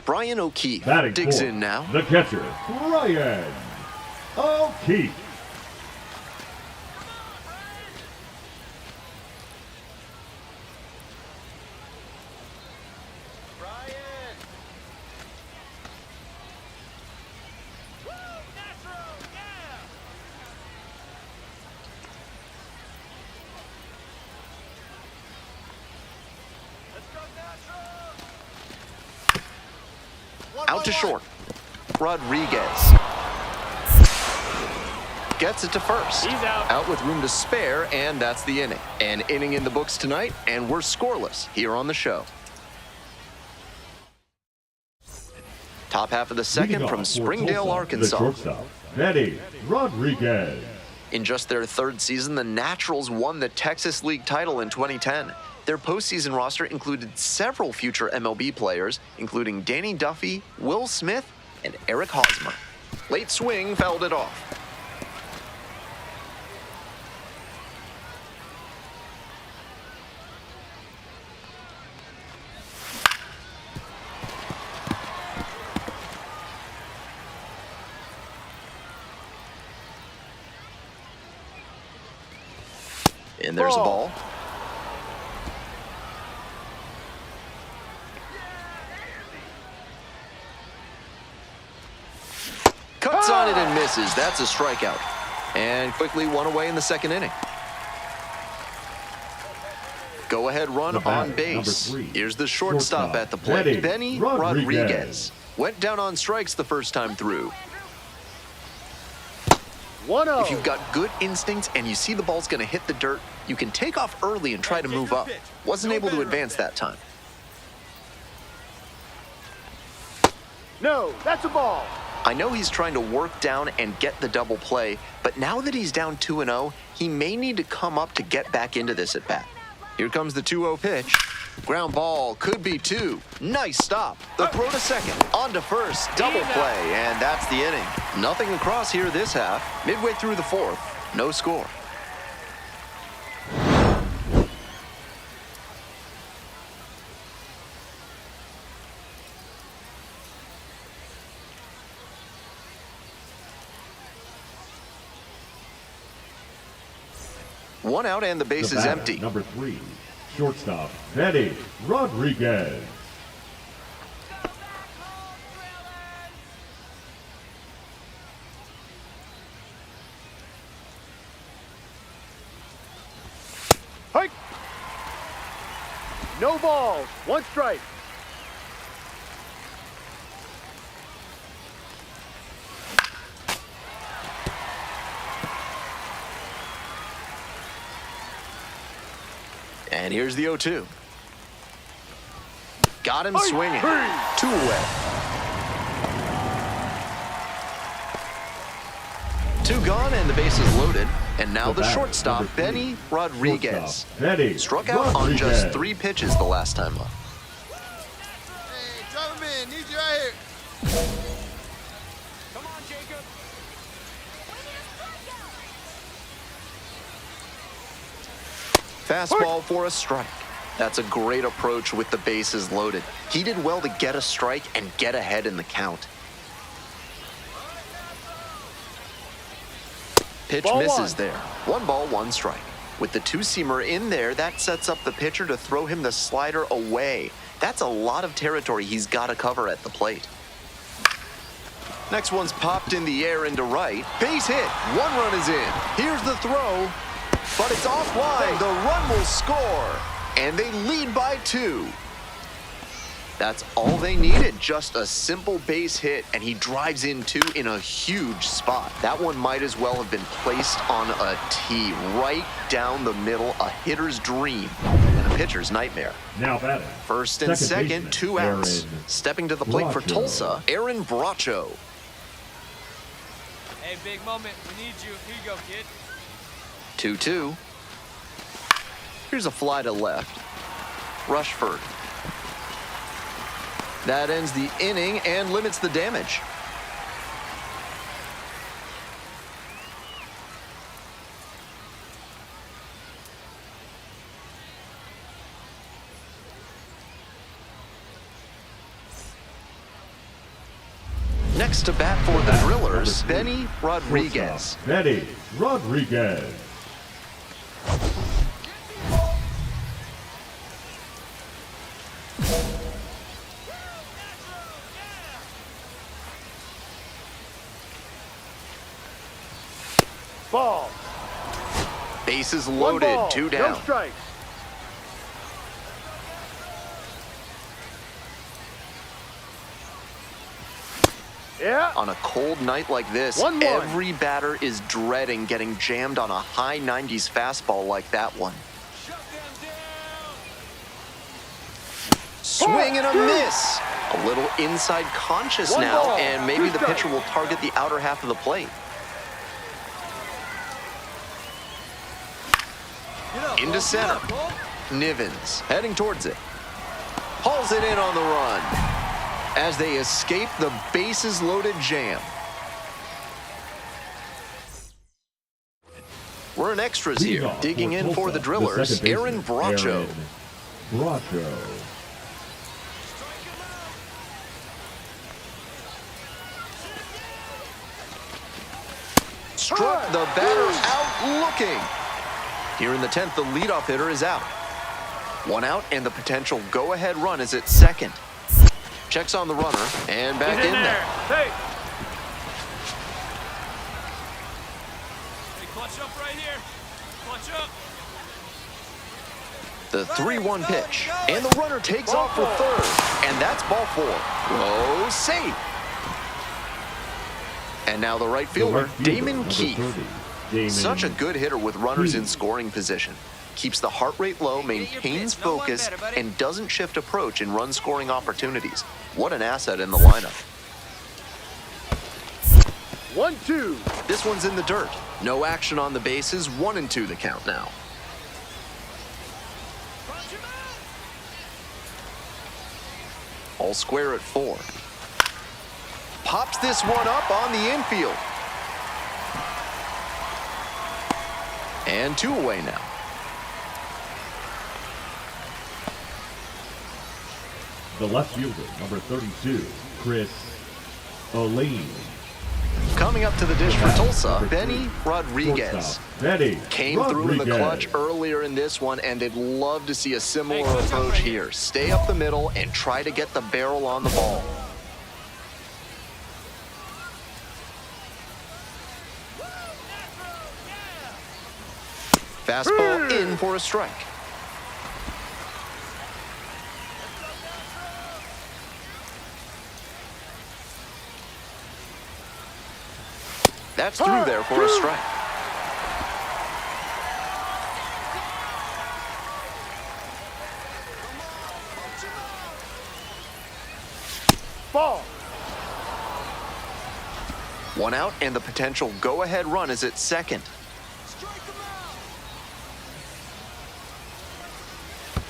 C: Brian O'Keefe
E: Batting
C: digs
E: fourth,
C: in now.
E: The catcher, Brian O'Keefe.
C: Out to short. Rodriguez gets it to first.
G: He's out.
C: With room to spare, and that's the inning. An inning in the books tonight, and we're scoreless here on the show. Top half of the second from Springdale, Arkansas.
E: The shortstop, Benny Rodriguez.
C: In just their 3rd season, the Naturals won the Texas League title in 2010. Their postseason roster included several future MLB players, including Danny Duffy, Will Smith, and Eric Hosmer. Late swing fouled it off. And there's a ball. Cuts on it and misses. That's a strikeout. And quickly 1 away in the 2nd inning. Go-ahead run on base. Here's the shortstop at the plate. Benny Rodriguez. Went down on strikes the first time through.
I: 1-0.
C: If you've got good instincts and you see the ball's going to hit the dirt, you can take off early and try to move up. Wasn't able to advance that time.
I: No, that's a ball.
C: I know he's trying to work down and get the double play, but now that he's down 2-0, he may need to come up to get back into this at bat. Here comes the 2-0 pitch. Ground ball, could be 2. Nice stop. The throw to second, on to first, double play, and that's the inning. Nothing across here this half. Midway through the 4th, no score. One out and the base is empty.
E: Number 3, shortstop, Benny Rodriguez.
I: Hike. No balls, 1 strike.
C: And here's the 0-2. Got him swinging. 2 away. 2 gone and the bases loaded. And now the shortstop, Benny Rodriguez. Struck out on just 3 pitches the last time up.
D: Hey, drop him in. Need you right here.
H: Come on, Jacob.
C: Fastball for a strike. That's a great approach with the bases loaded. He did well to get a strike and get ahead in the count. Pitch misses there. 1 ball, 1 strike. With the 2-seamer in there, that sets up the pitcher to throw him the slider away. That's a lot of territory he's got to cover at the plate. Next one's popped in the air into right. Base hit. 1 run is in. Here's the throw, but it's offline. The run will score, and they lead by 2. That's all they needed, just a simple base hit, and he drives in 2 in a huge spot. That one might as well have been placed on a tee, right down the middle, a hitter's dream and a pitcher's nightmare.
E: Now batting.
C: First and second, 2 outs. Stepping to the plate for Tulsa, Aaron Bracho.
G: Hey, big moment. We need you. Here you go, kid.
C: 2-2. Here's a fly to left. Rushford. That ends the inning and limits the damage. Next to bat for the Drillers, Benny Rodriguez.
E: Benny Rodriguez.
I: Ball.
C: Bases
I: 1
C: loaded,
I: ball,
C: 2 down.
I: No strikes. Yeah.
C: On a cold night like this,
I: 1-1.
C: every batter is dreading getting jammed on a high 90s fastball like that one.
H: Shut them down.
C: Swing and a miss. A little inside conscious
I: 1
C: now,
I: ball,
C: and maybe
I: 2
C: the pitcher
I: strikes.
C: will target the outer half of the plate. Into center. Nivens heading towards it. Hauls it in on the run as they escape the bases loaded jam. We're in extras here. Digging in for the Drillers, Aaron Bracho.
E: Bracho.
C: Struck the batter out looking. Here in the 10th, the leadoff hitter is out. 1 out, and the potential go-ahead run is at second. Checks on the runner, and back in there.
I: Hey.
G: Hey, clutch up right here. Clutch up.
C: The 3-1 pitch, and the runner takes off for third, and that's ball 4. Whoa, safe. And now the right fielder, Damon Keith. Such a good hitter with runners in scoring position. Keeps the heart rate low, maintains focus, and doesn't shift approach in run-scoring opportunities. What an asset in the lineup.
I: 1-2.
C: This one's in the dirt. No action on the bases, 1-2 the count now. All square at 4. Pops this one up on the infield. And 2 away now.
E: The left fielder, number 32, Chris O'Lane.
C: Coming up to the dish for Tulsa, Benny Rodriguez.
E: Benny
C: Came through in the clutch earlier in this one, and they'd love to see a similar approach here. Stay up the middle and try to get the barrel on the ball. Fastball in for a strike. That's through there for a strike.
I: Ball.
C: One out, and the potential go-ahead run is at second.
F: Strike him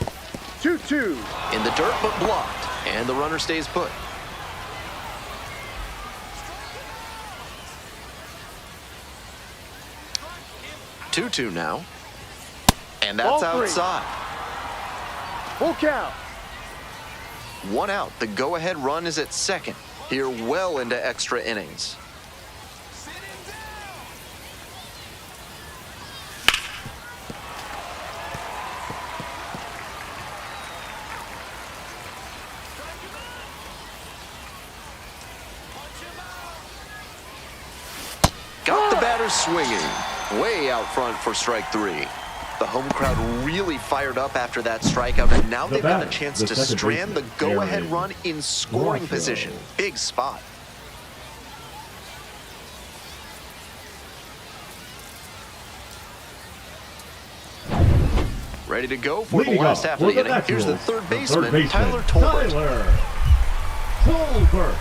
F: out.
I: 2-2.
C: In the dirt, but blocked, and the runner stays put. 2-2 now. And that's
I: Ball 3.
C: outside.
I: Full count.
C: One out. The go-ahead run is at second. Here well into extra innings.
F: Sit him down. Punch him out.
C: Got the batter swinging. Way out front for strike 3. The home crowd really fired up after that strikeout, and now they've got a chance to strand the go-ahead run in scoring position. Big spot. Ready to go for the last half of the inning. Here's the third baseman, Tyler Tolbert.
E: Tolbert.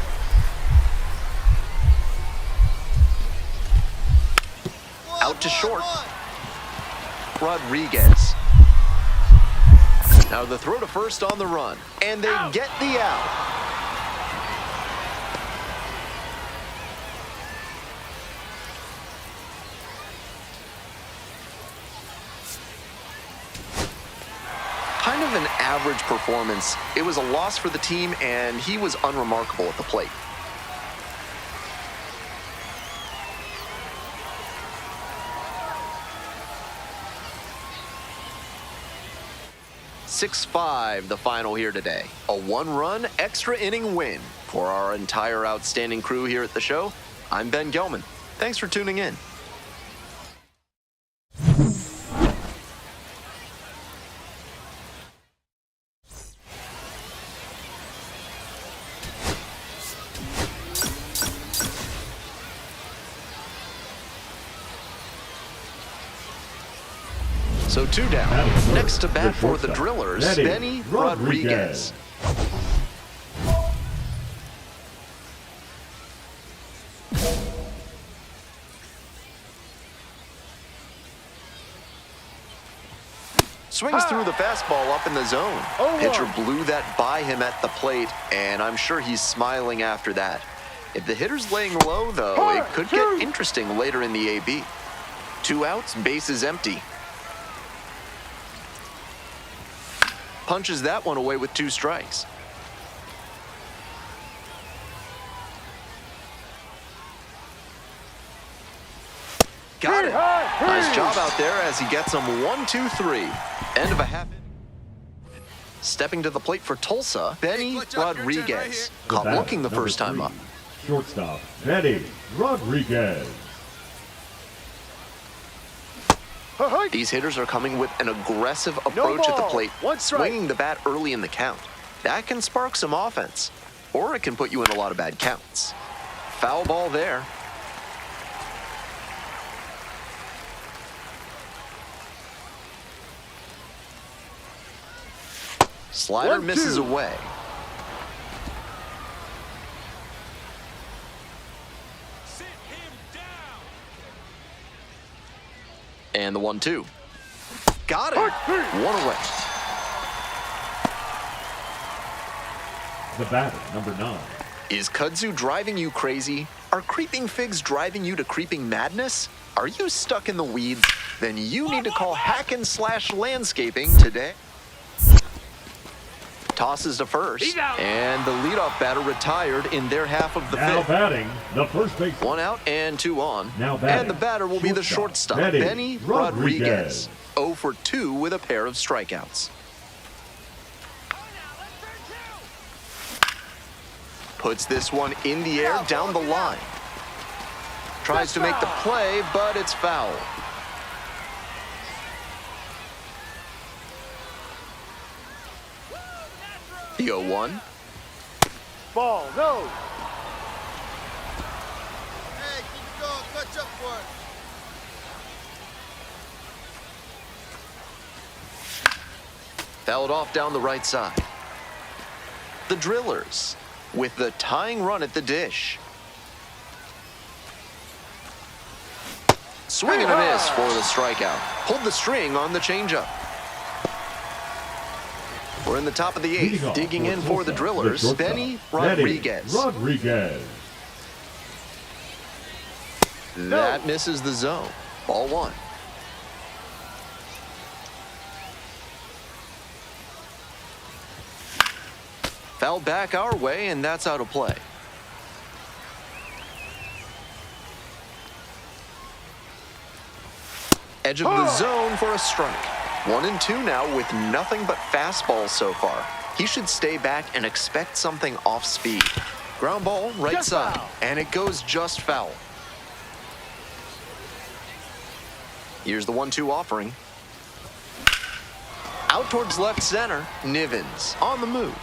C: Out to short. Rodriguez. Now the throw to first on the run, and they get the out. Kind of an average performance. It was a loss for the team, and he was unremarkable at the plate. (6-5) the final here today. A one-run extra inning win. For our entire outstanding crew here at the show, I'm Ben Gelman. Thanks for tuning in. So 2 down. Next to bat for the Drillers, Benny Rodriguez. Swings through the fastball up in the zone. Pitcher blew that by him at the plate, and I'm sure he's smiling after that. If the hitter's laying low, though, it could get interesting later in the AB. 2 outs, bases empty. Punches that one away with 2 strikes. Got it. Nice job out there as he gets him 1-2-3. End of a half inning. Stepping to the plate for Tulsa, Benny Rodriguez. Caught looking the first time up.
E: Shortstop, Benny Rodriguez.
C: These hitters are coming with an aggressive approach at the plate, swinging the bat early in the count. That can spark some offense, or it can put you in a lot of bad counts. Foul ball there. Slider misses away.
F: Sit him down.
C: And the 1-2. Got it. One away.
E: The batter, number 9.
C: Is kudzu driving you crazy? Are creeping figs driving you to creeping madness? Are you stuck in the weeds? Then you need to call Hack&Slash Landscaping today. Tosses to first, and the leadoff batter retired in their half of the
E: Now
C: fifth.
E: batting, the first base.
C: 1 out and 2 on.
E: Now batting,
C: and the batter will be the shortstop, Benny Rodriguez. 0 for 2 with a pair of strikeouts. Puts this one in the air down the line. Tries to make the play, but it's foul. The 0-1.
I: Ball, no.
F: Hey, keep it going. Clutch up for it.
C: Fouled off down the right side. The Drillers with the tying run at the dish. Swing and a miss for the strikeout. Pulled the string on the changeup. We're in the top of the eighth. Digging in for the Drillers, Benny Rodriguez. That misses the zone. Ball one. Foul back our way, and that's out of play. Edge of the zone for a strike. 1-2 now with nothing but fastballs so far. He should stay back and expect something off speed. Ground ball, right side, and it goes just foul. Here's the 1-2 offering. Out towards left center, Nivens on the move.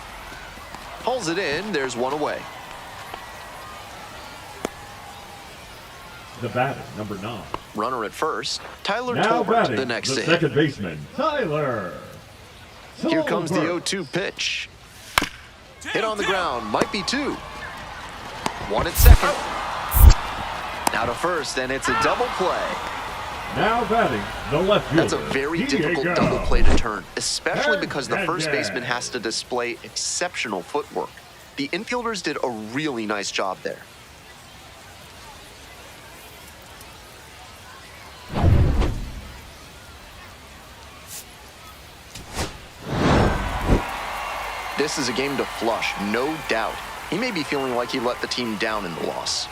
C: Pulls it in, there's one away.
E: The batter, number 9.
C: Runner at first. Tyler
E: Now
C: Tolbert,
E: batting,
C: the next
E: the
C: in.
E: second baseman, Tyler.
C: Here comes the
E: Tolbert.
C: 0-2 pitch. Hit on the ground, might be 2. 1 at second. Now to first, and it's a double play.
E: Now batting, the left fielder.
C: That's a very difficult
E: Diego.
C: double play to turn, especially
E: And
C: because the first
E: Hernandez.
C: baseman has to display exceptional footwork. The infielders did a really nice job there. This is a game to flush, no doubt. He may be feeling like he let the team down in the loss.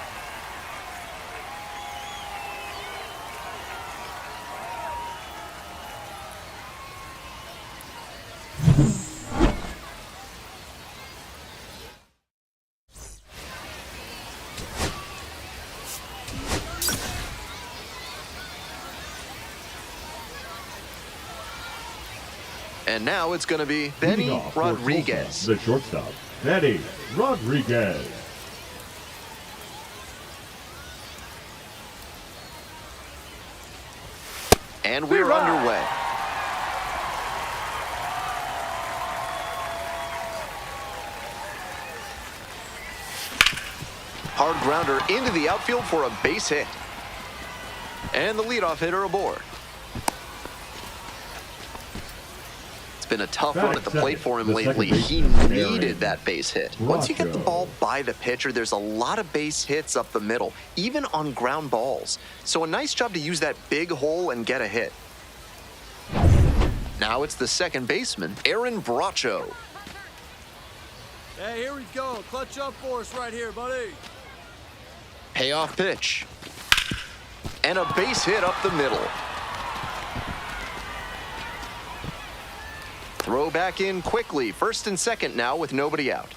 C: And now it's going to be Benny
E: Leading off for
C: Rodriguez.
E: Tulsa, the shortstop, Benny Rodriguez.
C: And we're underway. Hard grounder into the outfield for a base hit. And the leadoff hitter aboard. It's been a tough run at the plate for him lately. He needed that base hit. Once you get the ball by the pitcher, there's a lot of base hits up the middle, even on ground balls. So a nice job to use that big hole and get a hit. Now it's the second baseman, Aaron Bracho.
D: Hey, here we go. Clutch up for us right here, buddy.
C: Payoff pitch. And a base hit up the middle. Throw back in quickly. First and second now with nobody out.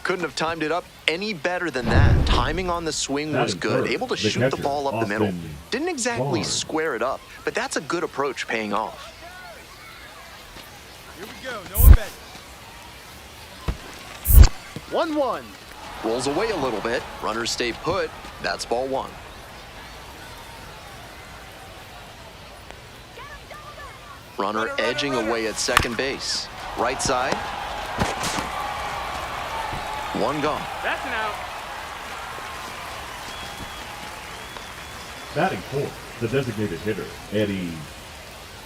C: Couldn't have timed it up any better than that. Timing on the swing was good. Able to shoot the ball up the middle. Didn't exactly square it up, but that's a good approach paying off.
D: Here we go. No one bet.
I: 1-1.
C: Rolls away a little bit. Runners stay put. That's ball one. Runner edging away at second base. Right side. One gone.
D: That's an out.
E: Batting fourth, the designated hitter, Eddie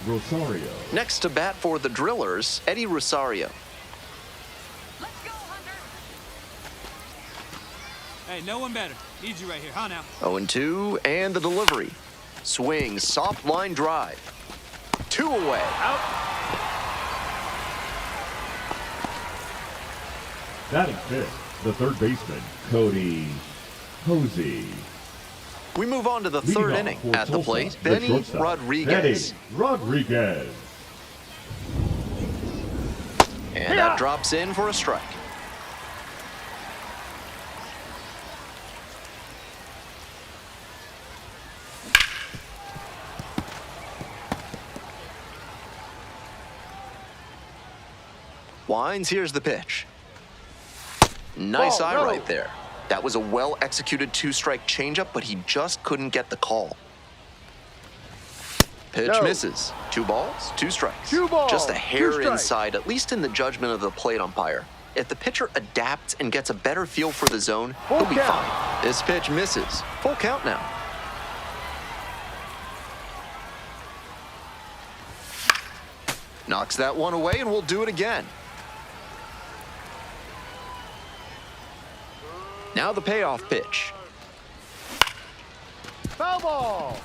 E: Rosario.
C: Next to bat for the Drillers, Eddie Rosario.
F: Let's go, Hunter.
G: Hey, no one better. Need you right here. Huh now?
C: 0-2, and the delivery. Swing, soft line drive. 2 away.
D: Out.
E: Batting fifth, the third baseman, Cody Posey.
C: We move on to the
E: Leading
C: third
E: off
C: inning.
E: for
C: At the
E: Tulsa,
C: plate,
E: the
C: Benny
E: shortstop,
C: Rodriguez.
E: Benny Rodriguez.
C: And that drops in for a strike. Wines, here's the pitch. Nice eye right there. That was a well-executed two-strike changeup, but he just couldn't get the call. Pitch misses. 2 balls, 2 strikes.
I: 2 balls,
C: Just a
I: 2
C: hair
I: strikes.
C: inside, at least in the judgment of the plate umpire. If the pitcher adapts and gets a better feel for the zone,
I: Full
C: he'll be
I: count.
C: fine. This pitch misses. Full count now. Knocks that one away, and we'll do it again. Now the payoff pitch.
I: Foul ball.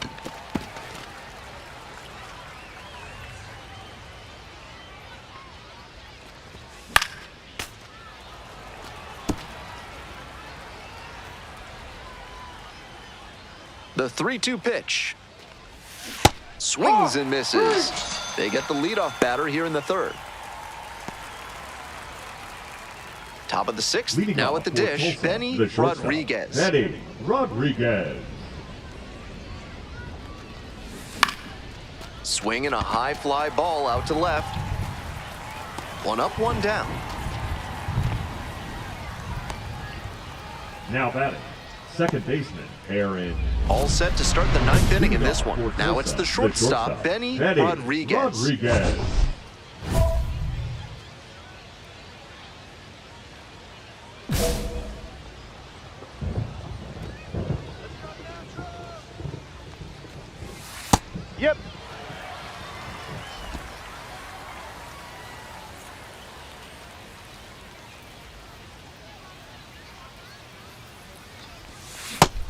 C: The 3-2 pitch. Swings and misses. They get the leadoff batter here in the third. Top of the sixth.
E: Leading
C: Now
E: off
C: at the
E: for
C: dish,
E: Tulsa,
C: Benny
E: the shortstop,
C: Rodriguez.
E: Benny Rodriguez.
C: Swinging a high fly ball out to left. One up, one down.
E: Now batting, second baseman Aaron.
C: All set to start the ninth inning in
E: Leading
C: this
E: off
C: one.
E: for
C: Now
E: Tulsa,
C: it's the
E: the
C: shortstop, Benny Rodriguez.
E: Rodriguez.
I: Yep.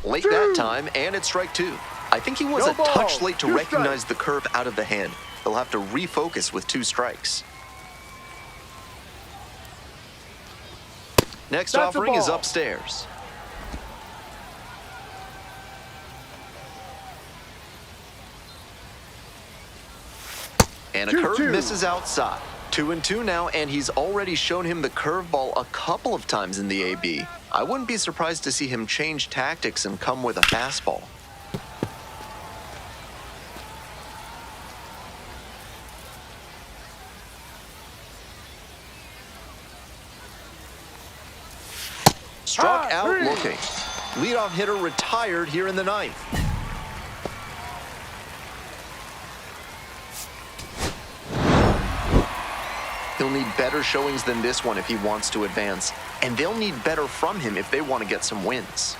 C: Late that time, and it's strike two. I think he was
I: No
C: a
I: ball,
C: touch late to
I: 2
C: recognize
I: strikes.
C: the curve out of the hand. He'll have to refocus with 2 strikes. Next
I: That's a
C: offering is
I: ball.
C: upstairs. And a
I: 2-2.
C: curve misses outside. 2-2 now, and he's already shown him the curveball a couple of times in the AB. I wouldn't be surprised to see him change tactics and come with a fastball. Struck out
I: 3.
C: looking. Leadoff hitter retired here in the ninth. He'll need better showings than this one if he wants to advance, and they'll need better from him if they want to get some wins.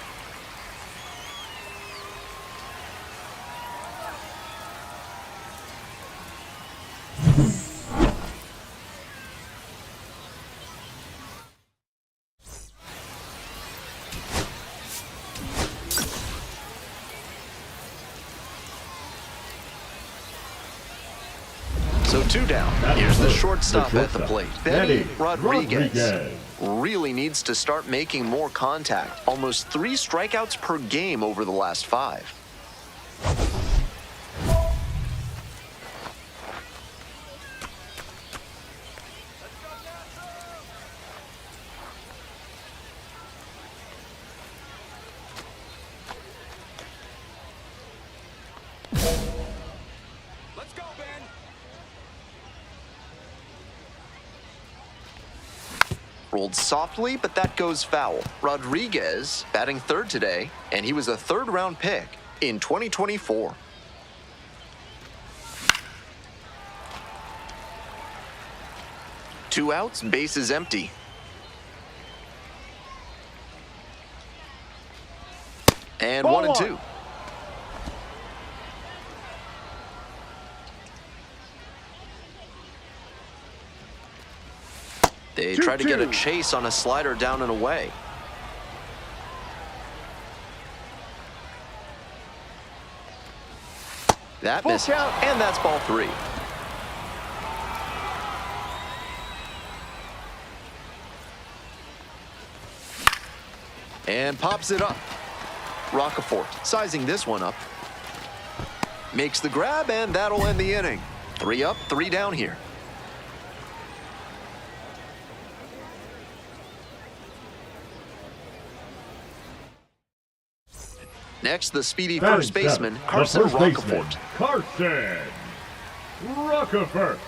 C: So 2 down. Here's the shortstop at the plate. Benny Rodriguez really needs to start making more contact. Almost 3 strikeouts per game over the last 5.
H: Let's go, Ben.
C: Rolled softly, but that goes foul. Rodriguez batting third today, and he was a third-round pick in 2024. Two outs, bases empty. And
I: Ball
C: 1 and 2.
I: one.
C: They try to get a
I: 2-2.
C: chase on a slider down and away. That
I: Full
C: misses,
I: count.
C: and that's ball 3. And pops it up. Rocafort sizing this one up. Makes the grab, and that'll end the inning. 3 up, 3 down here. Next, the speedy
E: Batting
C: first baseman,
E: seventh,
C: Carson
E: the first baseman,
C: Rocafort.
E: Carson Rocafort.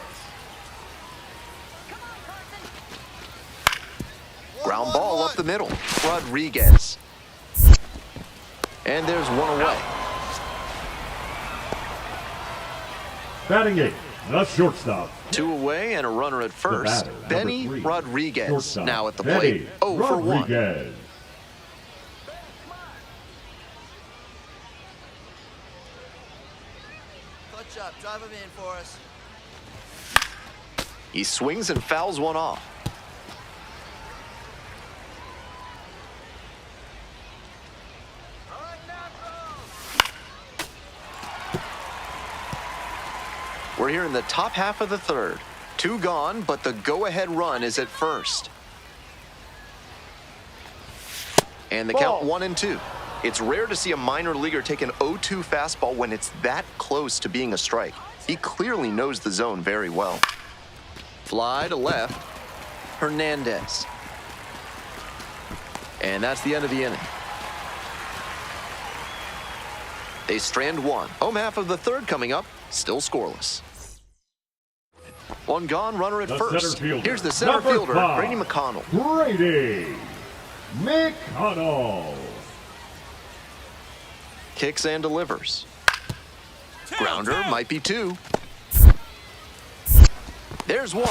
C: Ground ball up the middle. Rodriguez. And there's one away.
E: Batting eighth, The shortstop.
C: 2 away and a runner at first.
E: batter, number
C: Benny
E: 3.
C: Rodriguez
E: Shortstop,
C: now at the
E: Benny
C: plate. 0 for 1.
E: Rodriguez.
J: Clutch up. Drive him in for us.
C: He swings and fouls one off. We're here in the top half of the third. 2 gone, but the go-ahead run is at first. And the count 1-2. It's rare to see a minor leaguer take an 0-2 fastball when it's that close to being a strike. He clearly knows the zone very well. Fly to left. Hernandez. And that's the end of the inning. They strand 1. Home half of the third coming up. Still scoreless. 1 gone, runner at
E: The
C: first.
E: center fielder,
C: Here's the center
E: number
C: fielder,
E: 5,
C: Brady McConnell.
E: Brady McConnell.
C: Kicks and delivers. Grounder might be 2. There's 1.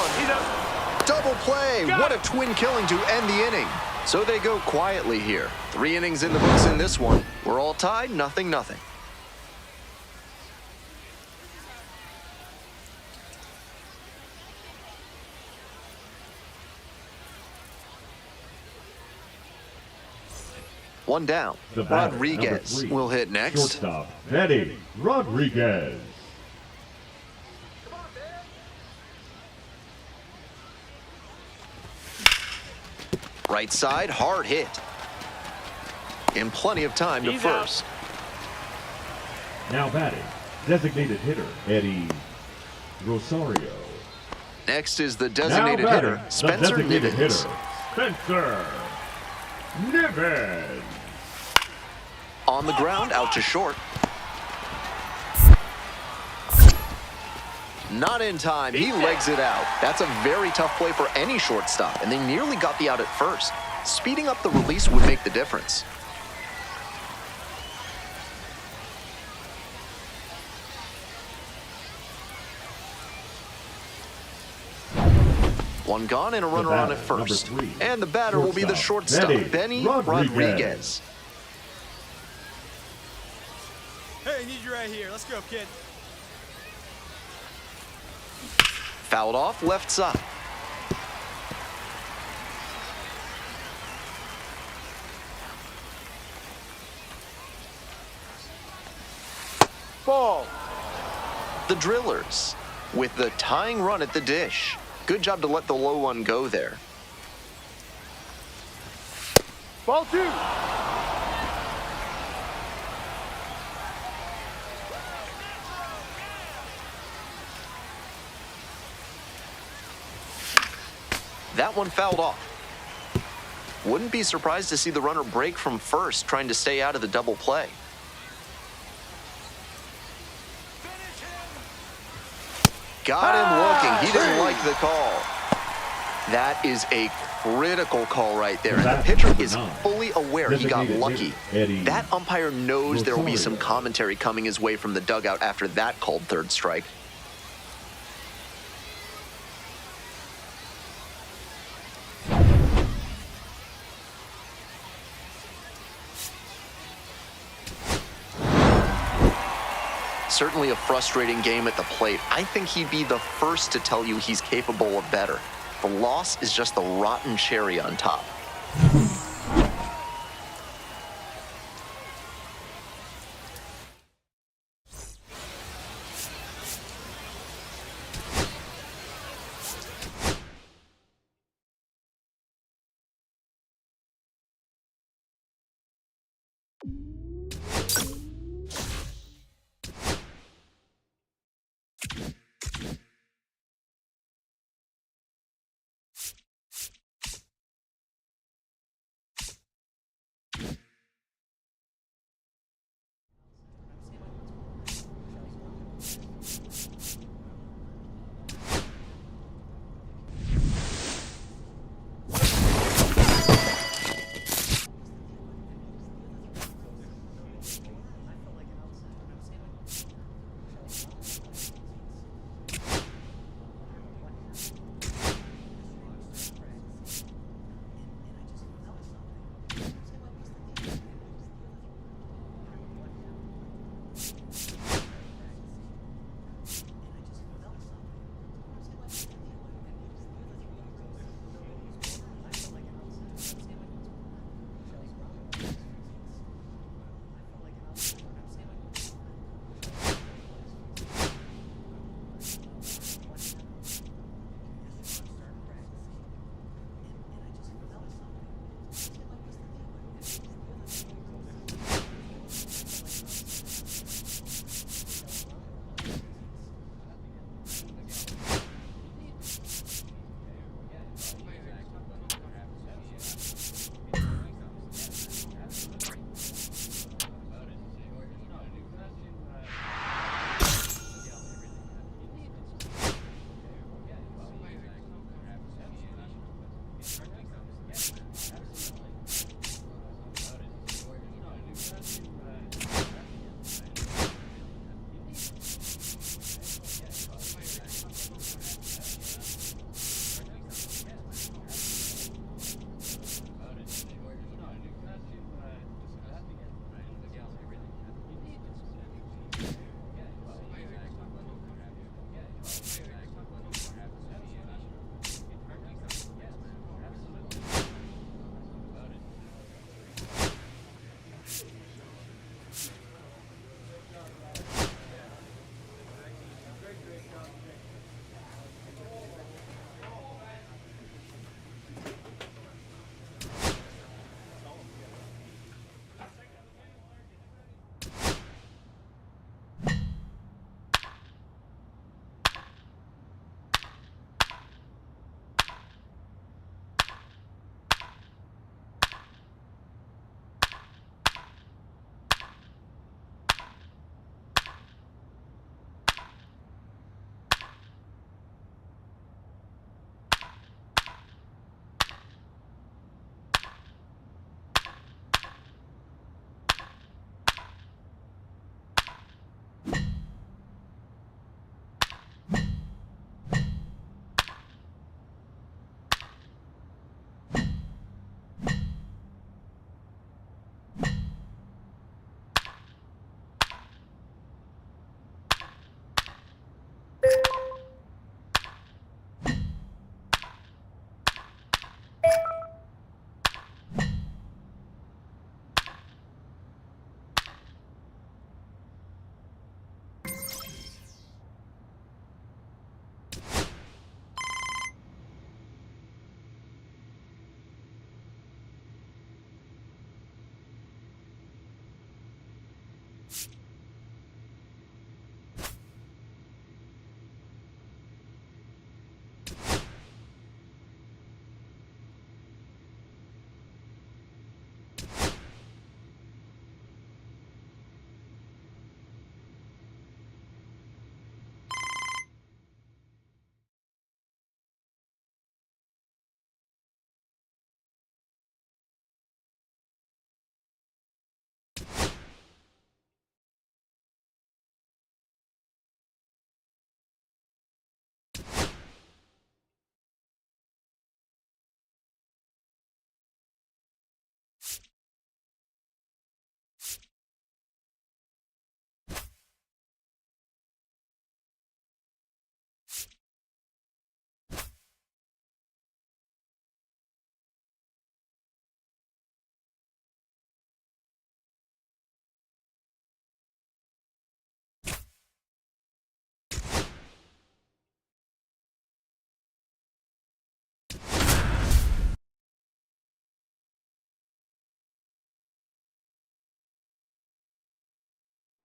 C: Double play. What a twin killing to end the inning. So they go quietly here. 3 innings in the books in this one. We're all tied, 0-0. One down.
E: The batter,
C: Rodriguez
E: number 3,
C: will hit next.
E: Shortstop, Benny Rodriguez.
C: Right side, hard hit. In plenty of time to first.
E: Now batting, designated hitter, Eddie Rosario.
C: Next is the
E: Now
C: designated
E: batting,
C: hitter,
E: the
C: Spencer
E: designated
C: Nivens.
E: hitter, Spencer Nivens.
C: On the ground, out to short. Not in time. He legs it out. That's a very tough play for any shortstop, and they nearly got the out at first. Speeding up the release would make the difference. One gone and a runner on at first.
E: Number 3,
C: And the batter will be the shortstop, Benny Rodriguez.
D: Hey, I need you right here. Let's go, kid.
C: Fouled off left side.
I: Ball.
C: The Drillers with the tying run at the dish. Good job to let the low one go there.
I: Ball 2.
C: That one fouled off. Wouldn't be surprised to see the runner break from first, trying to stay out of the double play. Got him looking. He didn't like the call. That is a critical call right there. And the pitcher is fully aware he got lucky. That umpire knows there will be some commentary coming his way from the dugout after that called third strike. Certainly a frustrating game at the plate. I think he'd be the first to tell you he's capable of better. The loss is just the rotten cherry on top.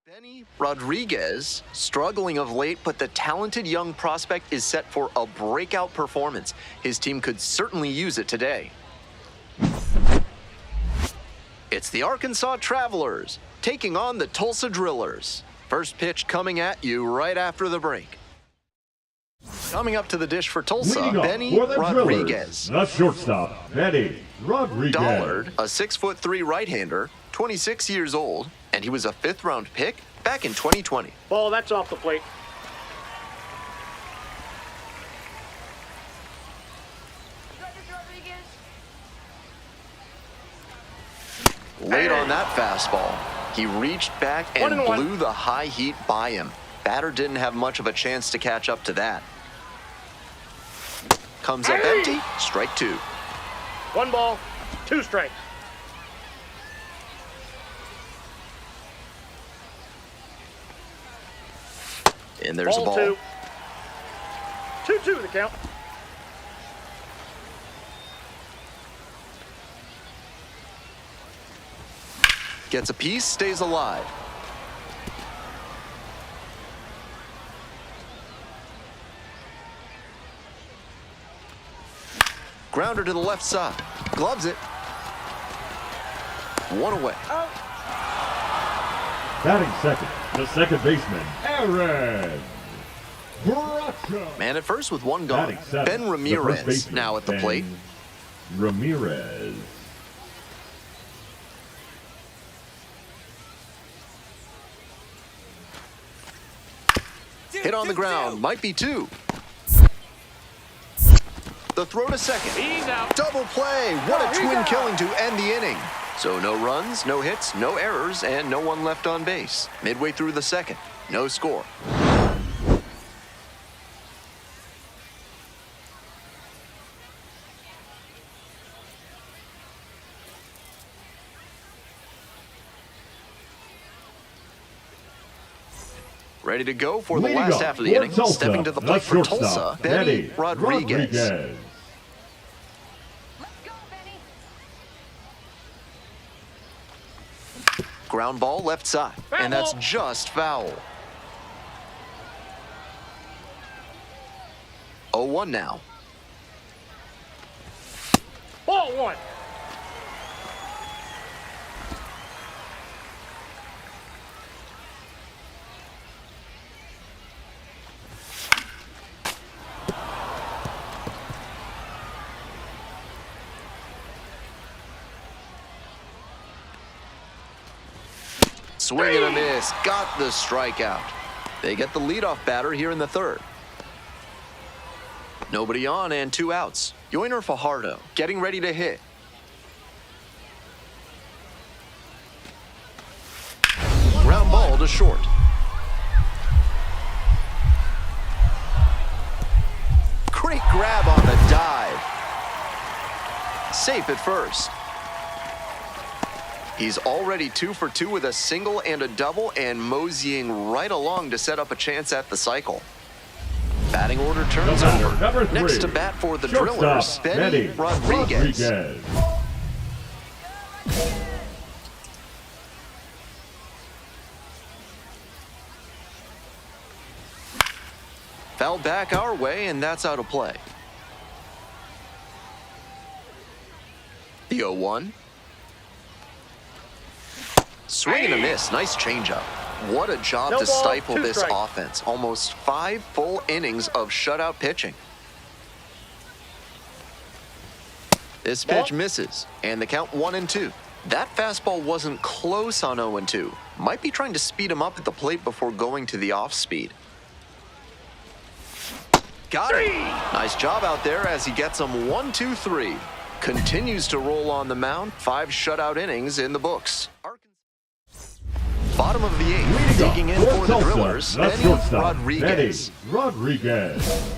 C: Benny Rodriguez, struggling of late, but the talented young prospect is set for a breakout performance. His team could certainly use it today. It's the Arkansas Travelers taking on the Tulsa Drillers. First pitch coming at you right after the break. Coming up to the dish for Tulsa, Benny Rodriguez.
E: The shortstop, Benny Rodriguez.
C: Dollard, a 6'3" right-hander, 26 years old, and he was a 5th-round pick back in 2020.
I: Ball, that's off the plate.
C: Late on that fastball, he reached back and blew the high heat by him. Batter didn't have much of a chance to catch up to that. Comes up empty, strike 2.
I: 1 ball, 2 strikes.
C: And there's a ball.
I: 2. 2-2 the count.
C: Gets a piece, stays alive. Grounder to the left side. Gloves it. 1 away.
E: Batting second, the second baseman, Aaron Bracho.
C: Man at first with 1 gone.
E: Batting seventh,
C: Ben
E: the first
C: Ramirez
E: baseman,
C: now at the
E: Ben
C: plate.
E: Ramirez.
C: Hit on the ground, might be 2. The throw to second.
I: He's out.
C: Double play. What a twin killing to end the inning. So no runs, no hits, no errors, and no one left on base. Midway through the second, no score. Ready to go for the last half of the inning. Stepping to the plate for Tulsa, Benny Rodriguez.
F: Let's go, Benny.
C: Ground ball left side, and that's just foul. 0-1 now.
I: Ball 1.
C: Swing and a miss, got the strikeout. They get the leadoff batter here in the third. Nobody on and 2 outs. Yoiner Fajardo getting ready to hit. Ground ball to short. Great grab on the dive. Safe at first. He's already 2 for 2 with a single and a double and moseying right along to set up a chance at the cycle. Batting order turns over.
E: Number 3.
C: Next to bat for the
E: Shortstop,
C: Drillers, Benny Rodriguez. Foul back our way, and that's out of play. The 0-1. Swing and a miss. Nice changeup. What a job
I: No
C: to
I: ball,
C: stifle
I: 2
C: this
I: strikes.
C: offense. Almost 5 full innings of shutout pitching. This pitch misses, and the count 1-2. That fastball wasn't close on 0-2. Might be trying to speed him up at the plate before going to the off speed. Got it. Nice job out there as he gets him 1-2-3. Continues to roll on the mound. 5 shutout innings in the books. Bottom of the 8th, digging in for the Drillers, Benny Rodriguez.
E: Rodriguez.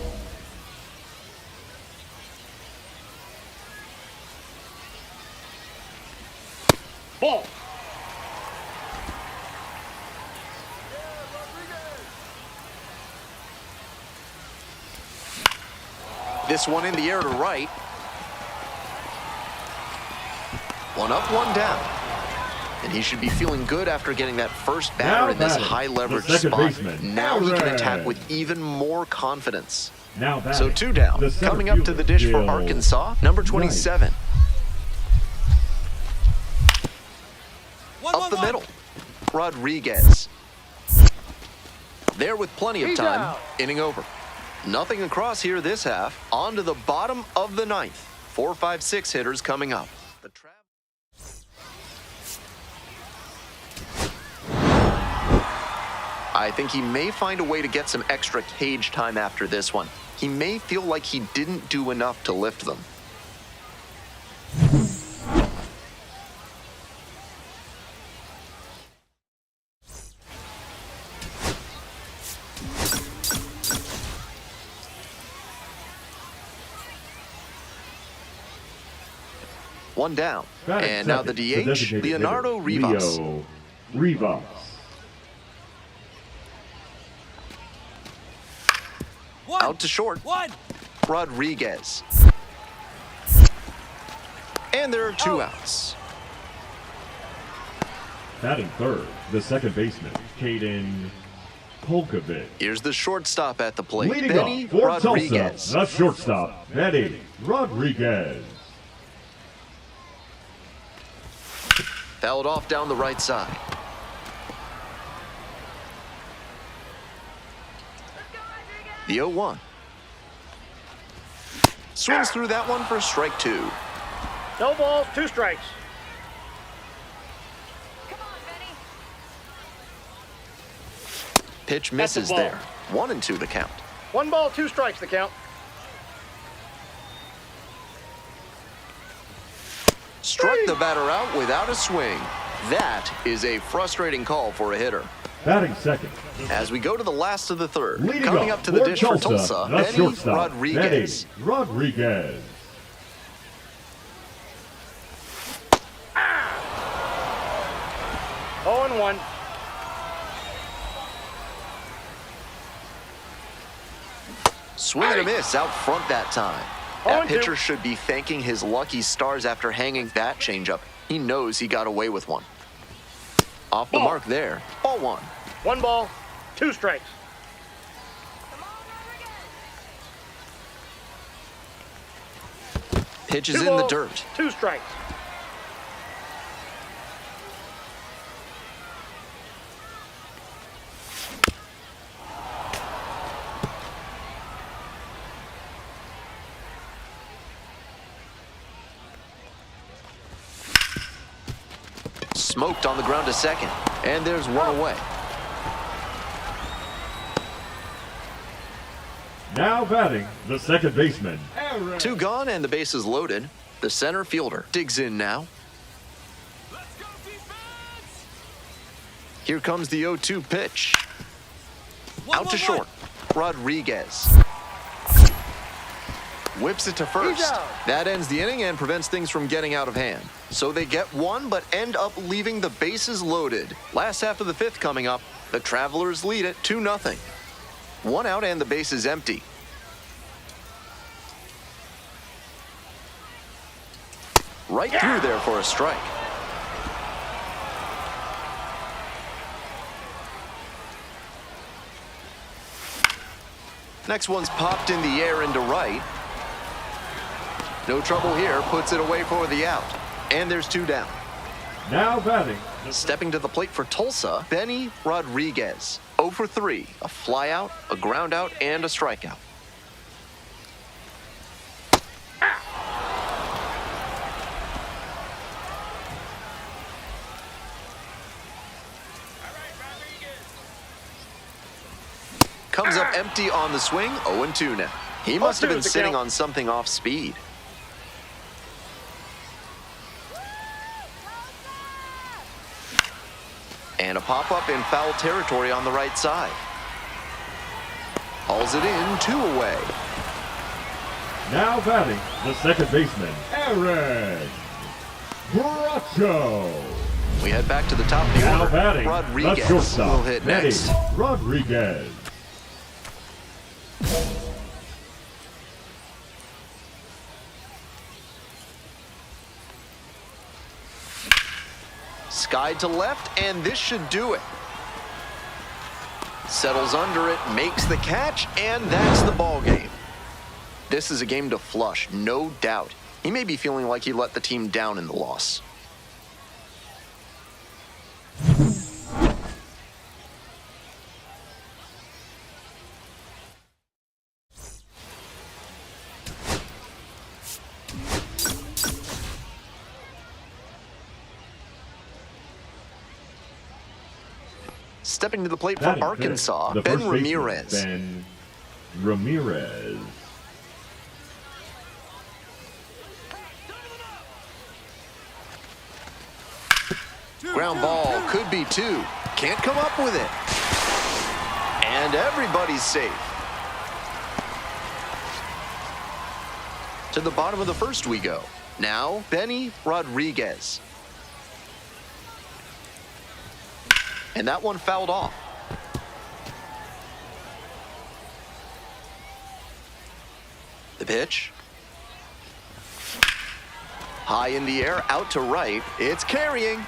I: Ball.
C: This one in the air to right. One up, one down. And he should be feeling good after getting that first batter
E: Now
C: in this
E: batting,
C: high leverage
E: the second
C: spot.
E: baseman,
C: Now he can
E: Aaron.
C: attack with even more confidence.
E: Now batting,
C: So 2 down.
E: the center
C: Coming up to the dish for
E: fielder,
C: Arkansas, number 27. Up the middle, Rodriguez. There with plenty of
I: He's
C: time,
I: out.
C: inning over. Nothing across here this half. On to the bottom of the 9th. 4, 5, 6 hitters coming up. The I think he may find a way to get some extra cage time after this one. He may feel like he didn't do enough to lift them. One down.
E: batting
C: And now the
E: second,
C: DH,
E: designated
C: Leonardo
E: hitter,
C: Rivas.
E: Leo Rivas.
C: Out to short.
G: One.
C: Rodriguez. And there are 2 outs.
E: Batting third, the second baseman, Caden Polkovich.
C: Here's the shortstop at the plate,
E: Leading
C: Benny
E: off for
C: Rodriguez.
E: Tulsa, the shortstop, Benny Rodriguez.
C: Fouled off down the right side. The 0-1. Swings through that one for strike 2.
I: No balls, 2 strikes.
F: Come on, Benny.
C: Pitch
I: That's a
C: misses
I: ball.
C: there. 1-2 the count.
I: 1 ball, 2 strikes the count.
C: Struck the batter out without a swing. That is a frustrating call for a hitter.
E: Batting second,
C: As we go to the last of the 3rd,
E: leading
C: coming
E: off
C: up to the
E: for
C: dish for Tulsa,
E: the
C: Benny
E: shortstop,
C: Rodriguez.
E: Benny Rodriguez.
I: 0-1.
C: Swing and a miss out front that time. That
I: 0-2.
C: pitcher should be thanking his lucky stars after hanging that changeup. He knows he got away with one. Off the
I: Ball.
C: mark there. Ball 1.
I: 1 ball, 2 strikes.
F: Come on, Rodriguez.
C: Pitch is
I: 2
C: in the
I: balls,
C: dirt.
I: 2 strikes.
C: Smoked on the ground to second. And there's one away.
E: Now batting, the second baseman,
C: 2 gone and the bases loaded. The center fielder digs in now.
G: Let's go, defense!
C: Here comes the 0-2 pitch.
G: One,
C: Out to
G: one,
C: short. Rodriguez. Whips it to first.
I: out.
C: That ends the inning and prevents things from getting out of hand. So they get one, but end up leaving the bases loaded. Last half of the 5th coming up. The Travelers lead it 2-0. 1 out and the base is empty. Right through there for a strike. Next one's popped in the air into right. No trouble here, puts it away for the out. And there's 2 down.
E: Now batting.
C: Stepping to the plate for Tulsa, Benny Rodriguez. 0 for 3, a flyout, a ground out, and a strikeout. Comes up empty on the swing, 0-2 now. He must have been sitting on something off speed. And a pop-up in foul territory on the right side. Hauls it in, 2 away.
E: Now batting, the second baseman, Aaron Bracho.
C: We head back to the top of the
E: Now
C: order.
E: batting,
C: Rodriguez
E: the shortstop,
C: will hit
E: Benny
C: next.
E: Rodriguez.
C: Skied to left, and this should do it. Settles under it, makes the catch, and that's the ball game. This is a game to flush, no doubt. He may be feeling like he let the team down in the loss. Stepping to the plate for
E: Batting
C: Arkansas,
E: fifth, the
C: Ben
E: first baseman,
C: Ramirez.
E: Ben Ramirez.
C: Ground ball could be 2. Can't come up with it. And everybody's safe. To the bottom of the first we go. Now, Benny Rodriguez. And that one fouled off. The pitch. High in the air, out to right. It's carrying.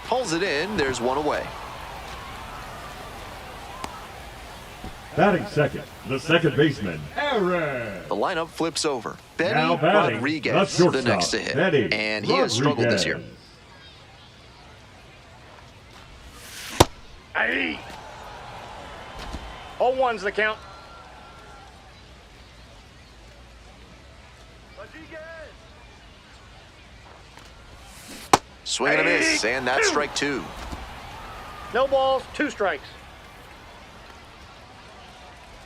C: Pulls it in. There's 1 away.
E: Batting second, the second baseman, Aaron.
C: The lineup flips over. Benny
E: Now batting,
C: Rodriguez,
E: the
C: the next to hit.
E: Benny
C: And he has struggled this year.
E: Rodriguez.
I: Aye. 0-1's the count.
C: Swing and a miss, and that's strike 2.
I: No balls, 2 strikes.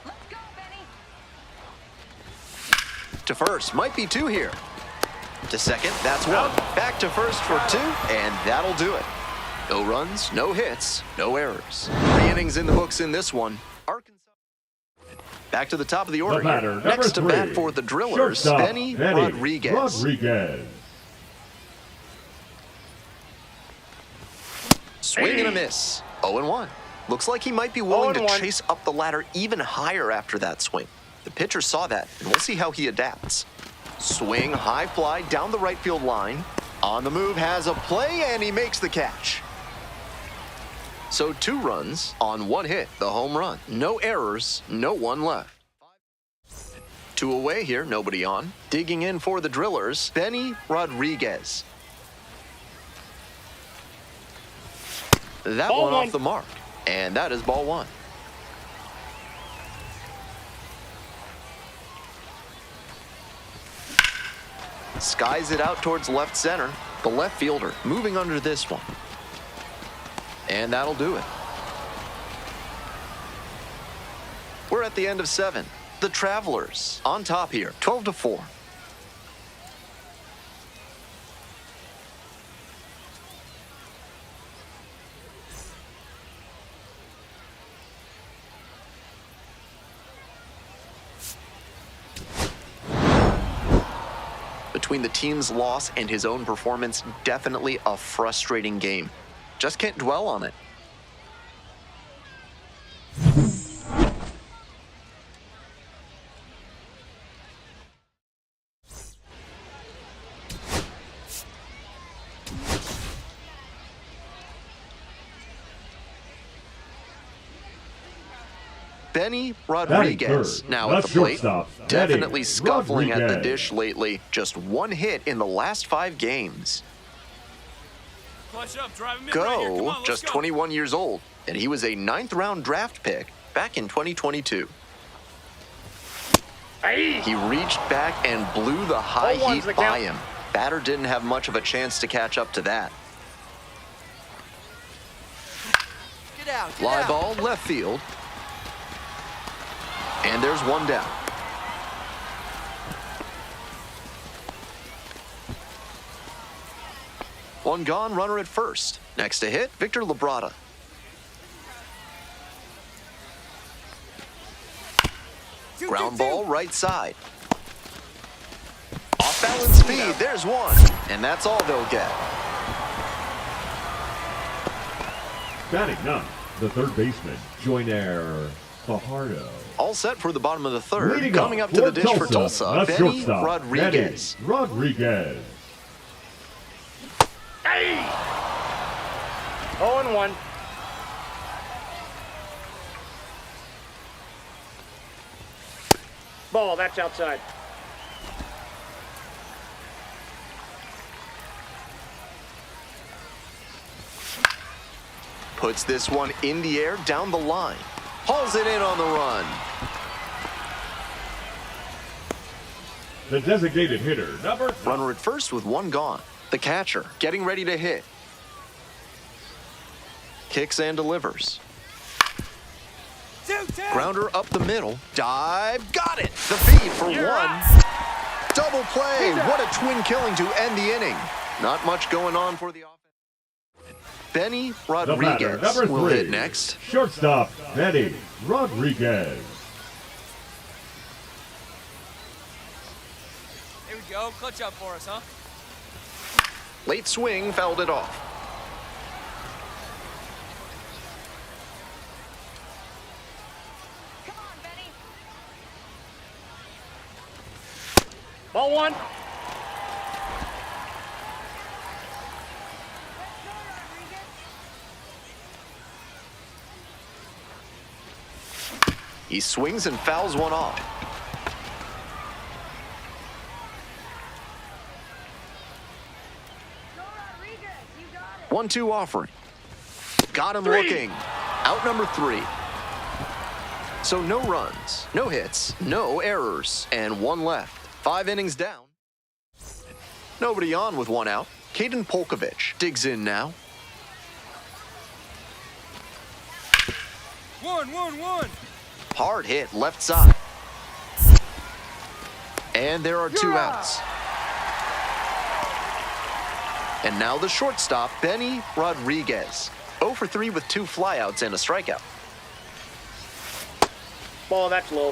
F: Let's go, Benny.
C: To first, might be 2 here. To second, that's 1. Back to first for 2, and that'll do it. No runs, no hits, no errors. 3 innings in the books in this one. Arkansas. Back to the top of the order.
E: The batter,
C: Here. Next to
E: number
C: bat
E: 3,
C: for the Drillers,
E: shortstop,
C: Benny Rodriguez.
E: Rodriguez.
C: Swing and a miss. 0-1. Looks like he might be willing to
I: 0-1.
C: chase up the ladder even higher after that swing. The pitcher saw that, and we'll see how he adapts. Swing, high fly down the right field line. On the move, has a play, and he makes the catch. So 2 runs on 1 hit, the home run. No errors, no 1 left. 2 away here, nobody on. Digging in for the Drillers, Benny Rodriguez. That
I: Ball
C: one
I: one.
C: off the mark, and that is ball 1. Skies it out towards left center. The left fielder moving under this one. And that'll do it. We're at the end of 7. The Travelers on top here, 12-4. Between the team's loss and his own performance, definitely a frustrating game. Just can't dwell on it. Benny
E: Batting
C: Rodriguez.
E: third,
C: Now
E: the
C: at the plate.
E: shortstop,
C: Definitely
E: Benny
C: scuffling at the
E: Rodriguez.
C: dish lately. Just one hit in the last 5 games.
G: Clutch up, drive him in right here. Come
C: Go,
G: on, let's
C: just
G: go.
C: 21 years old, and he was a 9th-round draft pick back in 2022. He reached back and blew the high
I: Ball one's
C: heat
I: the
C: by
I: count.
C: him. Batter didn't have much of a chance to catch up to that.
J: Get out. Get
C: Fly
J: out.
C: ball left field. And there's one down. One gone, runner at first. Next to hit, Victor Labrada. Ground ball right side. Off balance speed, there's one. And that's all they'll get.
E: Batting ninth, the third baseman, Joyner Fajardo.
C: All set for the bottom of the third.
E: Leading
C: Coming up to the dish for
E: the
C: Tulsa, Benny
E: shortstop,
C: Rodriguez.
E: Benny Rodriguez.
I: 0-1. Ball, that's outside.
C: Puts this one in the air down the line. Hauls it in on the run.
E: The designated hitter, number 3.
C: Runner at first with one gone. The catcher getting ready to hit. Kicks and delivers.
G: 2-2.
C: Grounder up the middle. Dive. Got it. The feed for one. Double play. What a twin killing to end the inning. Not much going on for the offense. Benny
E: The batter,
C: Rodriguez
E: number 3.
C: will hit next.
E: Shortstop, Benny Rodriguez.
G: Here we go. Clutch up for us, huh?
C: Late swing fouled it off.
F: Come on, Benny.
I: Ball one.
C: He swings and fouls one off.
F: Go, Rodriguez. You got it.
C: 1-2 offering. Got him looking. Out number 3. So no runs, no hits, no errors, and one left. 5 innings down. Nobody on with one out. Caden Polkovich digs in now.
G: 1-1-1.
C: Hard hit left side. And there are 2 outs. And now the shortstop, Benny Rodriguez. 0 for 3 with 2 flyouts and a strikeout.
I: Ball, that's low.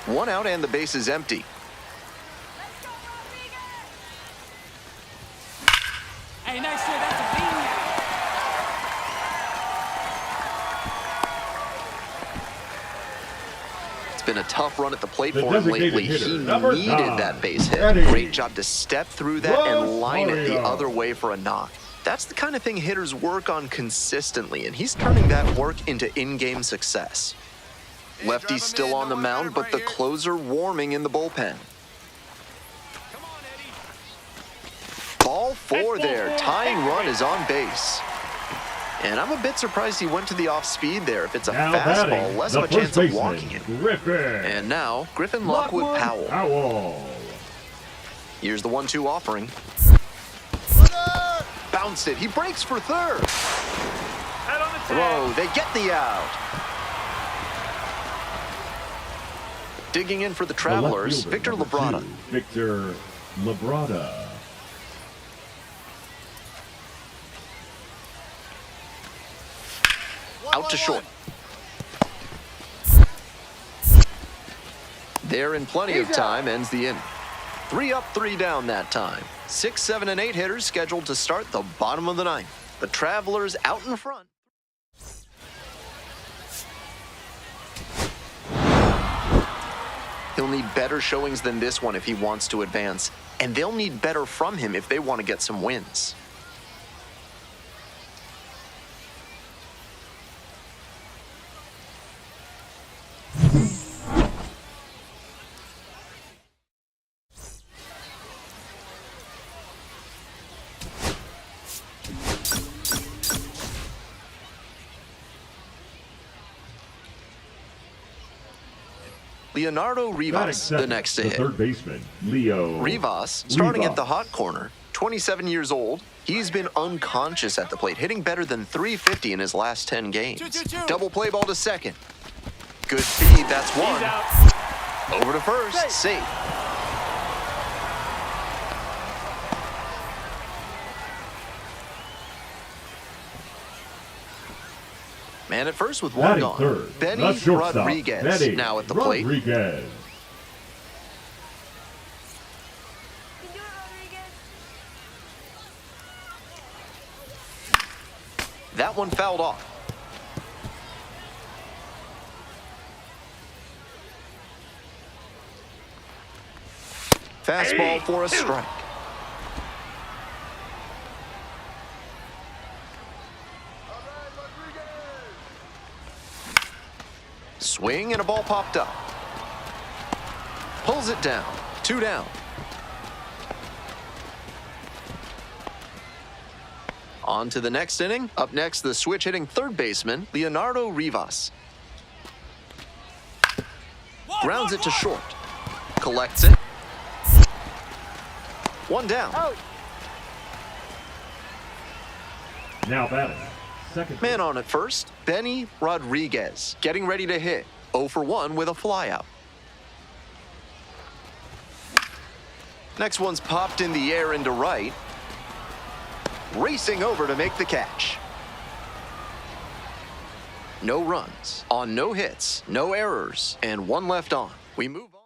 C: 1 out and the base is empty.
F: Let's go, Rodriguez.
G: Hey, nice hit. That's a bean.
C: It's been a tough run at the plate
E: The
C: for him
E: designated
C: lately.
E: hitter,
C: He
E: number
C: needed
E: 9,
C: that base hit.
E: Eddie
C: Great job to step through that and line it the
E: Rosario.
C: other way for a knock. That's the kind of thing hitters work on consistently, and he's turning that work into in-game success. Lefty still on the mound, but the closer warming in the bullpen.
H: Come on, Eddie.
C: Ball 4 there. Tying run is on base. And I'm a bit surprised he went to the off-speed there. If it's a
E: Now
C: fastball,
E: batting,
C: less
E: the
C: of a chance
E: first
C: of
E: baseman,
C: walking it.
E: Griffin.
C: And now, Griffin Lockwood Powell.
E: Powell.
C: Here's the 1-2 offering. Bounced it. He breaks for third.
H: Out on the tag.
C: Throw. They get the out. Digging in for the
E: The left
C: Travelers,
E: fielder,
C: Victor
E: number
C: Labrada.
E: 2, Victor Labrada.
C: Out to short. There in plenty of time, ends the inning. 3 up, 3 down that time. 6, 7, and 8 hitters scheduled to start the bottom of the ninth. The Travelers out in front. He'll need better showings than this one if he wants to advance, and they'll need better from him if they want to get some wins. Leonardo
E: Batting
C: Rivas, the
E: second,
C: next to
E: the
C: hit.
E: third baseman, Leo
C: Rivas, starting at
E: Rivas.
C: the hot corner, 27 years old. He's been unconscious at the plate, hitting better than .350 in his last 10 games. Double play ball to second. Good speed, that's one. Over to first, safe. Man at first with one
E: Batting
C: gone.
E: third, the
C: Benny
E: shortstop,
C: Rodriguez
E: Benny
C: now at the plate.
E: Rodriguez.
F: You can do it, Rodriguez.
C: That one fouled off. Fastball for a strike. Swing and a ball popped up. Pulls it down. 2 down. On to the next inning. Up next, the switch hitting third baseman, Leonardo Rivas. Grounds it to short. Collects it. 1 down.
E: Now batting, second.
C: Man on at first, Benny Rodriguez, getting ready to hit. 0 for 1 with a flyout. Next one's popped in the air into right. Racing over to make the catch. No runs, on no hits, no errors, and 1 left on. We move on.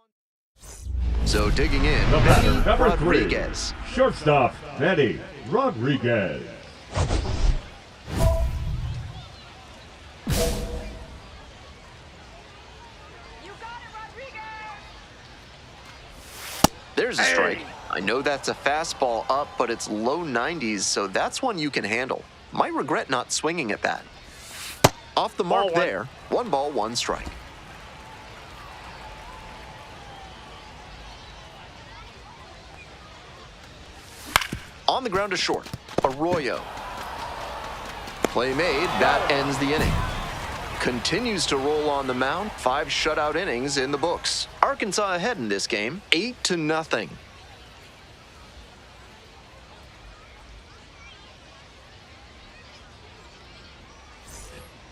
C: So digging in,
E: The batter,
C: Benny
E: number 3,
C: Rodriguez.
E: shortstop, Benny Rodriguez.
F: You got it, Rodriguez.
C: There's a strike. I know that's a fastball up, but it's low 90s, so that's one you can handle. Might regret not swinging at that. Off the mark
I: Ball one.
C: there. 1 ball, 1 strike. On the ground to short. Arroyo. Play made. That ends the inning. Continues to roll on the mound. 5 shutout innings in the books. Arkansas ahead in this game, 8-0.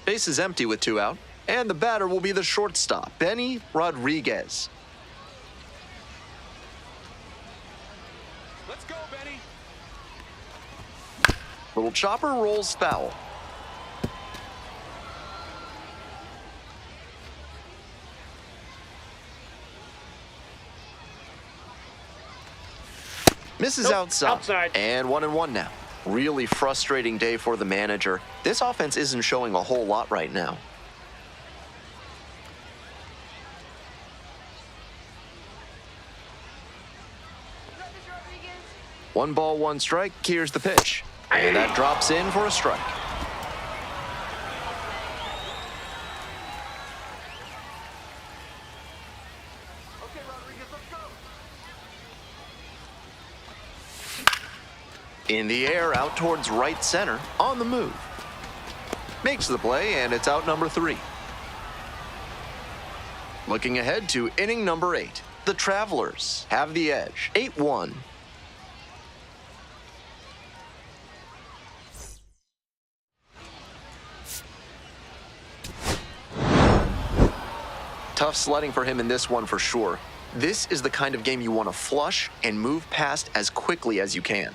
C: Base is empty with 2 out, and the batter will be the shortstop, Benny Rodriguez.
H: Let's go, Benny.
C: Little chopper rolls foul. Misses outside. And 1-1 now. Really frustrating day for the manager. This offense isn't showing a whole lot right now.
F: Rodriguez.
C: 1 ball, 1 strike. Here's the pitch. And that drops in for a strike.
H: Okay, Rodriguez, let's go.
C: In the air, out towards right center, on the move. Makes the play, and it's out number 3. Looking ahead to inning number 8. The Travelers have the edge, 8-1. Tough sledding for him in this one for sure. This is the kind of game you want to flush and move past as quickly as you can.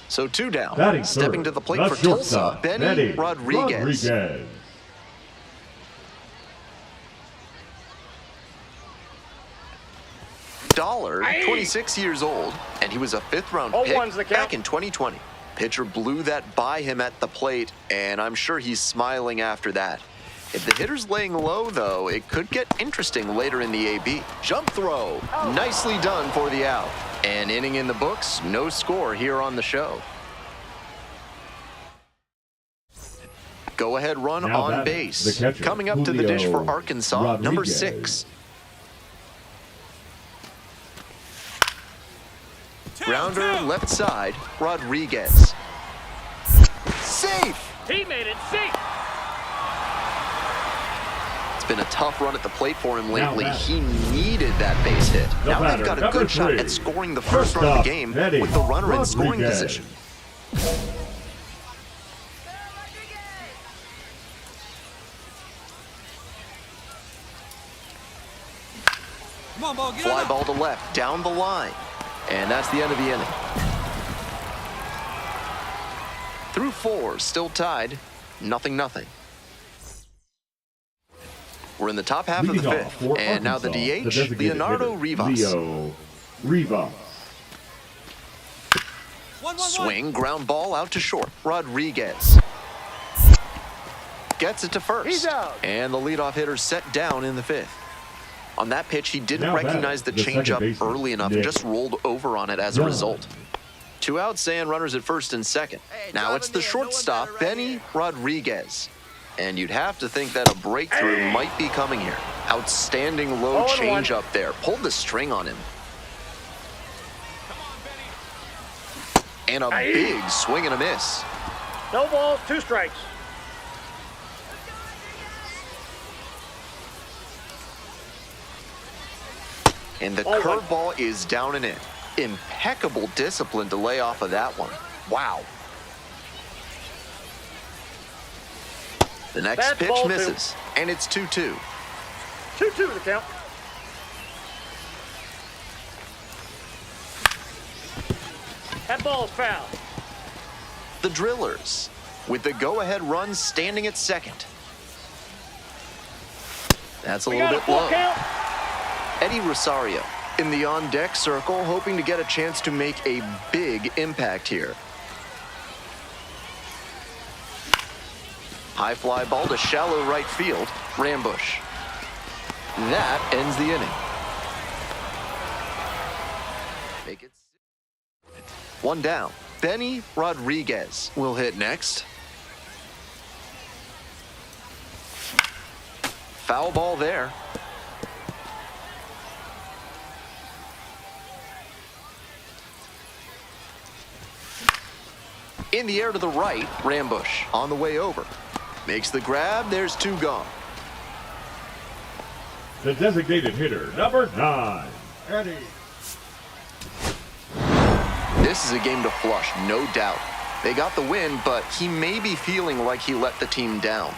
C: So 2 down.
E: Batting
C: Stepping
E: third,
C: to the plate
E: the
C: for Tulsa,
E: shortstop,
C: Benny Rodriguez. Dollar, 26 years old, and he was a 5th-round pick
I: 0-1's the count.
C: back in 2020. Pitcher blew that by him at the plate, and I'm sure he's smiling after that. If the hitter's laying low, though, it could get interesting later in the AB. Jump throw. Nicely done for the out. An inning in the books, no score here on the show. Go-ahead run
E: Now
C: on
E: batting,
C: base.
E: the catcher,
C: Coming up to the dish for
E: Julio
C: Arkansas, number
E: Rodriguez.
C: 6. Grounder left side, Rodriguez. Safe!
I: He made it safe.
C: It's been a tough run at the plate for him
E: Now
C: lately.
E: batting.
C: He needed that base hit.
E: The
C: Now
E: batter,
C: they've got a
E: number
C: good shot
E: 3.
C: at scoring the first run of
E: Shortstop,
C: the game
E: Eddie
C: with the runner in scoring
E: Rodriguez.
C: position.
G: Come on, ball, get
C: Fly
G: on
C: ball to left, down the line. And that's the end of the inning. Through 4, still tied, 0-0. We're in the top half of the
E: Leading off
C: 5th.
E: for
C: And now the
E: Arkansas,
C: DH,
E: designated
C: Leonardo
E: hitter,
C: Rivas.
E: Leo Rivas.
G: 1-1-1.
C: Swing, ground ball out to short. Rodriguez gets it to first.
I: He's out.
C: And the leadoff hitter set down in the 5th. On that pitch, he didn't
E: Now
C: recognize the
E: batting, the second
C: changeup
E: baseman,
C: early enough and
E: Nick
C: just rolled over on it as a
E: Dunn.
C: result. 2 outs and runners at first and second.
J: Hey,
C: Now it's the
J: driving in, no one
C: shortstop,
J: better right
C: Benny
J: here.
C: Rodriguez. And you'd have to think that a breakthrough might be coming here. Outstanding low
I: 0-1.
C: changeup there. Pulled the string on him. And a big swing and a miss.
I: No balls, 2 strikes.
C: And the
I: 0-1.
C: curveball is down and in. Impeccable discipline to lay off of that one. Wow. The next
I: That's
C: pitch
I: ball 2.
C: misses, and it's 2-2.
I: 2-2 the count. That ball's foul.
C: The Drillers, with the go-ahead run standing at second. That's a
I: We
C: little
I: got a
C: bit
I: full
C: low.
I: count.
C: Eddie Rosario in the on-deck circle, hoping to get a chance to make a big impact here. High fly ball to shallow right field, Rambush. That ends the inning. Make it 1 down. Benny Rodriguez will hit next. Foul ball there. In the air to the right, Rambush on the way over. Makes the grab, there's 2 gone.
E: The designated hitter, number 9, Eddie.
C: This is a game to flush, no doubt. They got the win, but he may be feeling like he let the team down.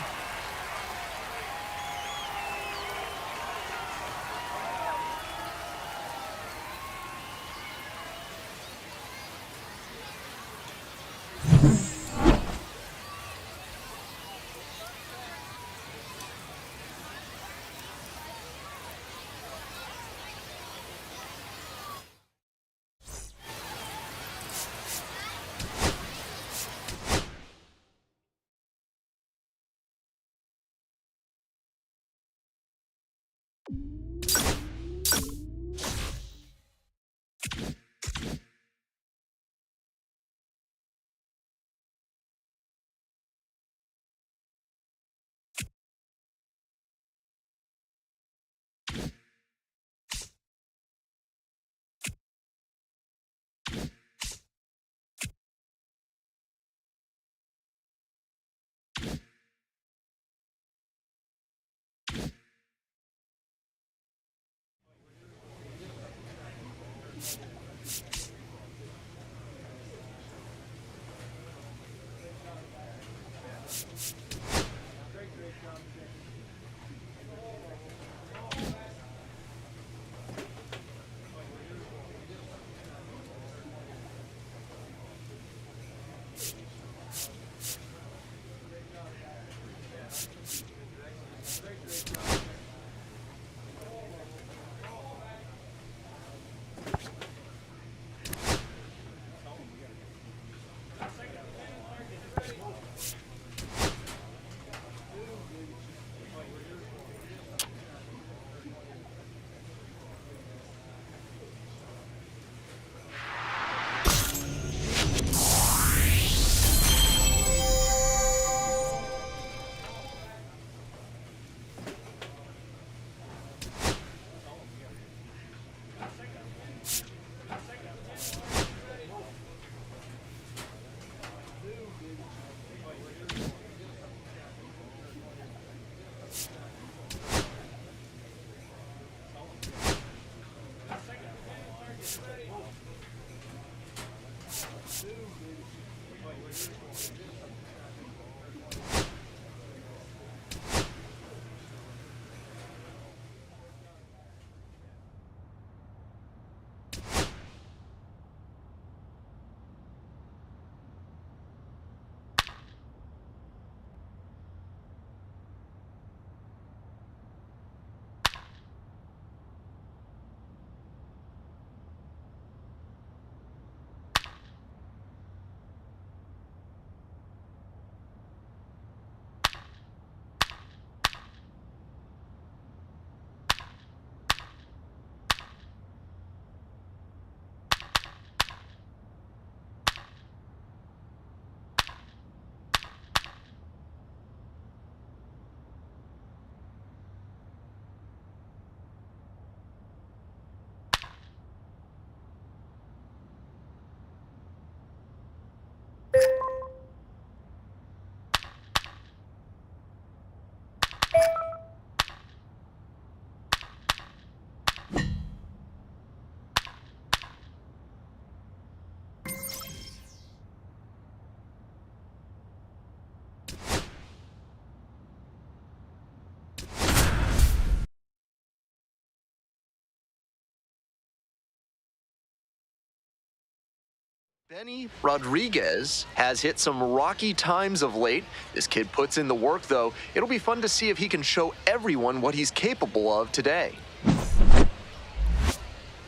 C: Benny Rodriguez has hit some rocky times of late. This kid puts in the work, though. It'll be fun to see if he can show everyone what he's capable of today.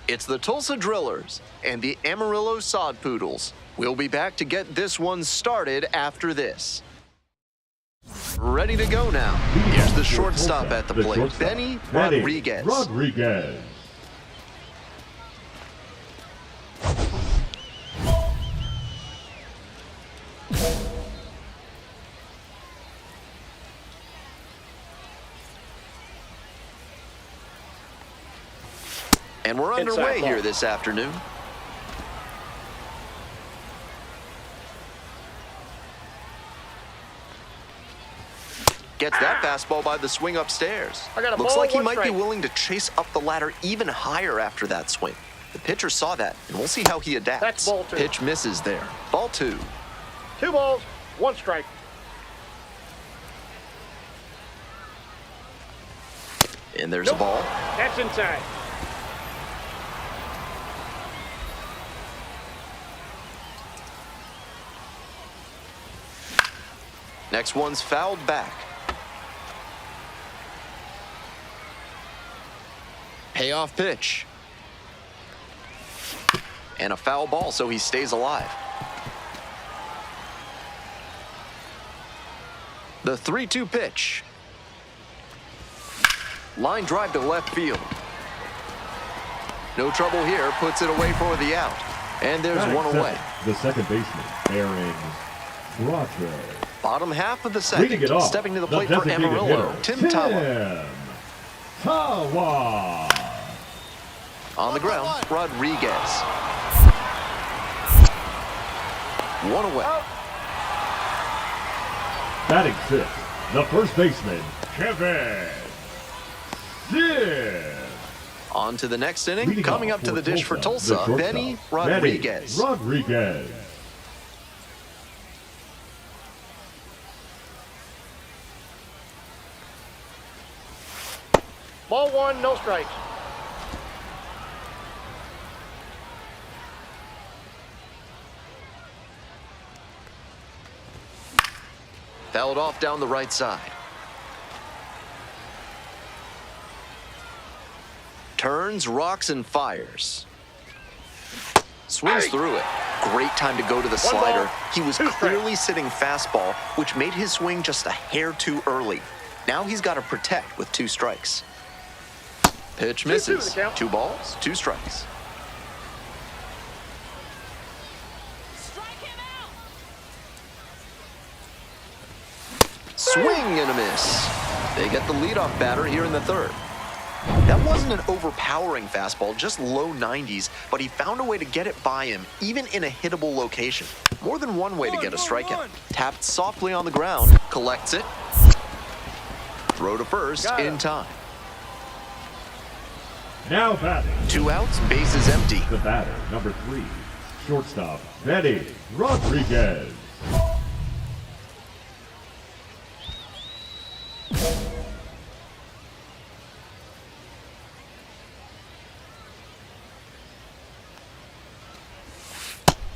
C: It's the Tulsa Drillers and the Amarillo Sod Poodles. We'll be back to get this one started after this. Ready to go now. Here's the shortstop at the plate, Benny Rodriguez. And we're underway here this afternoon. Gets that fastball by the swing upstairs. Looks like he might be willing to chase up the ladder even higher after that swing. The pitcher saw that, and we'll see how he adapts.
I: That's ball two.
C: Pitch misses there. Ball two.
I: 2 balls, 1 strike.
C: And there's a ball.
I: That's inside.
C: Next one's fouled back. Payoff pitch. And a foul ball, so he stays alive. The 3-2 pitch. Line drive to left field. No trouble here, puts it away for the out. And there's one away.
E: The second baseman, Aaron Brother.
C: Bottom half of the second, stepping to the plate for Amarillo, Tim Tawa. On the ground, Rodriguez. One away.
E: Batting fifth, the first baseman, Kevin Sid.
C: On to the next inning, coming up to the dish for Tulsa, Benny Rodriguez.
I: Ball 1, no strikes.
C: Fouled off down the right side. Turns, rocks, and fires. Swings through it. Great time to go to the slider. He was clearly sitting fastball, which made his swing just a hair too early. Now he's got to protect with 2 strikes. Pitch misses. 2 balls, 2 strikes.
F: Strike him out.
C: Swing and a miss. They get the leadoff batter here in the third. That wasn't an overpowering fastball, just low 90s, but he found a way to get it by him, even in a hittable location. More than one way to get a strikeout. Tapped softly on the ground, collects it. Throw to first in time.
E: Now batting.
C: 2 outs, bases empty.
E: The batter, number 3, Shortstop, Benny Rodriguez.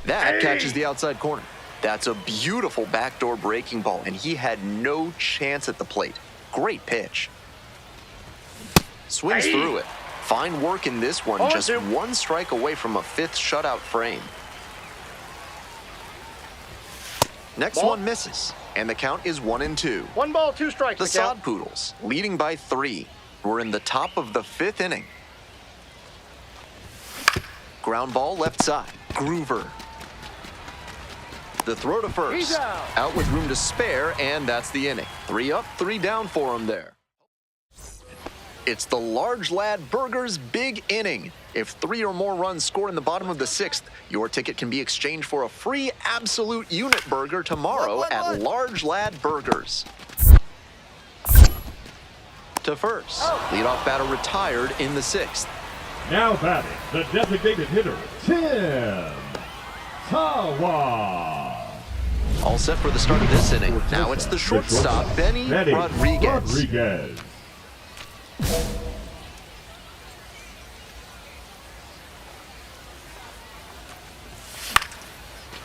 C: That catches the outside corner. That's a beautiful backdoor breaking ball, and he had no chance at the plate. Great pitch. Swings through it. Fine work in this one, just one strike away from a fifth shutout frame. Next one misses, and the count is 1-2.
I: 1 ball, 2 strikes.
C: The Sod Poodles, leading by 3. We're in the top of the 5th inning. Ground ball left side. Groover. The throw to first.
I: He's out.
C: With room to spare, and that's the inning. 3 up, 3 down for him there. It's the Large Lad Burgers big inning. If 3 or more runs score in the bottom of the 6th, your ticket can be exchanged for a free absolute unit burger tomorrow at Large Lad Burgers. To first. Leadoff batter retired in the 6th.
E: Now batting, the designated hitter, Tim Tawa.
C: All set for the start of this inning. Now it's the shortstop, Benny Rodriguez.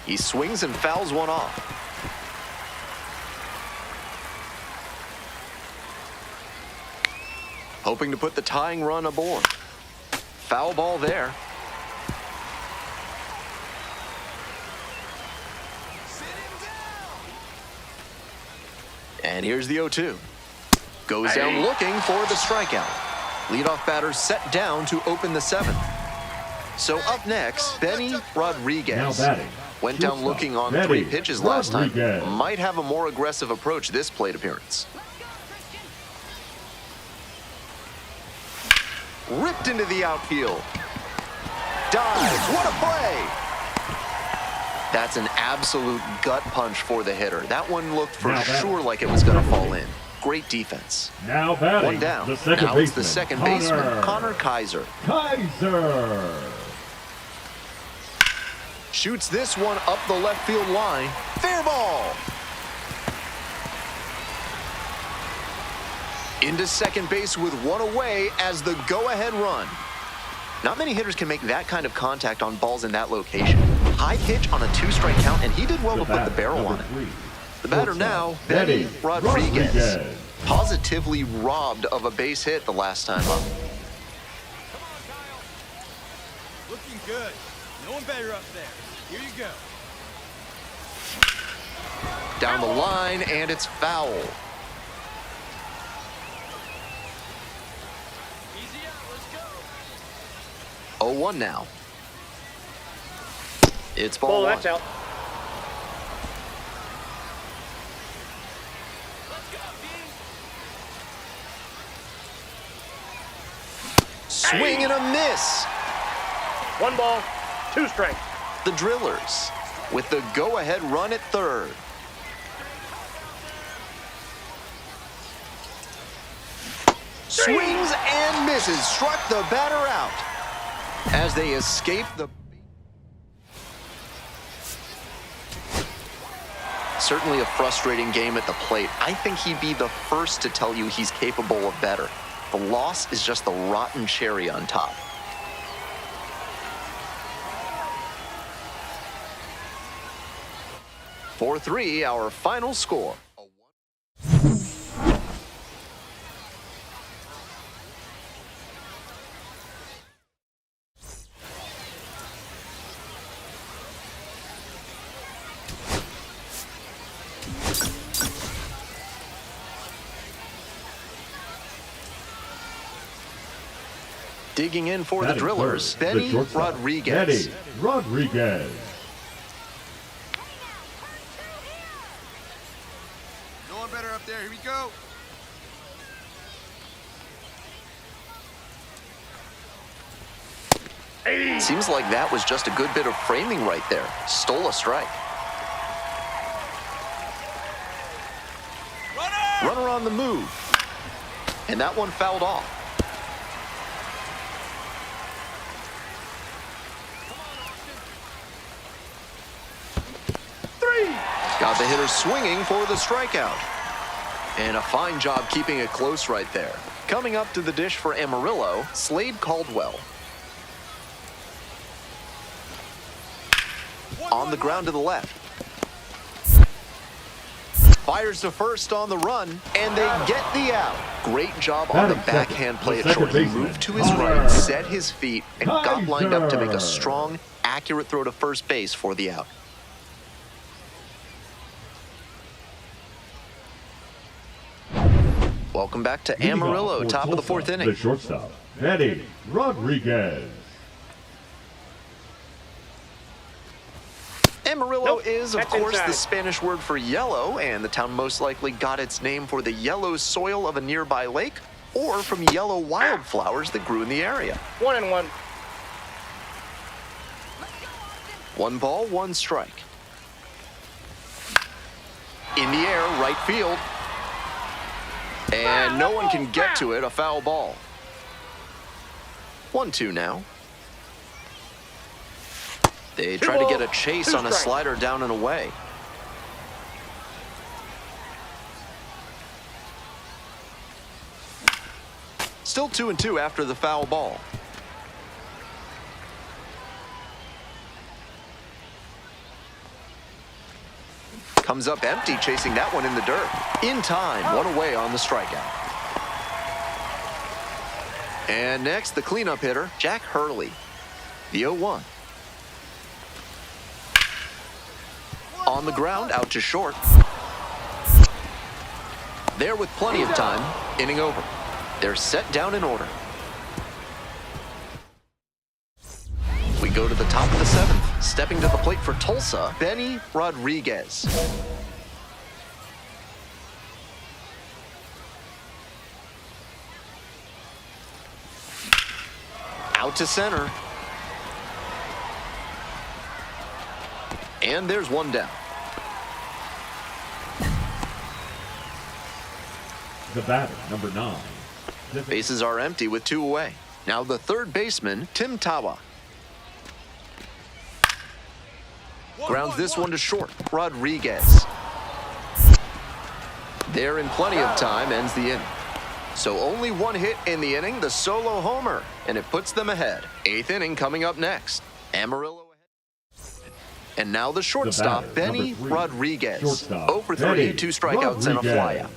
C: He swings and fouls one off. Hoping to put the tying run aboard. Foul ball there. And here's the 0-2. Goes down looking for the strikeout. Leadoff batter set down to open the 7th. So up next, Benny Rodriguez.
E: Now batting.
C: Went down looking on 3 pitches last time. Might have a more aggressive approach this plate appearance. Ripped into the outfield. Dives. What a play! That's an absolute gut punch for the hitter. That one looked for sure like it was going to fall in. Great defense.
E: Now batting.
C: One down.
E: The second
C: now it's the second baseman, Connor Kaiser. Shoots this one up the left field line. Fair ball. Into second base with one away as the go-ahead run. Not many hitters can make that kind of contact on balls in that location. High pitch on a 2-strike count, and he did well to put the barrel on it. The batter now, Benny Rodriguez. Positively robbed of a base hit the last time up.
G: Come on, Kyle. Looking good. No one better up there. Here you go.
C: Down the line, and it's foul.
G: Easy out. Let's go.
C: 0-1 now. It's ball one.
I: That's out.
G: Let's go, B.
C: Swing and a miss.
I: 1 ball, 2 strikes.
C: The Drillers with the go-ahead run at third. Swings and misses. Struck the batter out as they escape the... Certainly a frustrating game at the plate. I think he'd be the first to tell you he's capable of better. The loss is just the rotten cherry on top. 4-3, our final score. Digging in for the Drillers, Benny Rodriguez.
E: Benny Rodriguez.
D: No one better up there. Here we go.
C: Seems like that was just a good bit of framing right there. Stole a strike. Runner on the move. And that one fouled off. Got the hitter swinging for the strikeout. And a fine job keeping it close right there. Coming up to the dish for Amarillo, Slade Caldwell. On the ground to the left. Fires to first on the run, and they get the out. Great job on the backhand play at short. He moved to his right, set his feet, and got lined up to make a strong, accurate throw to first base for the out. Welcome back to Amarillo, top of the fourth inning.
E: The shortstop, Eddie Rodriguez.
C: Amarillo is, of course, the Spanish word for yellow, and the town most likely got its name for the yellow soil of a nearby lake or from yellow wildflowers that grew in the area.
I: 1-1.
C: 1 ball, 1 strike. In the air, right field. And no one can get to it, a foul ball. 1-2 now. They try to get a chase on a slider down and away. Still 2-2 after the foul ball. Comes up empty, chasing that one in the dirt. In time, 1 away on the strikeout. And next, the cleanup hitter, Jack Hurley. The 0-1. On the ground, out to short. There with plenty of time, inning over. They're set down in order. We go to the top of the 7th. Stepping to the plate for Tulsa, Benny Rodriguez. Out to center. And there's 1 down.
E: The batter, number 9.
C: Bases are empty with 2 away. Now the third baseman, Tim Tawa. Grounds this one to short. Rodriguez. There in plenty of time, ends the inning. So only 1 hit in the inning, the solo homer, and it puts them ahead. 8th inning coming up next. Amarillo ahead. And now the shortstop, Benny Rodriguez. 0 for 3, 2 strikeouts and a flyout.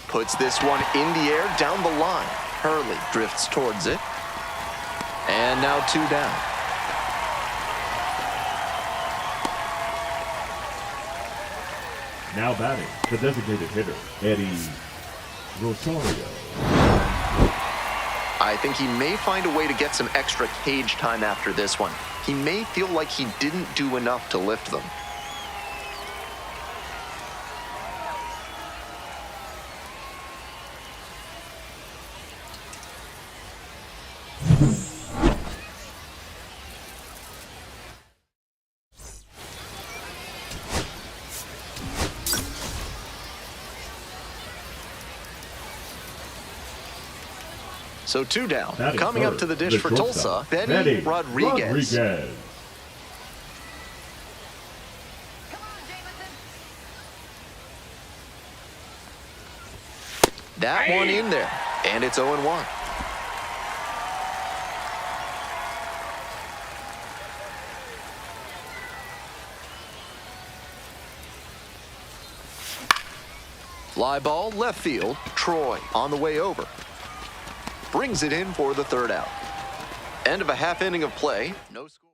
C: Puts this one in the air, down the line. Hurley drifts towards it. And now 2 down.
E: Now batting, the designated hitter, Eddie Rosario.
C: I think he may find a way to get some extra cage time after this one. He may feel like he didn't do enough to lift them. So 2 down. Coming up to the dish for Tulsa, Benny Rodriguez. That one in there, and it's 0-1. Fly ball, left field. Troy on the way over. Brings it in for the 3rd out. End of a half inning of play. No score.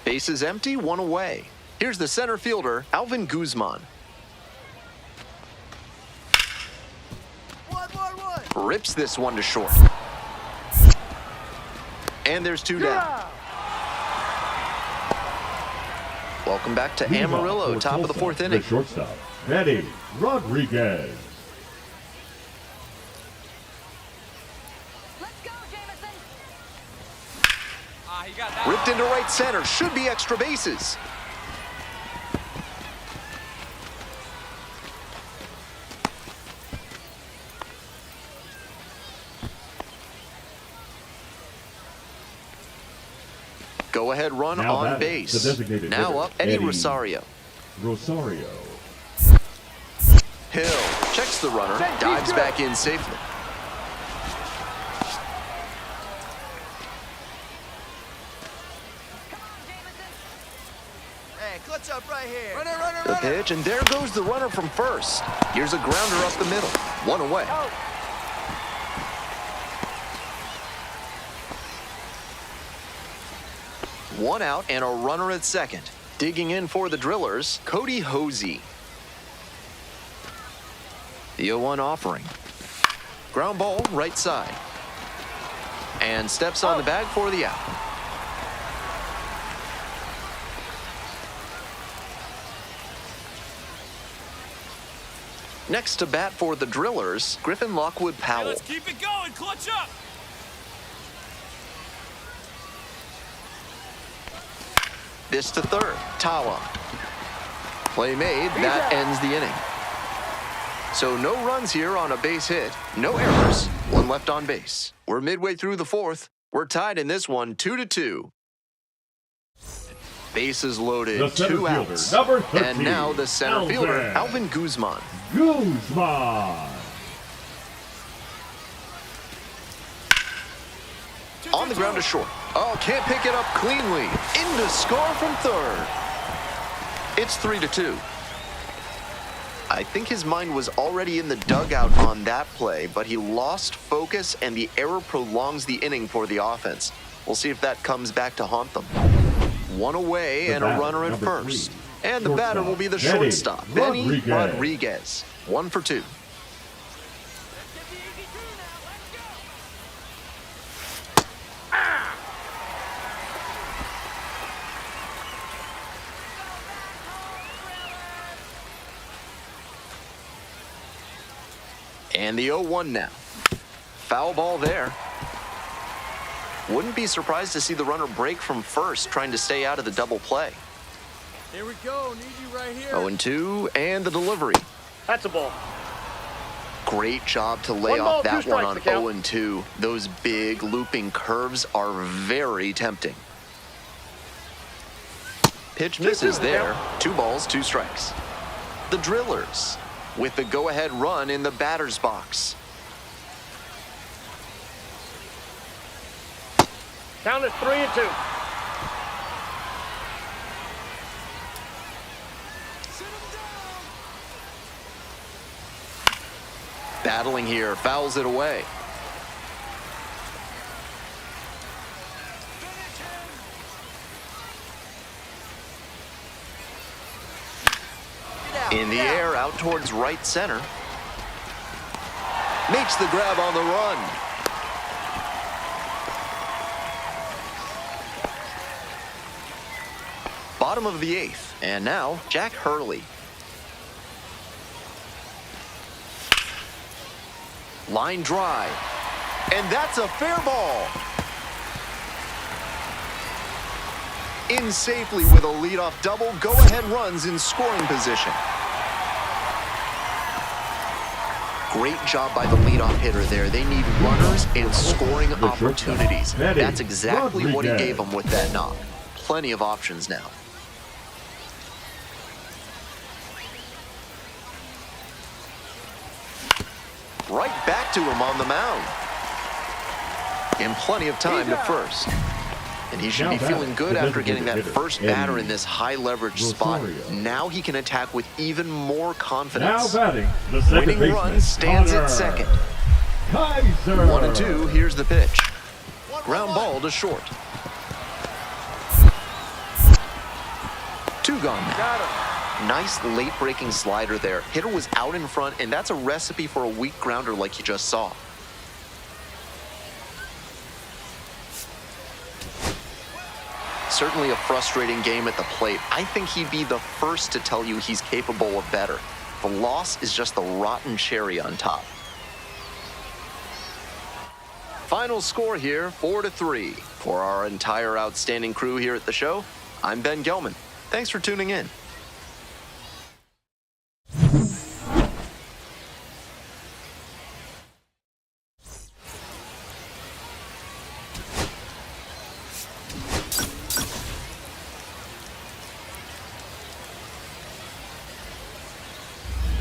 C: Bases empty, 1 away. Here's the center fielder, Alvin Guzman. Rips this one to short. And there's 2 down. Welcome back to Amarillo, top of the 4th inning.
E: The shortstop, Eddie Rodriguez.
C: Ripped into right center, should be extra bases. Go-ahead run
E: Now
C: on
E: batting,
C: base.
E: the designated
C: Now
E: hitter,
C: up, Eddie
E: Eddie.
C: Rosario.
E: Rosario.
C: Hill checks the runner, dives back in safely.
J: Hey, clutch up right here.
D: Runner,
C: The pitch, and there goes the runner from first. Here's a grounder up the middle. One away. One out and a runner at second. Digging in for the Drillers, Cody Hosey. The 0-1 offering. Ground ball right side. And steps on the bag for the out. Next to bat for the Drillers, Griffin Lockwood
G: Hey,
C: Powell.
G: let's keep it going. Clutch up.
C: This to third, Tawa. Play made, that ends the inning. So no runs here on a base hit, no errors, one left on base. We're midway through the fourth. We're tied in this one, 2-2. Bases loaded,
E: The center
C: 2
E: fielder,
C: outs.
E: number 13,
C: And now the center
E: Alvin.
C: fielder, Alvin Guzman.
E: Guzman.
C: On the ground to short. Oh, can't pick it up cleanly. In to score from third. It's 3-2. I think his mind was already in the dugout on that play, but he lost focus and the error prolongs the inning for the offense. We'll see if that comes back to haunt them. One away
E: The
C: and a
E: batter,
C: runner at
E: number
C: first.
E: 3,
C: And the batter will be the
E: Benny
C: shortstop, Benny
E: Rodriguez.
C: Rodriguez. 1 for 2.
F: Let's get the easy crew now. Let's go.
C: And the 0-1 now. Foul ball there. Wouldn't be surprised to see the runner break from first, trying to stay out of the double play.
D: Here we go. Need you right here.
C: 0-2, and the delivery.
I: That's a ball.
C: Great job to lay
I: One
C: off
I: ball,
C: that
I: two
C: one
I: strikes
C: on
I: to count.
C: 0-2. Those big looping curves are very tempting. Pitch misses there. 2 balls, 2 strikes. The Drillers with the go-ahead run in the batter's box.
I: Count is 3-2.
C: Battling here, fouls it away. In the air, out towards right center. Makes the grab on the run. Bottom of the 8th, and now Jack Hurley. Line drive, and that's a fair ball. In safely with a leadoff double, go-ahead runs in scoring position. Great job by the leadoff hitter there. They need runners and scoring opportunities. That's exactly what he gave them with that knock. Plenty of options now. Right back to him on the mound. And plenty of time to first. And he should be feeling good after getting that first batter in this high-leverage spot. Now he can attack with even more confidence.
E: Now batting, the second
C: Winning
E: baseman,
C: run stands
E: Connor
C: at second.
E: Kaiser.
C: 1-2, here's the pitch. Ground ball to short. 2 gone now. Nice late-breaking slider there. Hitter was out in front, and that's a recipe for a weak grounder like you just saw. Certainly a frustrating game at the plate. I think he'd be the first to tell you he's capable of better. The loss is just the rotten cherry on top. Final score here, 4-3. For our entire outstanding crew here at the show, I'm Ben Gelman. Thanks for tuning in.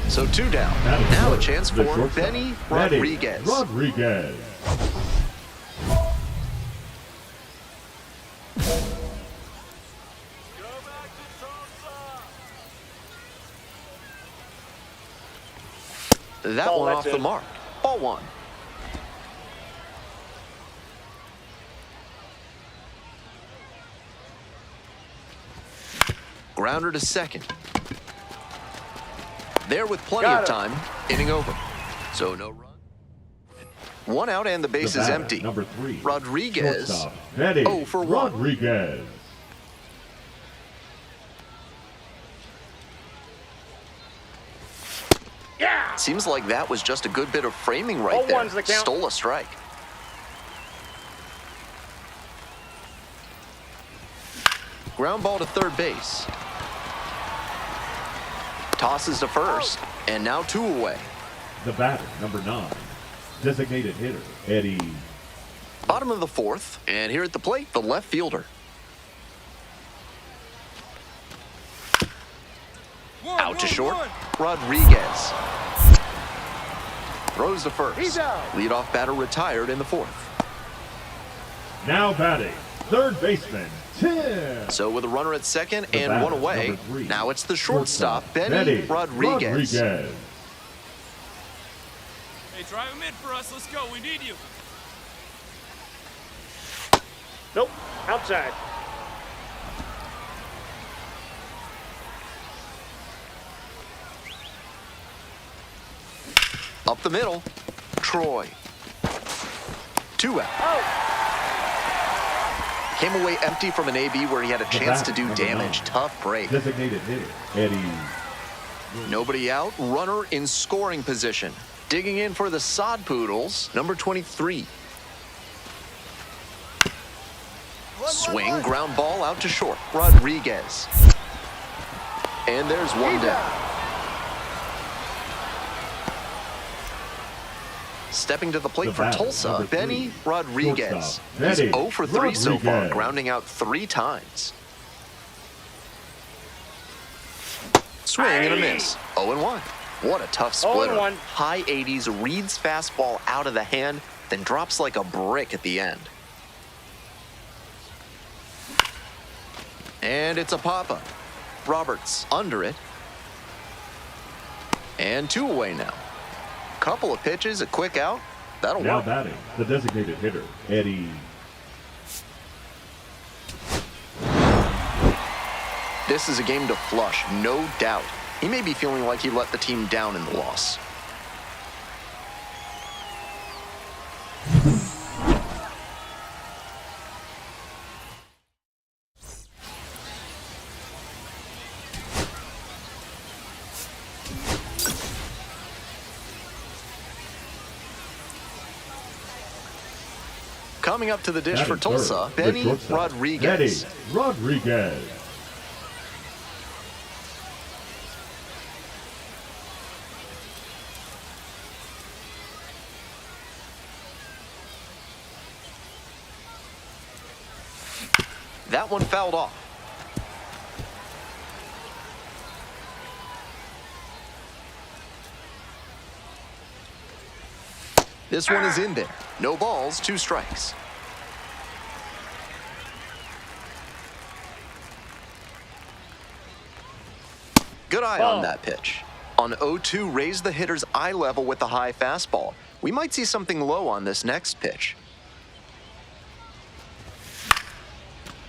C: So 2 down. Now a chance for Benny Rodriguez.
E: Rodriguez.
C: That one off the mark. Ball 1. Grounder to second. There with plenty of time. Inning over. So no run. 1 out and the base is empty.
E: Number 3.
C: Rodriguez.
E: Shortstop, Benny
C: 0 for 1.
E: Rodriguez.
C: Seems like that was just a good bit of framing right there. Stole a strike. Ground ball to third base. Tosses to first, and now 2 away.
E: The batter, number 9. Designated hitter, Eddie.
C: Bottom of the 4th, and here at the plate, the left fielder. Out to short, Rodriguez. Throws to first. Leadoff batter retired in the 4th.
E: Now batting, third baseman, Tim.
C: So with a runner at second and 1 away, now it's the shortstop, Benny Rodriguez.
G: Hey, drive him in for us. Let's go. We need you.
I: Nope, outside.
C: Up the middle, Troy. 2 out. Came away empty from an AB where he had a chance to do damage. Tough break.
E: Designated hitter, Eddie.
C: Nobody out, runner in scoring position. Digging in for the Sod Poodles, number 23. Swing, ground ball out to short, Rodriguez. And there's 1 down. Stepping to the plate for Tulsa, Benny Rodriguez. He's 0 for 3 so far, grounding out 3 times. Swing and a miss. 0-1. What a tough splitter.
I: 0-1.
C: High 80s, reads fastball out of the hand, then drops like a brick at the end. And it's a pop-up. Roberts under it. And 2 away now. Couple of pitches, a quick out. That'll
E: Now
C: work.
E: batting, the designated hitter, Eddie.
C: This is a game to flush, no doubt. He may be feeling like he let the team down in the loss. Coming up to the dish for Tulsa, Benny Rodriguez.
E: Benny Rodriguez.
C: That one fouled off. This one is in there. No balls, 2 strikes. Good eye on that pitch. On 0-2, raise the hitter's eye level with the high fastball. We might see something low on this next pitch.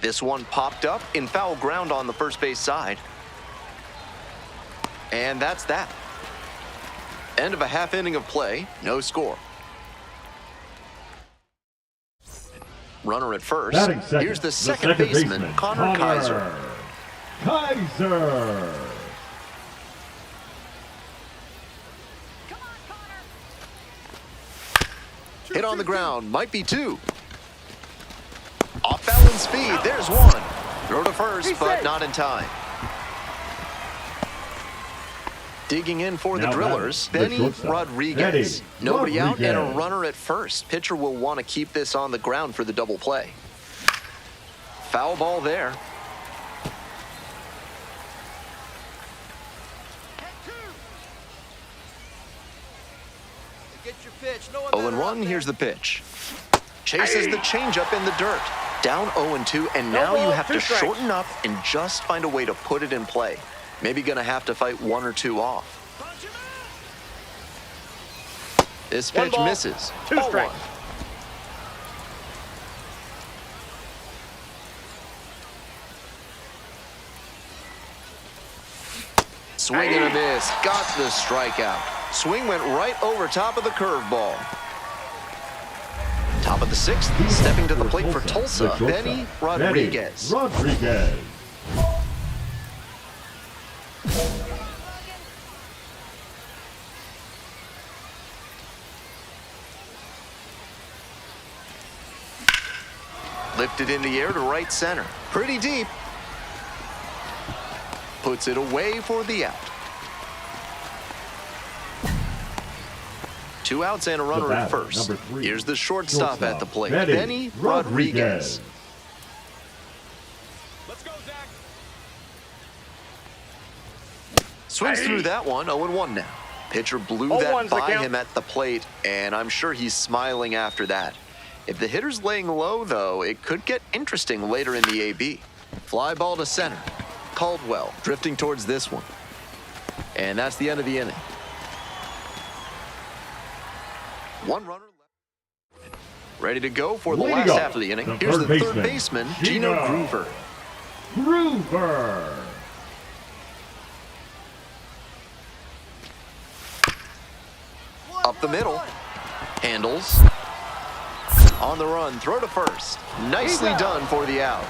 C: This one popped up in foul ground on the first base side. And that's that. End of a half inning of play, no score. Runner at first. Here's the second baseman, Connor Kaiser.
E: Kaiser.
C: Hit on the ground, might be 2. Off balance speed, there's 1. Throw to first, but not in time. Digging in for the Drillers, Benny Rodriguez. Nobody out and a runner at first. Pitcher will want to keep this on the ground for the double play. Foul ball there. 0-1, here's the pitch. Chases the changeup in the dirt. Down 0-2, and now you have to shorten up and just find a way to put it in play. Maybe gonna have to fight 1 or 2 off. This pitch misses.
I: 2 strikes.
C: 0-1. Swing and a miss. Got the strikeout. Swing went right over top of the curveball. Top of the 6th, stepping to the plate for Tulsa, Benny Rodriguez. Lifted in the air to right center. Pretty deep. Puts it away for the out. 2 outs and a runner at first. Here's the shortstop at the plate, Benny Rodriguez.
G: Let's go, Zach.
C: Swings through that one, 0-1 now. Pitcher blew that by him at the plate, and I'm sure he's smiling after that. If the hitter's laying low, though, it could get interesting later in the AB. Fly ball to center. Caldwell drifting towards this one. And that's the end of the inning. 1 runner left. Ready to go for the last half of the inning. Here's the third baseman, Gino Groover. Up the middle. Handles. On the run, throw to first. Nicely done for the out.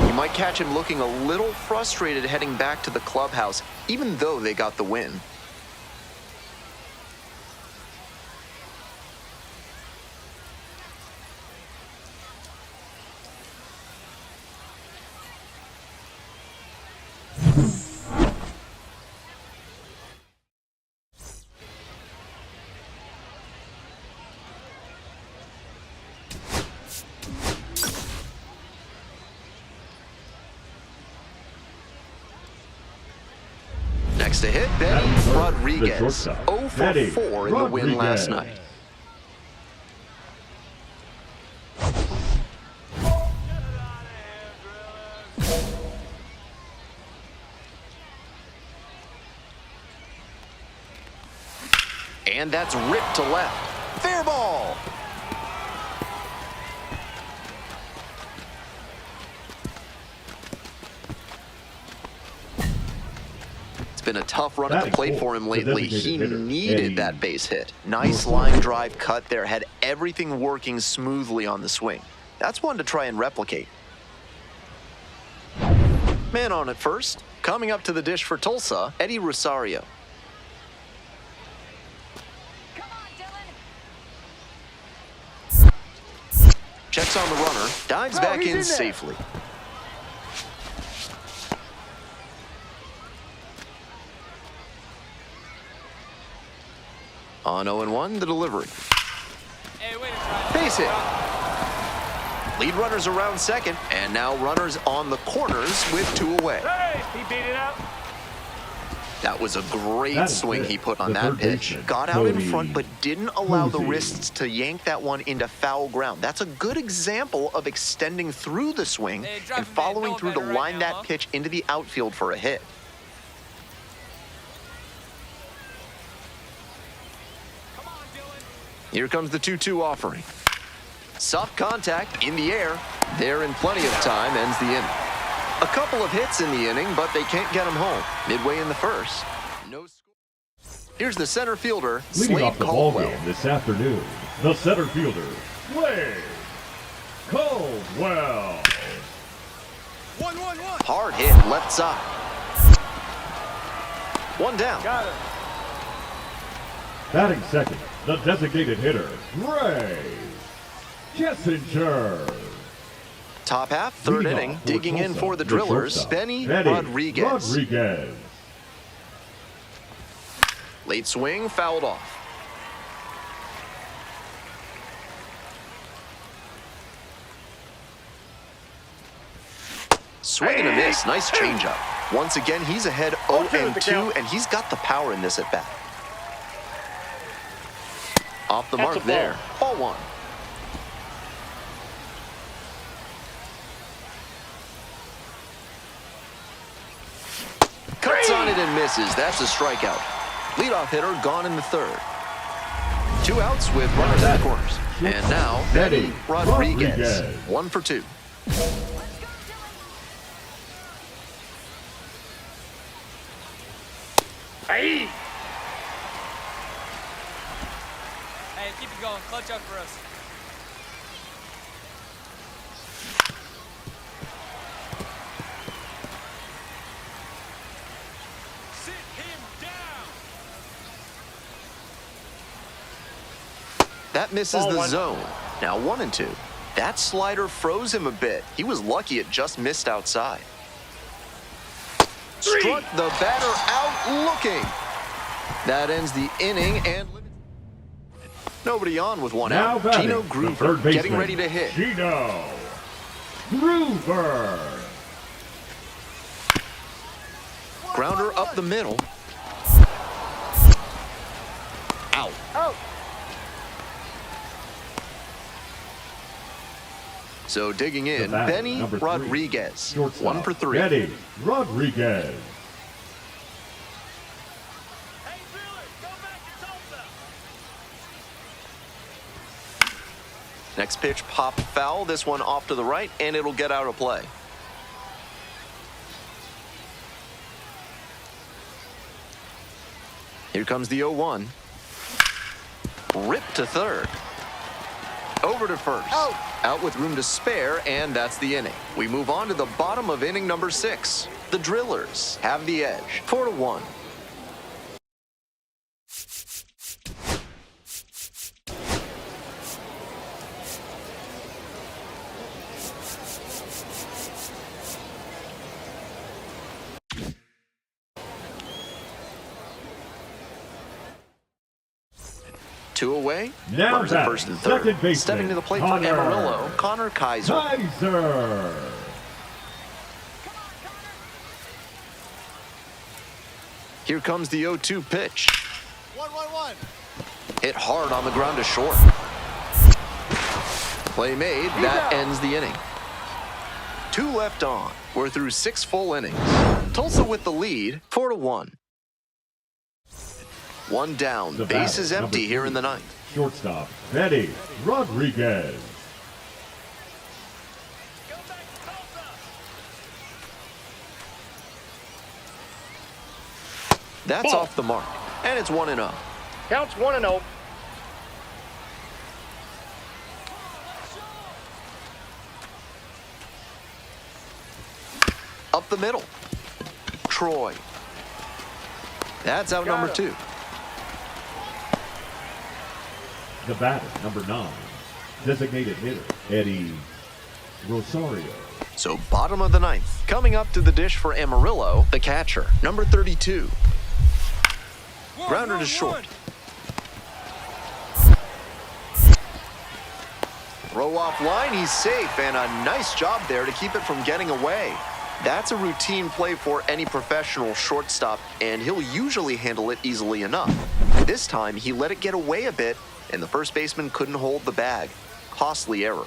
C: You might catch him looking a little frustrated heading back to the clubhouse, even though they got the win. Next to hit, Benny Rodriguez. 0 for 4 in the win last night. And that's ripped to left. Fair ball. Been a tough run at the plate for him lately. He needed that base hit. Nice line drive cut there. Had everything working smoothly on the swing. That's one to try and replicate. Man on at first. Coming up to the dish for Tulsa, Eddie Rosario.
F: Come on, Dylan.
C: Checks on the runner. Dives back in safely. On 0-1, the delivery.
G: Hey, wait a minute.
C: Base hit. Lead runners around second, and now runners on the corners with 2 away.
I: Hey, he beat it up.
C: That was a great swing he put on that pitch. Got out in front, but didn't allow the wrists to yank that one into foul ground. That's a good example of extending through the swing and following through to line that pitch into the outfield for a hit. Here comes the 2-2 offering. Soft contact in the air. There in plenty of time, ends the inning. A couple of hits in the inning, but they can't get him home. Midway in the first. No score. Here's the center fielder,
E: Leading off the
C: Caldwell.
E: ball game this afternoon, the center fielder, Slade Caldwell.
G: 1-1-1.
C: Hard hit left side. 1 down.
I: Got it.
E: Batting second, the designated hitter, Ray Kissinger.
C: Top half, third
E: Leading
C: inning,
E: off
C: digging in for the Drillers,
E: shortstop,
C: Benny Rodriguez. Late swing, fouled off. Swing and a miss, nice changeup. Once again, he's ahead 0-2, and he's got the power in this at bat. Off the mark there. Ball 1. Cuts on it and misses. That's a strikeout. Leadoff hitter gone in the 3rd. 2 outs with runners in the corners. And now, Benny Rodriguez. 1 for 2.
I: Hey!
H: Hey, keep it going. Clutch up for us.
G: Sit him down.
C: That misses the zone. Now 1-2. That slider froze him a bit. He was lucky it just missed outside. Struck the batter out looking. That ends the inning and nobody on with 1 out. Gino Groover getting ready to hit.
E: Gino Groover.
C: Grounder up the middle. Out. So digging in, Benny Rodriguez. 1 for 3.
E: Benny Rodriguez.
H: Hey, Wheeler, go back to Tulsa.
C: Next pitch, pop foul. This one off to the right, and it'll get out of play. Here comes the 0-1. Ripped to 3rd. Over to 1st. Out with room to spare, and that's the inning. We move on to the bottom of inning number 6. The Drillers have the edge, 4-1. Two away.
E: Now
C: Runners at 1st and 3rd. Stepping to the plate for Amarillo, Connor Kaiser. Here comes the 0-2 pitch.
J: 1-1-1.
C: Hit hard on the ground to short. Play made. That ends the inning. 2 left on. We're through 6 full innings. Tulsa with the lead, 4-1. 1 down. Base is empty here in the 9th.
E: Shortstop, Benny Rodriguez.
H: Go back to Tulsa.
C: That's off the mark. And it's 1-0.
I: Counts 1-0.
C: Up the middle. Troy. That's out number 2.
E: The batter, number 9, designated hitter, Eddie Rosario.
C: So bottom of the 9th. Coming up to the dish for Amarillo, the catcher, number 32. Grounder to short. Throw off line, he's safe, and a nice job there to keep it from getting away. That's a routine play for any professional shortstop, and he'll usually handle it easily enough. This time, he let it get away a bit, and the first baseman couldn't hold the bag. Costly error.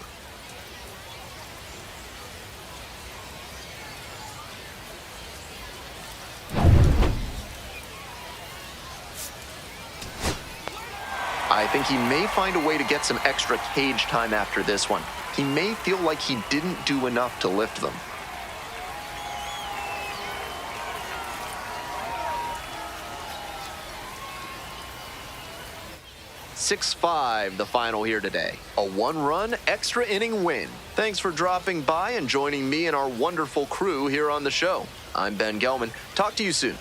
C: I think he may find a way to get some extra cage time after this one. He may feel like he didn't do enough to lift them. (6-5) the final here today. A 1-run extra inning win. Thanks for dropping by and joining me and our wonderful crew here on the show. I'm Ben Gelman. Talk to you soon.